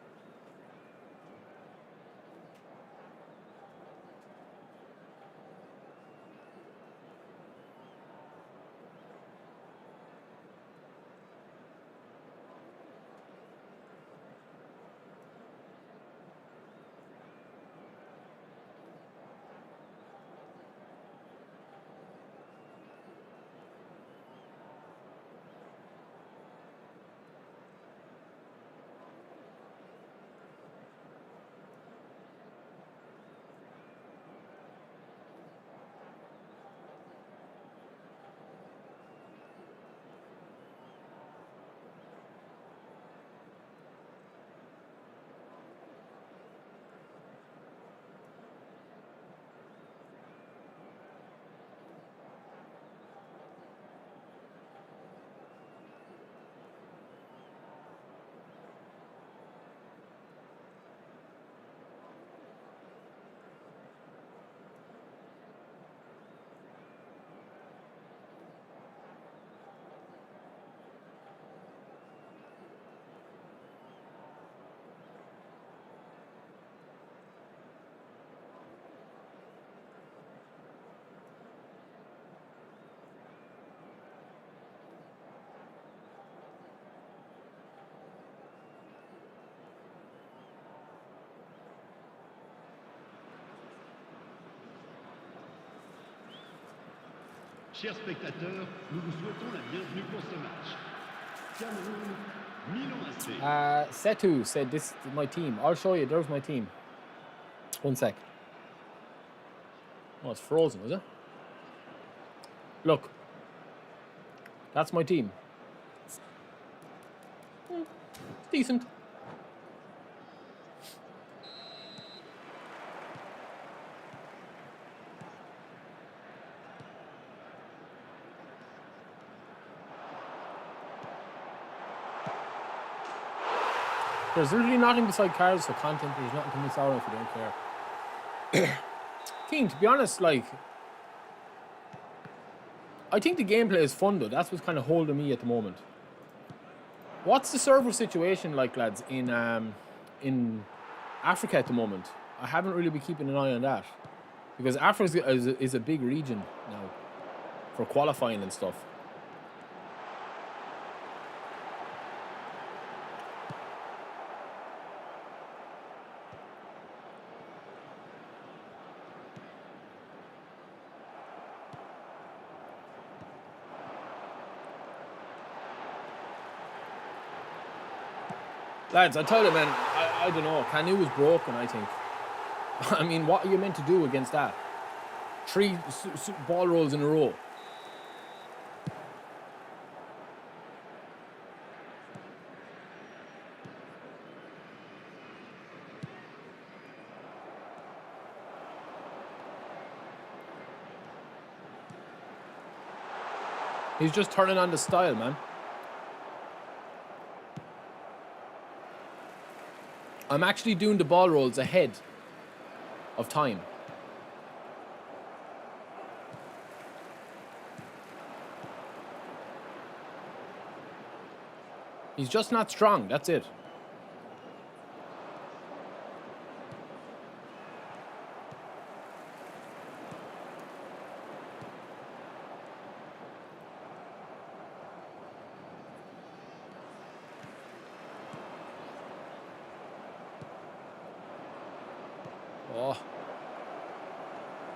Chers spectateurs, nous vous souhaitons la bienvenue pour ce match. Cameroun, Milan AC. Setu said this is my team. I'll show you. There's my team. One sec. Oh, it's frozen, is it? Look. That's my team. Decent. There's literally nothing beside cards for content. There's nothing to miss out on if you don't care. King, to be honest, like, I think the gameplay is fun though. That's what's kind of holding me at the moment. What's the server situation like, lads, in Africa at the moment? I haven't really been keeping an eye on that because Africa is a big region now for qualifying and stuff. Lads, I tell you, man, I don't know. Kanu was broken, I think. I mean, what are you meant to do against that? 3 ball rolls in a row. He's just turning on the style, man. I'm actually doing the ball rolls ahead of time. He's just not strong, that's it.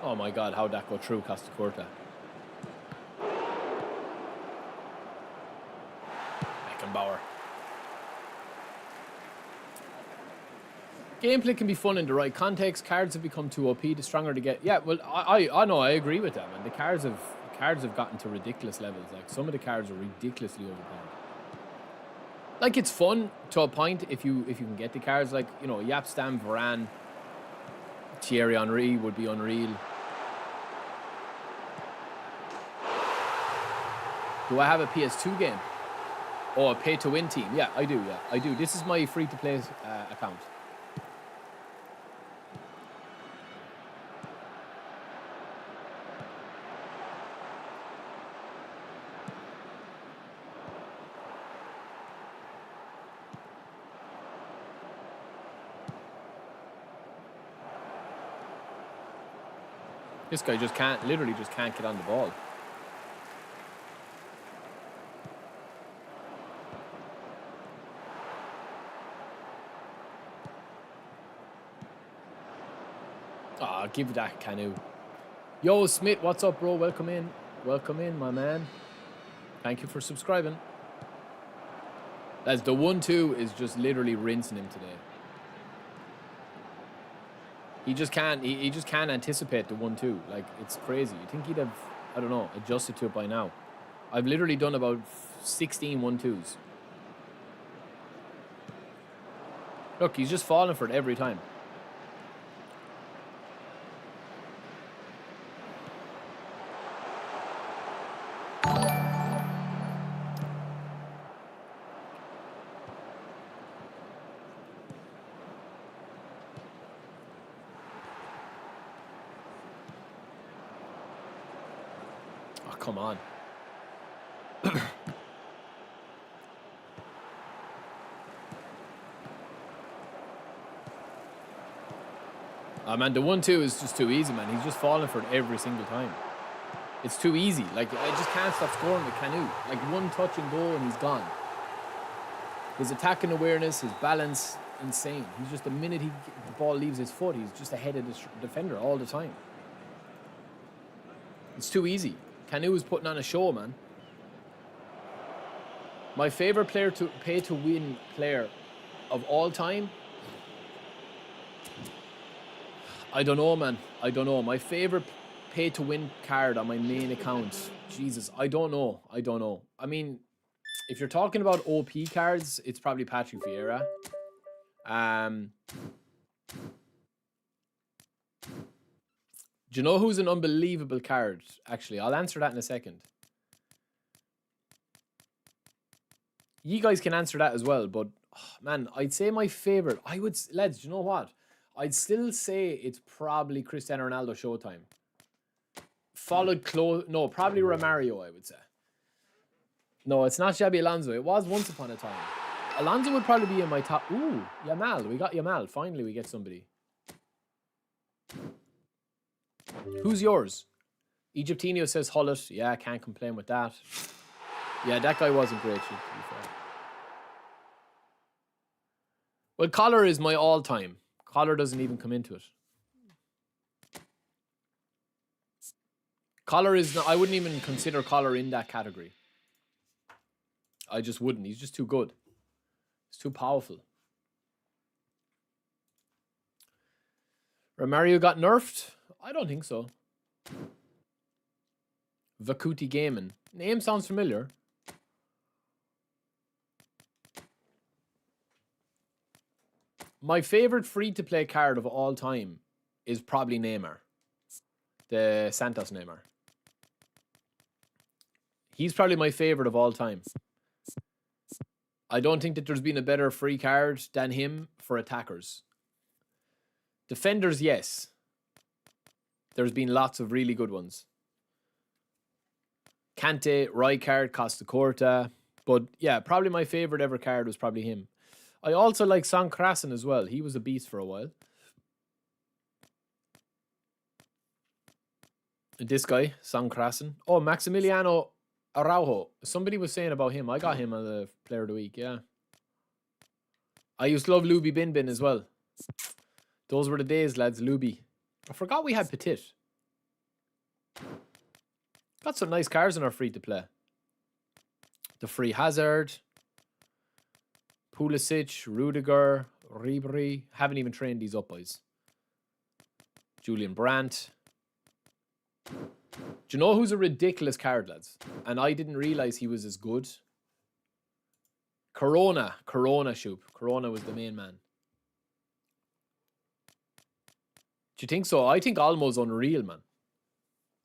Oh my God, how'd that go through Costa Curta? Beckenbauer. Gameplay can be fun in the right context. Cards have become too OP, the stronger they get. Yeah, well, I know, I agree with that, man. The cards have gotten to ridiculous levels. Like, some of the cards are ridiculously overpowered. Like, it's fun to a point if you can get the cards. Like, you know, Yap Stam, Varane, Thierry Henry would be unreal. Do I have a PS2 game? Oh, a pay-to-win team? Yeah, I do, yeah. I do. This is my free-to-play account. This guy just can't, literally just can't get on the ball. Ah, give that Kanu. Yo, Smith, what's up, bro? Welcome in. Welcome in, my man. Thank you for subscribing. As the 1-2 is just literally rinsing him today. He just can't. He just can't anticipate the 1-2. Like, it's crazy. You think he'd have, I don't know, adjusted to it by now? I've literally done about 16 1-2s. Look, he's just falling for it every time. Come on. Man, the 1-2 is just too easy, man. He's just falling for it every single time. It's too easy. Like, I just can't stop scoring with Kanu. Like, one touch and goal and he's gone. His attacking awareness, his balance, insane. He's just, the minute the ball leaves his foot, he's just ahead of the defender all the time. It's too easy. Canu is putting on a show, man. My favorite player to pay to win player of all time. I don't know, man. I don't know. My favorite pay to win card on my main account. Jesus, I don't know. I don't know. I mean, if you're talking about OP cards, it's probably Patrick Vieira. Do you know who's an unbelievable card? Actually, I'll answer that in a second. You guys can answer that as well, but oh, man, I'd say my favorite. Lads, do you know what? I'd still say it's probably Cristiano Ronaldo Showtime. Followed close. No, probably Romario, I would say. No, it's not Xabi Alonso. It was once upon a time. Alonso would probably be in my top. Ooh, Yamal. We got Yamal. Finally, we get somebody. Who's yours? Egyptinio says Hullet. Yeah, can't complain with that. Yeah, that guy wasn't great, to be fair. Well, Collar is my all-time. Collar doesn't even come into it. Collar is not, I wouldn't even consider Collar in that category. I just wouldn't. He's just too good. He's too powerful. Romario got nerfed? I don't think so. Vakuti Gaiman. Name sounds familiar. My favorite free-to-play card of all time is probably Neymar. The Santos Neymar. He's probably my favorite of all time. I don't think that there's been a better free card than him for attackers. Defenders, yes. There's been lots of really good ones. Kante, Rijkaard, Costa Corta. But yeah, probably my favorite ever card was probably him. I also like Son Krasen as well. He was a beast for a while. This guy, Son Krasen. Oh, Maximiliano Araujo. Somebody was saying about him. I got him on the Player of the Week, yeah. I used to love Luby Bin Bin as well. Those were the days, lads. Luby. I forgot we had Petit. Got some nice cards in our free-to-play. The Free Hazard. Pulisic, Rudiger, Ribery. Haven't even trained these up, boys. Julian Brandt. Do you know who's a ridiculous card, lads? And I didn't realize he was as good. Corona. Corona, Shoop. Corona was the main man. Do you think so? I think Olmo's unreal, man.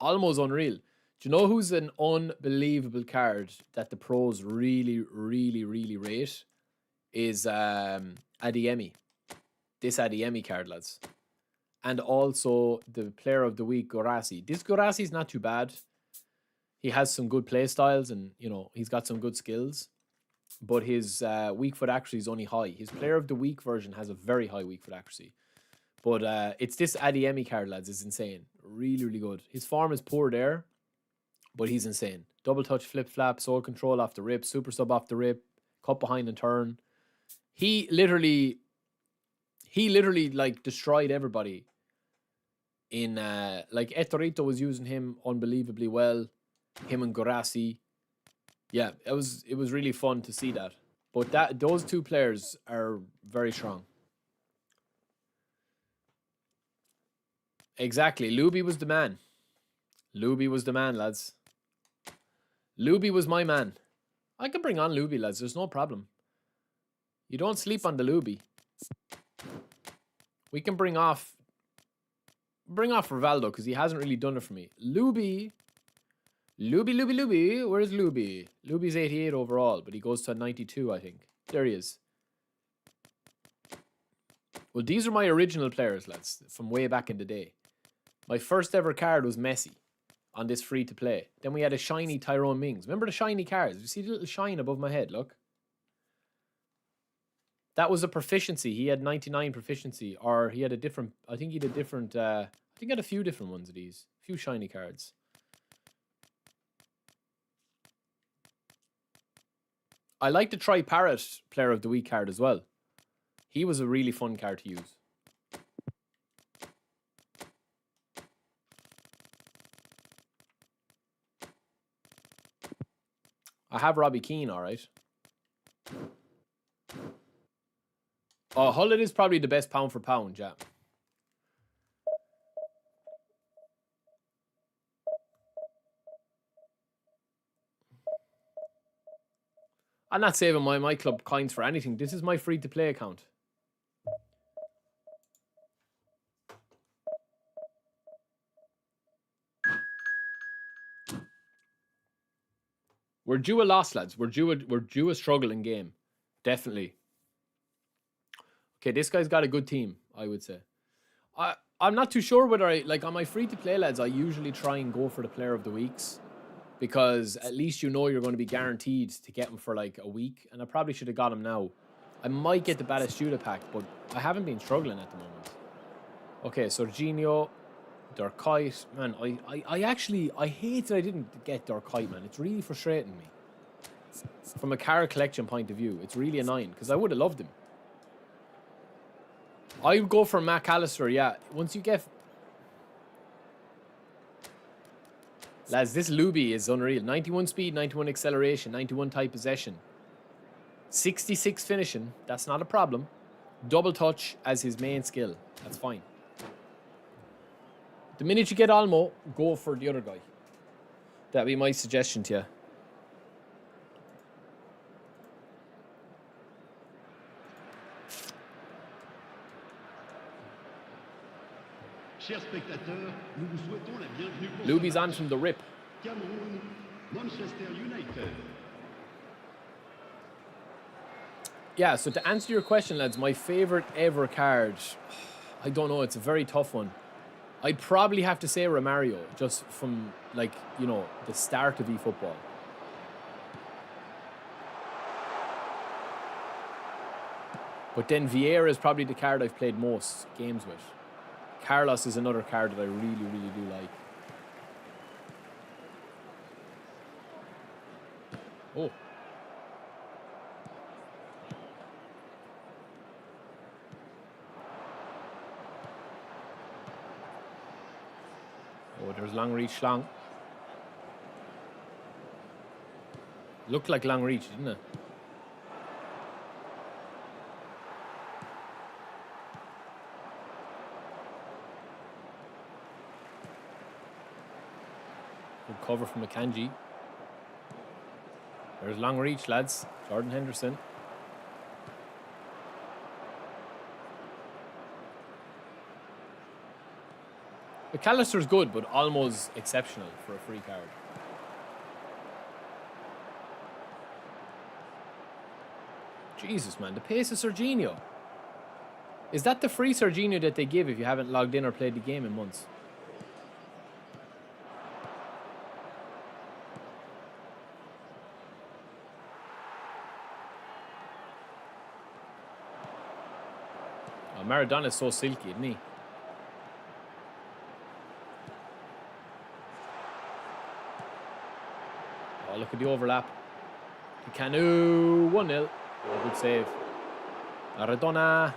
Olmo's unreal. Do you know who's an unbelievable card that the pros really, really, really rate? Is Adeyemi. This Adeyemi card, lads. And also the Player of the Week, Guirassy. This Guirassy is not too bad. He has some good play styles and, you know, he's got some good skills. But his weak foot accuracy is only high. His Player of the Week version has a very high weak foot accuracy. But it's this Adeyemi card, lads. It's insane. Really, really good. His form is poor there, but he's insane. Double touch, flip flap, soul control off the rip, super sub off the rip, cut behind and turn. He literally like destroyed everybody. In like Etorito was using him unbelievably well. Him and Guirassy. Yeah, it was really fun to see that. But those two players are very strong. Exactly. Luby was the man. Luby was the man, lads. Luby was my man. I can bring on Luby, lads. There's no problem. You don't sleep on the Luby. We can bring off Rivaldo because he hasn't really done it for me. Luby. Where's Luby? Luby's 88 overall, but he goes to 92, I think. There he is. Well, these are my original players, lads, from way back in the day. My first ever card was Messi on this free-to-play. Then we had a shiny Tyrone Mings. Remember the shiny cards? You see the little shine above my head, look. That was a proficiency. He had 99 proficiency, or he had a different... I think he had a different... I think he had a few different ones of these. A few shiny cards. I like to try Parrot Player of the Week card as well. He was a really fun card to use. I have Robbie Keane, all right. Oh, Hullet is probably the best pound for pound, yeah. I'm not saving my club coins for anything. This is my free-to-play account. We're due a loss, lads. We're due a struggling game. Definitely. Okay, this guy's got a good team, I would say. I'm not too sure whether on my free-to-play, lads, I usually try and go for the player of the weeks. Because at least you know you're going to be guaranteed to get him for like a week. And I probably should have got him now. I might get the Batistuta pack, but I haven't been struggling at the moment. Okay, Jorginho, Durkite. Man, I hate that I didn't get Durkite, man. It's really frustrating me. From a card collection point of view, it's really annoying because I would have loved him. I would go for McAllister, yeah. Once you get... Lads, this Luby is unreal. 91 speed, 91 acceleration, 91 tight possession. 66 finishing, that's not a problem. Double touch as his main skill, that's fine. The minute you get Olmo, go for the other guy. That'd be my suggestion to you. Chers spectateurs, nous vous souhaitons la bienvenue pour Luby's on from the rip. Cameroun, Manchester United. Yeah, so to answer your question, lads, my favorite ever card, I don't know, it's a very tough one. I'd probably have to say Romario, just from, like, you know, the start of eFootball. But then Vieira is probably the card I've played most games with. Carlos is another card that I really, really do like. Oh. Oh, there's long reach, long. Looked like long reach, didn't it? Good cover from Akanji. There's long reach, lads. Jordan Henderson. McAllister's good, but almost exceptional for a free card. Jesus, man. The pace of Jorginho. Is that the free Jorginho that they give if you haven't logged in or played the game in months? Maradona is so silky, isn't he? Oh, look at the overlap. Canu, 1-0. Oh, good save. Maradona.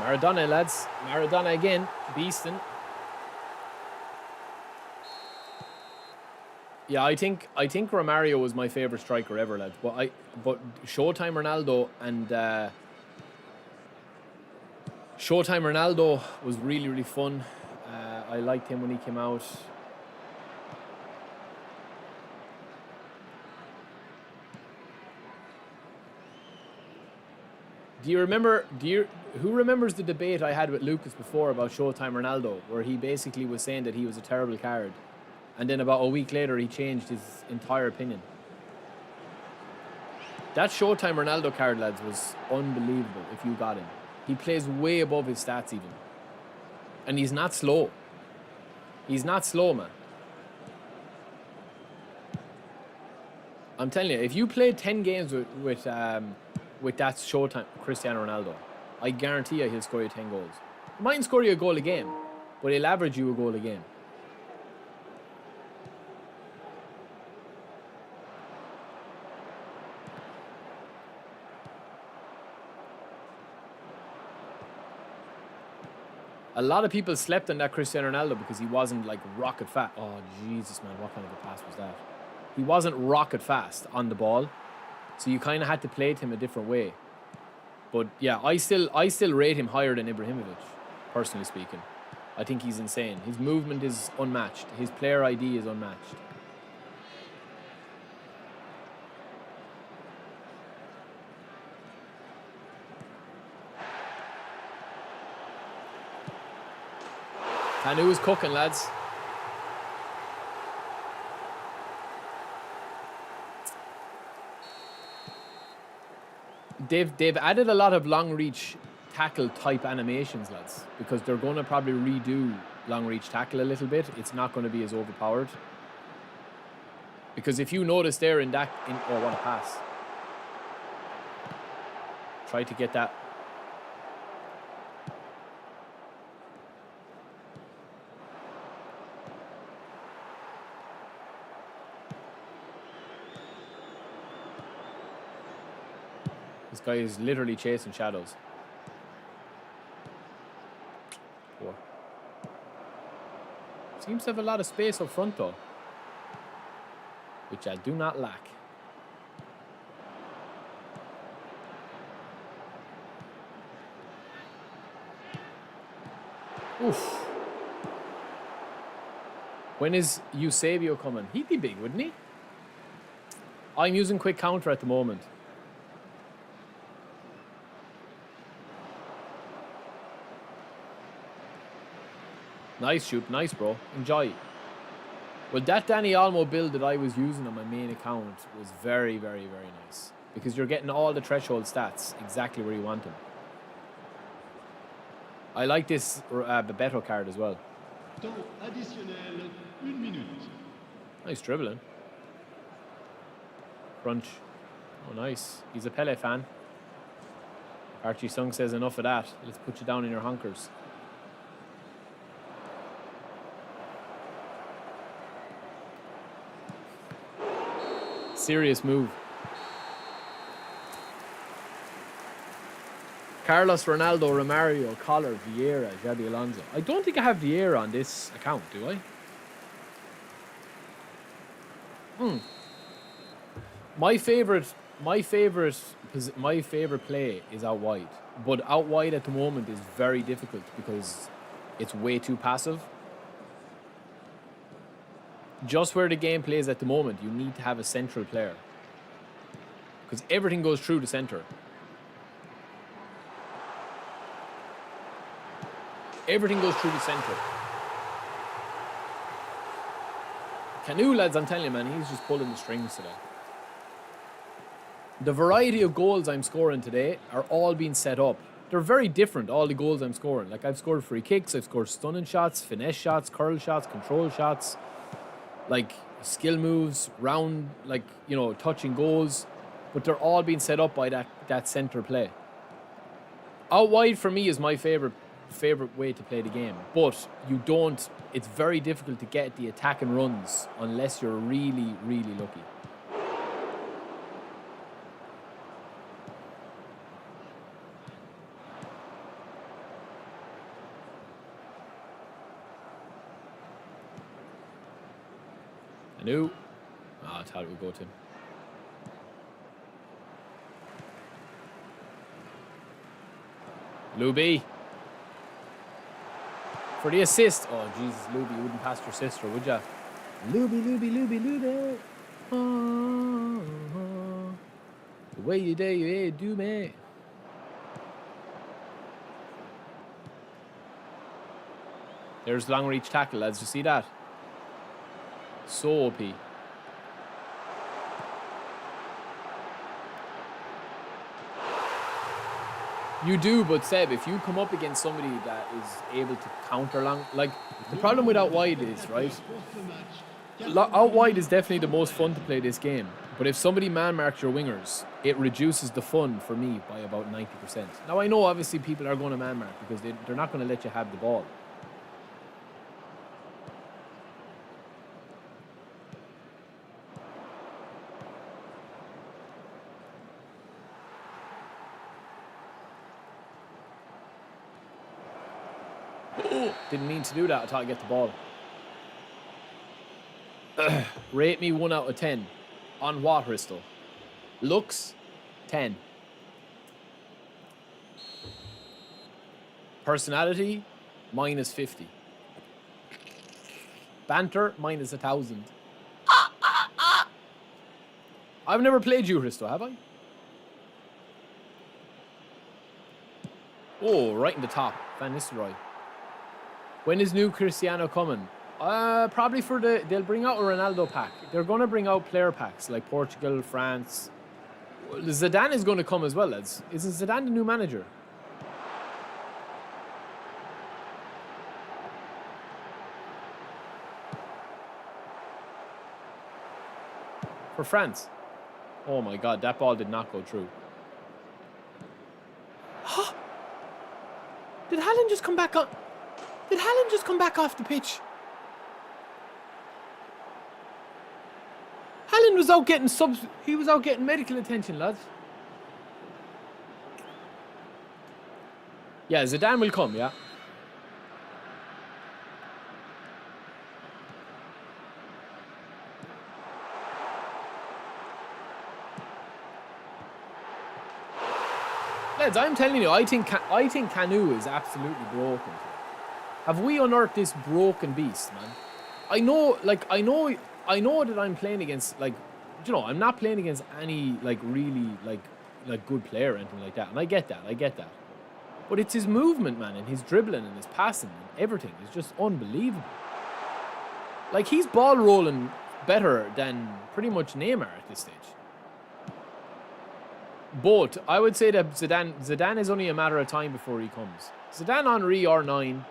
Maradona, lads. Maradona again. Beastin'. Yeah, I think Romario was my favorite striker ever, lads. But Showtime Ronaldo and Showtime Ronaldo was really, really fun. I liked him when he came out. Who remembers the debate I had with Lucas before about Showtime Ronaldo, where he basically was saying that he was a terrible card, and then about a week later he changed his entire opinion. That Showtime Ronaldo card, lads, was unbelievable if you got him. He plays way above his stats even. And he's not slow. He's not slow, man. I'm telling you, if you played 10 games with that Showtime Cristiano Ronaldo, I guarantee you he'll score you 10 goals. He mightn't score you a goal a game, but he'll average you a goal a game. A lot of people slept on that Cristiano Ronaldo because he wasn't like rocket fast. Oh, Jesus, man. What kind of a pass was that? He wasn't rocket fast on the ball. So you kind of had to play to him a different way. But yeah, I still rate him higher than Ibrahimovic, personally speaking. I think he's insane. His movement is unmatched. His player ID is unmatched. Kanu is cooking, lads. They've added a lot of long reach tackle type animations, lads, because they're going to probably redo long reach tackle a little bit. It's not going to be as overpowered. Because if you notice there oh, what a pass. Try to get that. This guy is literally chasing shadows. Poor. Seems to have a lot of space up front though, which I do not lack. Oof. When is Eusebio coming? He'd be big, wouldn't he? I'm using quick counter at the moment. Nice shoot, nice bro. Enjoy. Well, that Danny Olmo build that I was using on my main account was very, very, very nice. Because you're getting all the threshold stats exactly where you want them. I like this Bebeto card as well. Temps additionnel, 1 minute. Nice dribbling. Crunch. Oh, nice. He's a Pele fan. Archie Sung says enough of that. Let's put you down in your honkers. Serious move. Carlos, Ronaldo, Romario, Collar, Vieira, Xabi Alonso. I don't think I have Vieira on this account, do I? My favorite play is out wide, but out wide at the moment is very difficult because it's way too passive. Just where the game plays at the moment, you need to have a central player because everything goes through the center. Everything goes through the center. Kanu, lads, I'm telling you, man, he's just pulling the strings today. The variety of goals I'm scoring today are all being set up. They're very different, all the goals I'm scoring. Like, I've scored free kicks, I've scored stunning shots, finesse shots, curl shots, control shots, like, skill moves, round, like, you know, touching goals. But they're all being set up by that center play. Out wide, for me, is my favorite way to play the game, but it's very difficult to get the attack and runs unless you're really, really lucky. I knew. I thought it would go to him. Luby. For the assist. Oh, Jesus, Luby, you wouldn't pass your sister, would ya? Luby, Luby, Luby, Luby. Oh, the way you do, me. There's long reach tackle, lads. You see that? So OP. You do, but Seb, if you come up against somebody that is able to counter long, like, the problem with out wide is, right? Out wide is definitely the most fun to play this game. But if somebody man marks your wingers, it reduces the fun for me by about 90%. Now, I know obviously people are going to man mark because they're not going to let you have the ball. Oh, didn't mean to do that. I thought I'd get the ball. Rate me 1 out of 10. On what, Risto? Looks, 10. Personality, minus 50. Banter, minus 1,000. I've never played you, Risto, have I? Oh, right in the top. Van Nistelrooy. When is new Cristiano coming? Probably for they'll bring out a Ronaldo pack. They're going to bring out player packs like Portugal, France. Well, Zidane is going to come as well, lads. Isn't Zidane the new manager? For France. Oh my God, that ball did not go through. Huh? Did Haaland just come back on? Did Haaland just come back off the pitch? Haaland was out getting he was out getting medical attention, lads. Yeah, Zidane will come, yeah. Lads, I'm telling you, I think Kanu is absolutely broken. Have we unearthed this broken beast, man? I know that I'm playing against, like, you know, I'm not playing against any, like, really, like good player or anything like that. And I get that. But it's his movement, man, and his dribbling and his passing and everything is just unbelievable. Like, he's ball rolling better than pretty much Neymar at this stage. But I would say that Zidane is only a matter of time before he comes. Zidane, Henry, R9.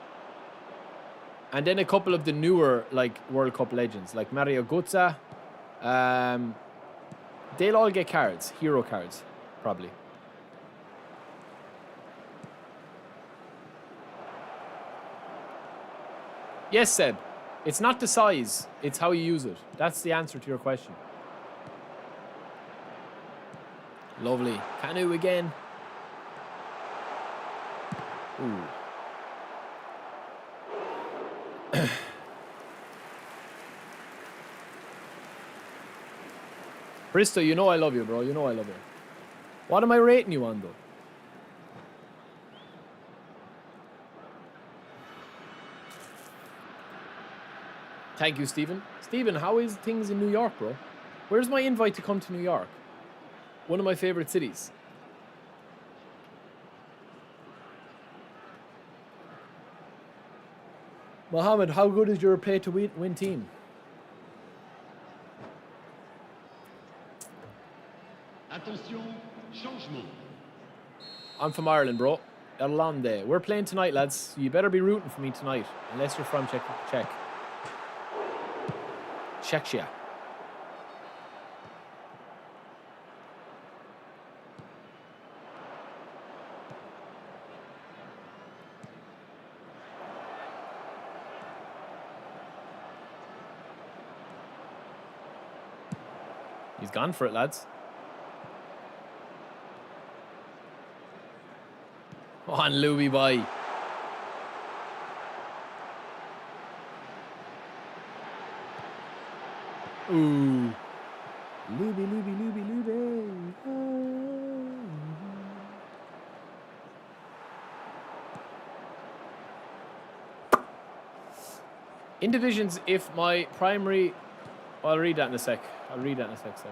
And then a couple of the newer, like, World Cup legends, like Mario Götze. They'll all get cards, hero cards, probably. Yes, Seb. It's not the size, it's how you use it. That's the answer to your question. Lovely. Kanu again. Ooh. Bristow, you know I love you, bro. You know I love you. What am I rating you on, though? Thank you, Stephen. Stephen, how is things in New York, bro? Where's my invite to come to New York? One of my favorite cities. Mohammed, how good is your play to win team? Attention, changement. I'm from Ireland, bro. Irlande. We're playing tonight, lads. You better be rooting for me tonight. Unless you're from Czechia. He's gone for it, lads. On Louis boy. Ooh. Louis. Oh. In divisions, if my primary... I'll read that in a sec. Seb.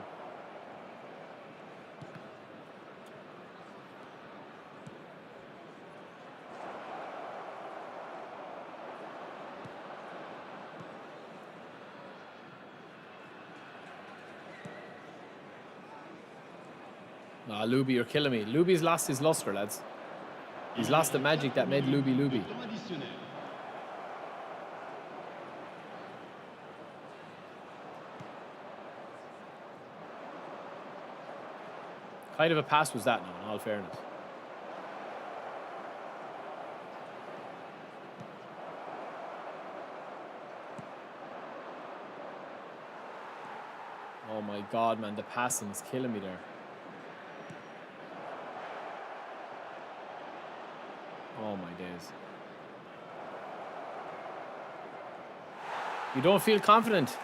Nah, Luby, you're killing me. Luby's lost his luster, lads. He's lost the magic that made Luby. Kind of a pass was that now, in all fairness. Oh my God, man, the passing's killing me there. Oh my days. You don't feel confident.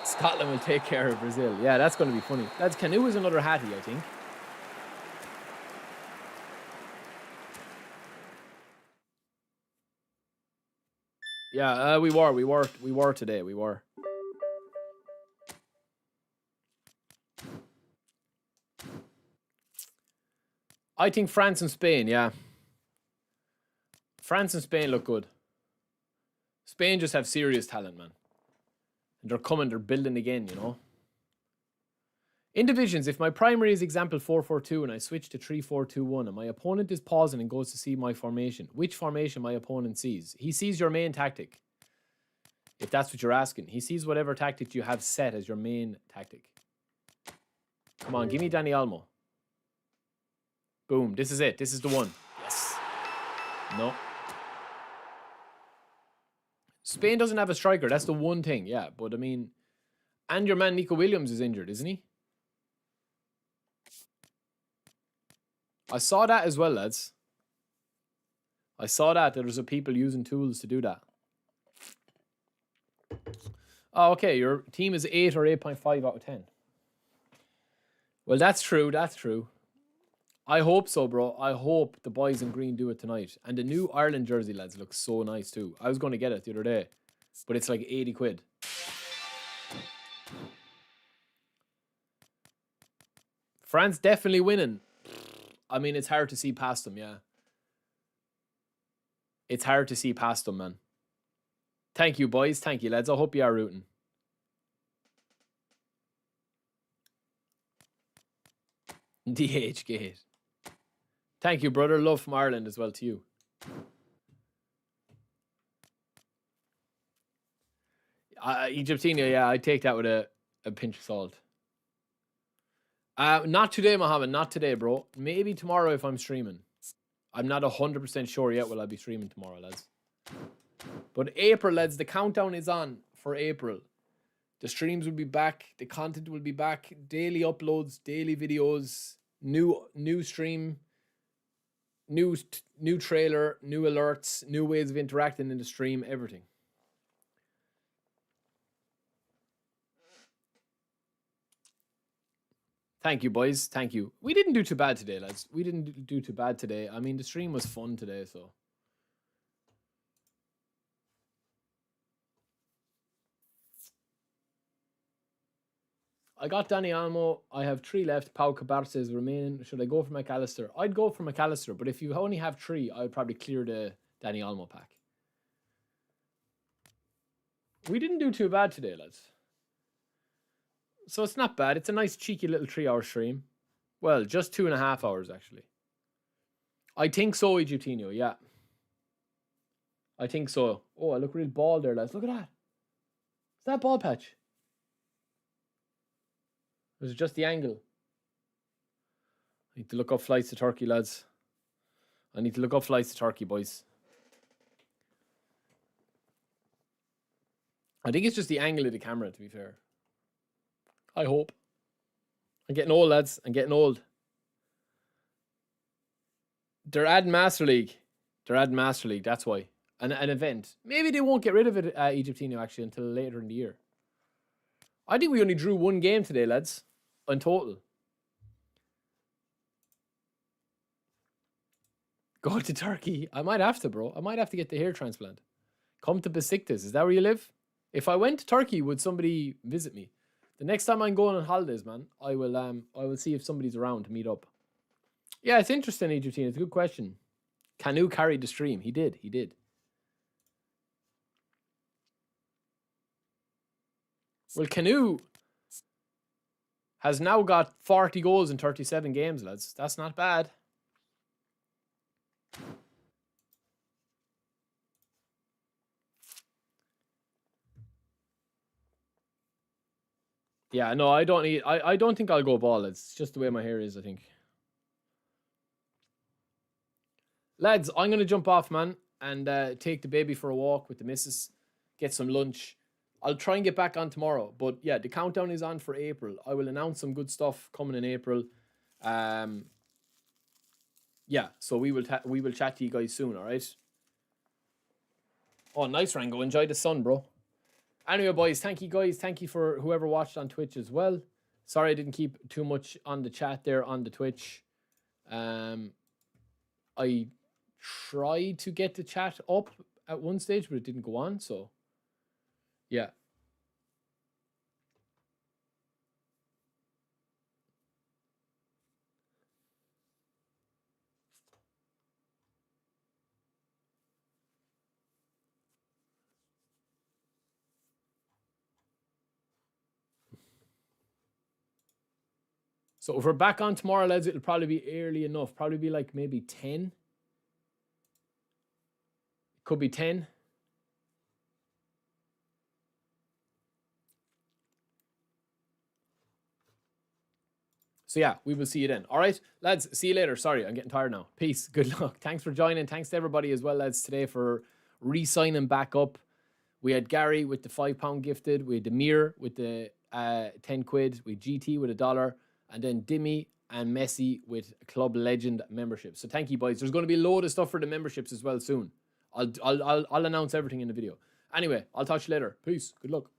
Scotland will take care of Brazil. Yeah, that's going to be funny. Lads, Canoe is another Hattie, I think. Yeah, we were today. We were. I think France and Spain, yeah. France and Spain look good. Spain just have serious talent, man. And they're coming, they're building again, you know. In divisions, if my primary is example 4-4-2 and I switch to 3-4-2-1 and my opponent is pausing and goes to see my formation, which formation my opponent sees? He sees your main tactic. If that's what you're asking. He sees whatever tactic you have set as your main tactic. Come on, give me Dani Olmo. Boom, this is it. This is the one. Yes. No. Spain doesn't have a striker. That's the one thing, yeah. But, I mean, and your man Nico Williams is injured, isn't he? I saw that as well, lads. I saw that. There was a people using tools to do that. Oh, okay. Your team is 8 or 8.5 out of 10. Well, that's true. That's true. I hope so, bro. I hope the boys in green do it tonight. And the new Ireland jersey, lads, looks so nice too. I was going to get it the other day, but it's like 80 quid. France definitely winning. I mean, it's hard to see past them, yeah. It's hard to see past them, man. Thank you, boys. Thank you, lads. I hope you are rooting. DH Gate. Thank you, brother. Love from Ireland as well to you. Egyptinia, yeah, I take that with a pinch of salt. Not today, Mohammed. Not today, bro. Maybe tomorrow if I'm streaming. I'm not 100% sure yet will I be streaming tomorrow, lads. But April, lads, the countdown is on for April. The streams will be back. The content will be back. Daily uploads, daily videos, new stream, new trailer, new alerts, new ways of interacting in the stream, everything. Thank you, boys. Thank you. We didn't do too bad today, lads. We didn't do too bad today. I mean, the stream was fun today, so. I got Dani Olmo. I have 3 left. Pau Cabarce is remaining. Should I go for McAllister? I'd go for McAllister, but if you only have 3, I would probably clear the Dani Olmo pack. We didn't do too bad today, lads. So it's not bad. It's a nice cheeky little 3-hour stream. Well, just 2.5 hours, actually. I think so, Egyptinho, yeah. I think so. Oh, I look real bald there, lads. Look at that. Is that bald patch? Or is it just the angle? I need to look up flights to Turkey, lads. I need to look up flights to Turkey, boys. I think it's just the angle of the camera, to be fair. I hope. I'm getting old, lads. I'm getting old. They're adding Master League. They're adding Master League, that's why. An event. Maybe they won't get rid of it, Egyptinho, actually, until later in the year. I think we only drew 1 game today, lads. In total. Go to Turkey. I might have to, bro. I might have to get the hair transplant. Come to Besiktas. Is that where you live? If I went to Turkey, would somebody visit me? The next time I'm going on holidays, man, I will see if somebody's around to meet up. Yeah, it's interesting, Egyptian. It's a good question. Canoe carried the stream. He did. He did. Well, Canoe has now got 40 goals in 37 games, lads. That's not bad. Yeah, no, I don't think I'll go ball. It's just the way my hair is, I think. Lads, I'm going to jump off, man, and take the baby for a walk with the missus, get some lunch. I'll try and get back on tomorrow. But yeah, the countdown is on for April. I will announce some good stuff coming in April. Yeah, so we will chat to you guys soon, all right? Oh, nice, Rango. Enjoy the sun, bro. Anyway, boys, thank you, guys. Thank you for whoever watched on Twitch as well. Sorry I didn't keep too much on the chat there on the Twitch. I tried to get the chat up at one stage, but it didn't go on, so yeah. So if we're back on tomorrow, lads, it'll probably be early enough. Probably be like maybe 10. Could be 10. So yeah, we will see you then. All right, lads, see you later. Sorry, I'm getting tired now. Peace. Good luck. Thanks for joining. Thanks to everybody as well, lads, today for re-signing back up. We had Gary with the £5 gifted. We had Demir with the 10 quid. We had GT with $1. And then Dimmy and Messi with Club Legend membership. So thank you, boys. There's going to be a load of stuff for the memberships as well soon. I'll announce everything in the video. Anyway, I'll talk to you later. Peace. Good luck.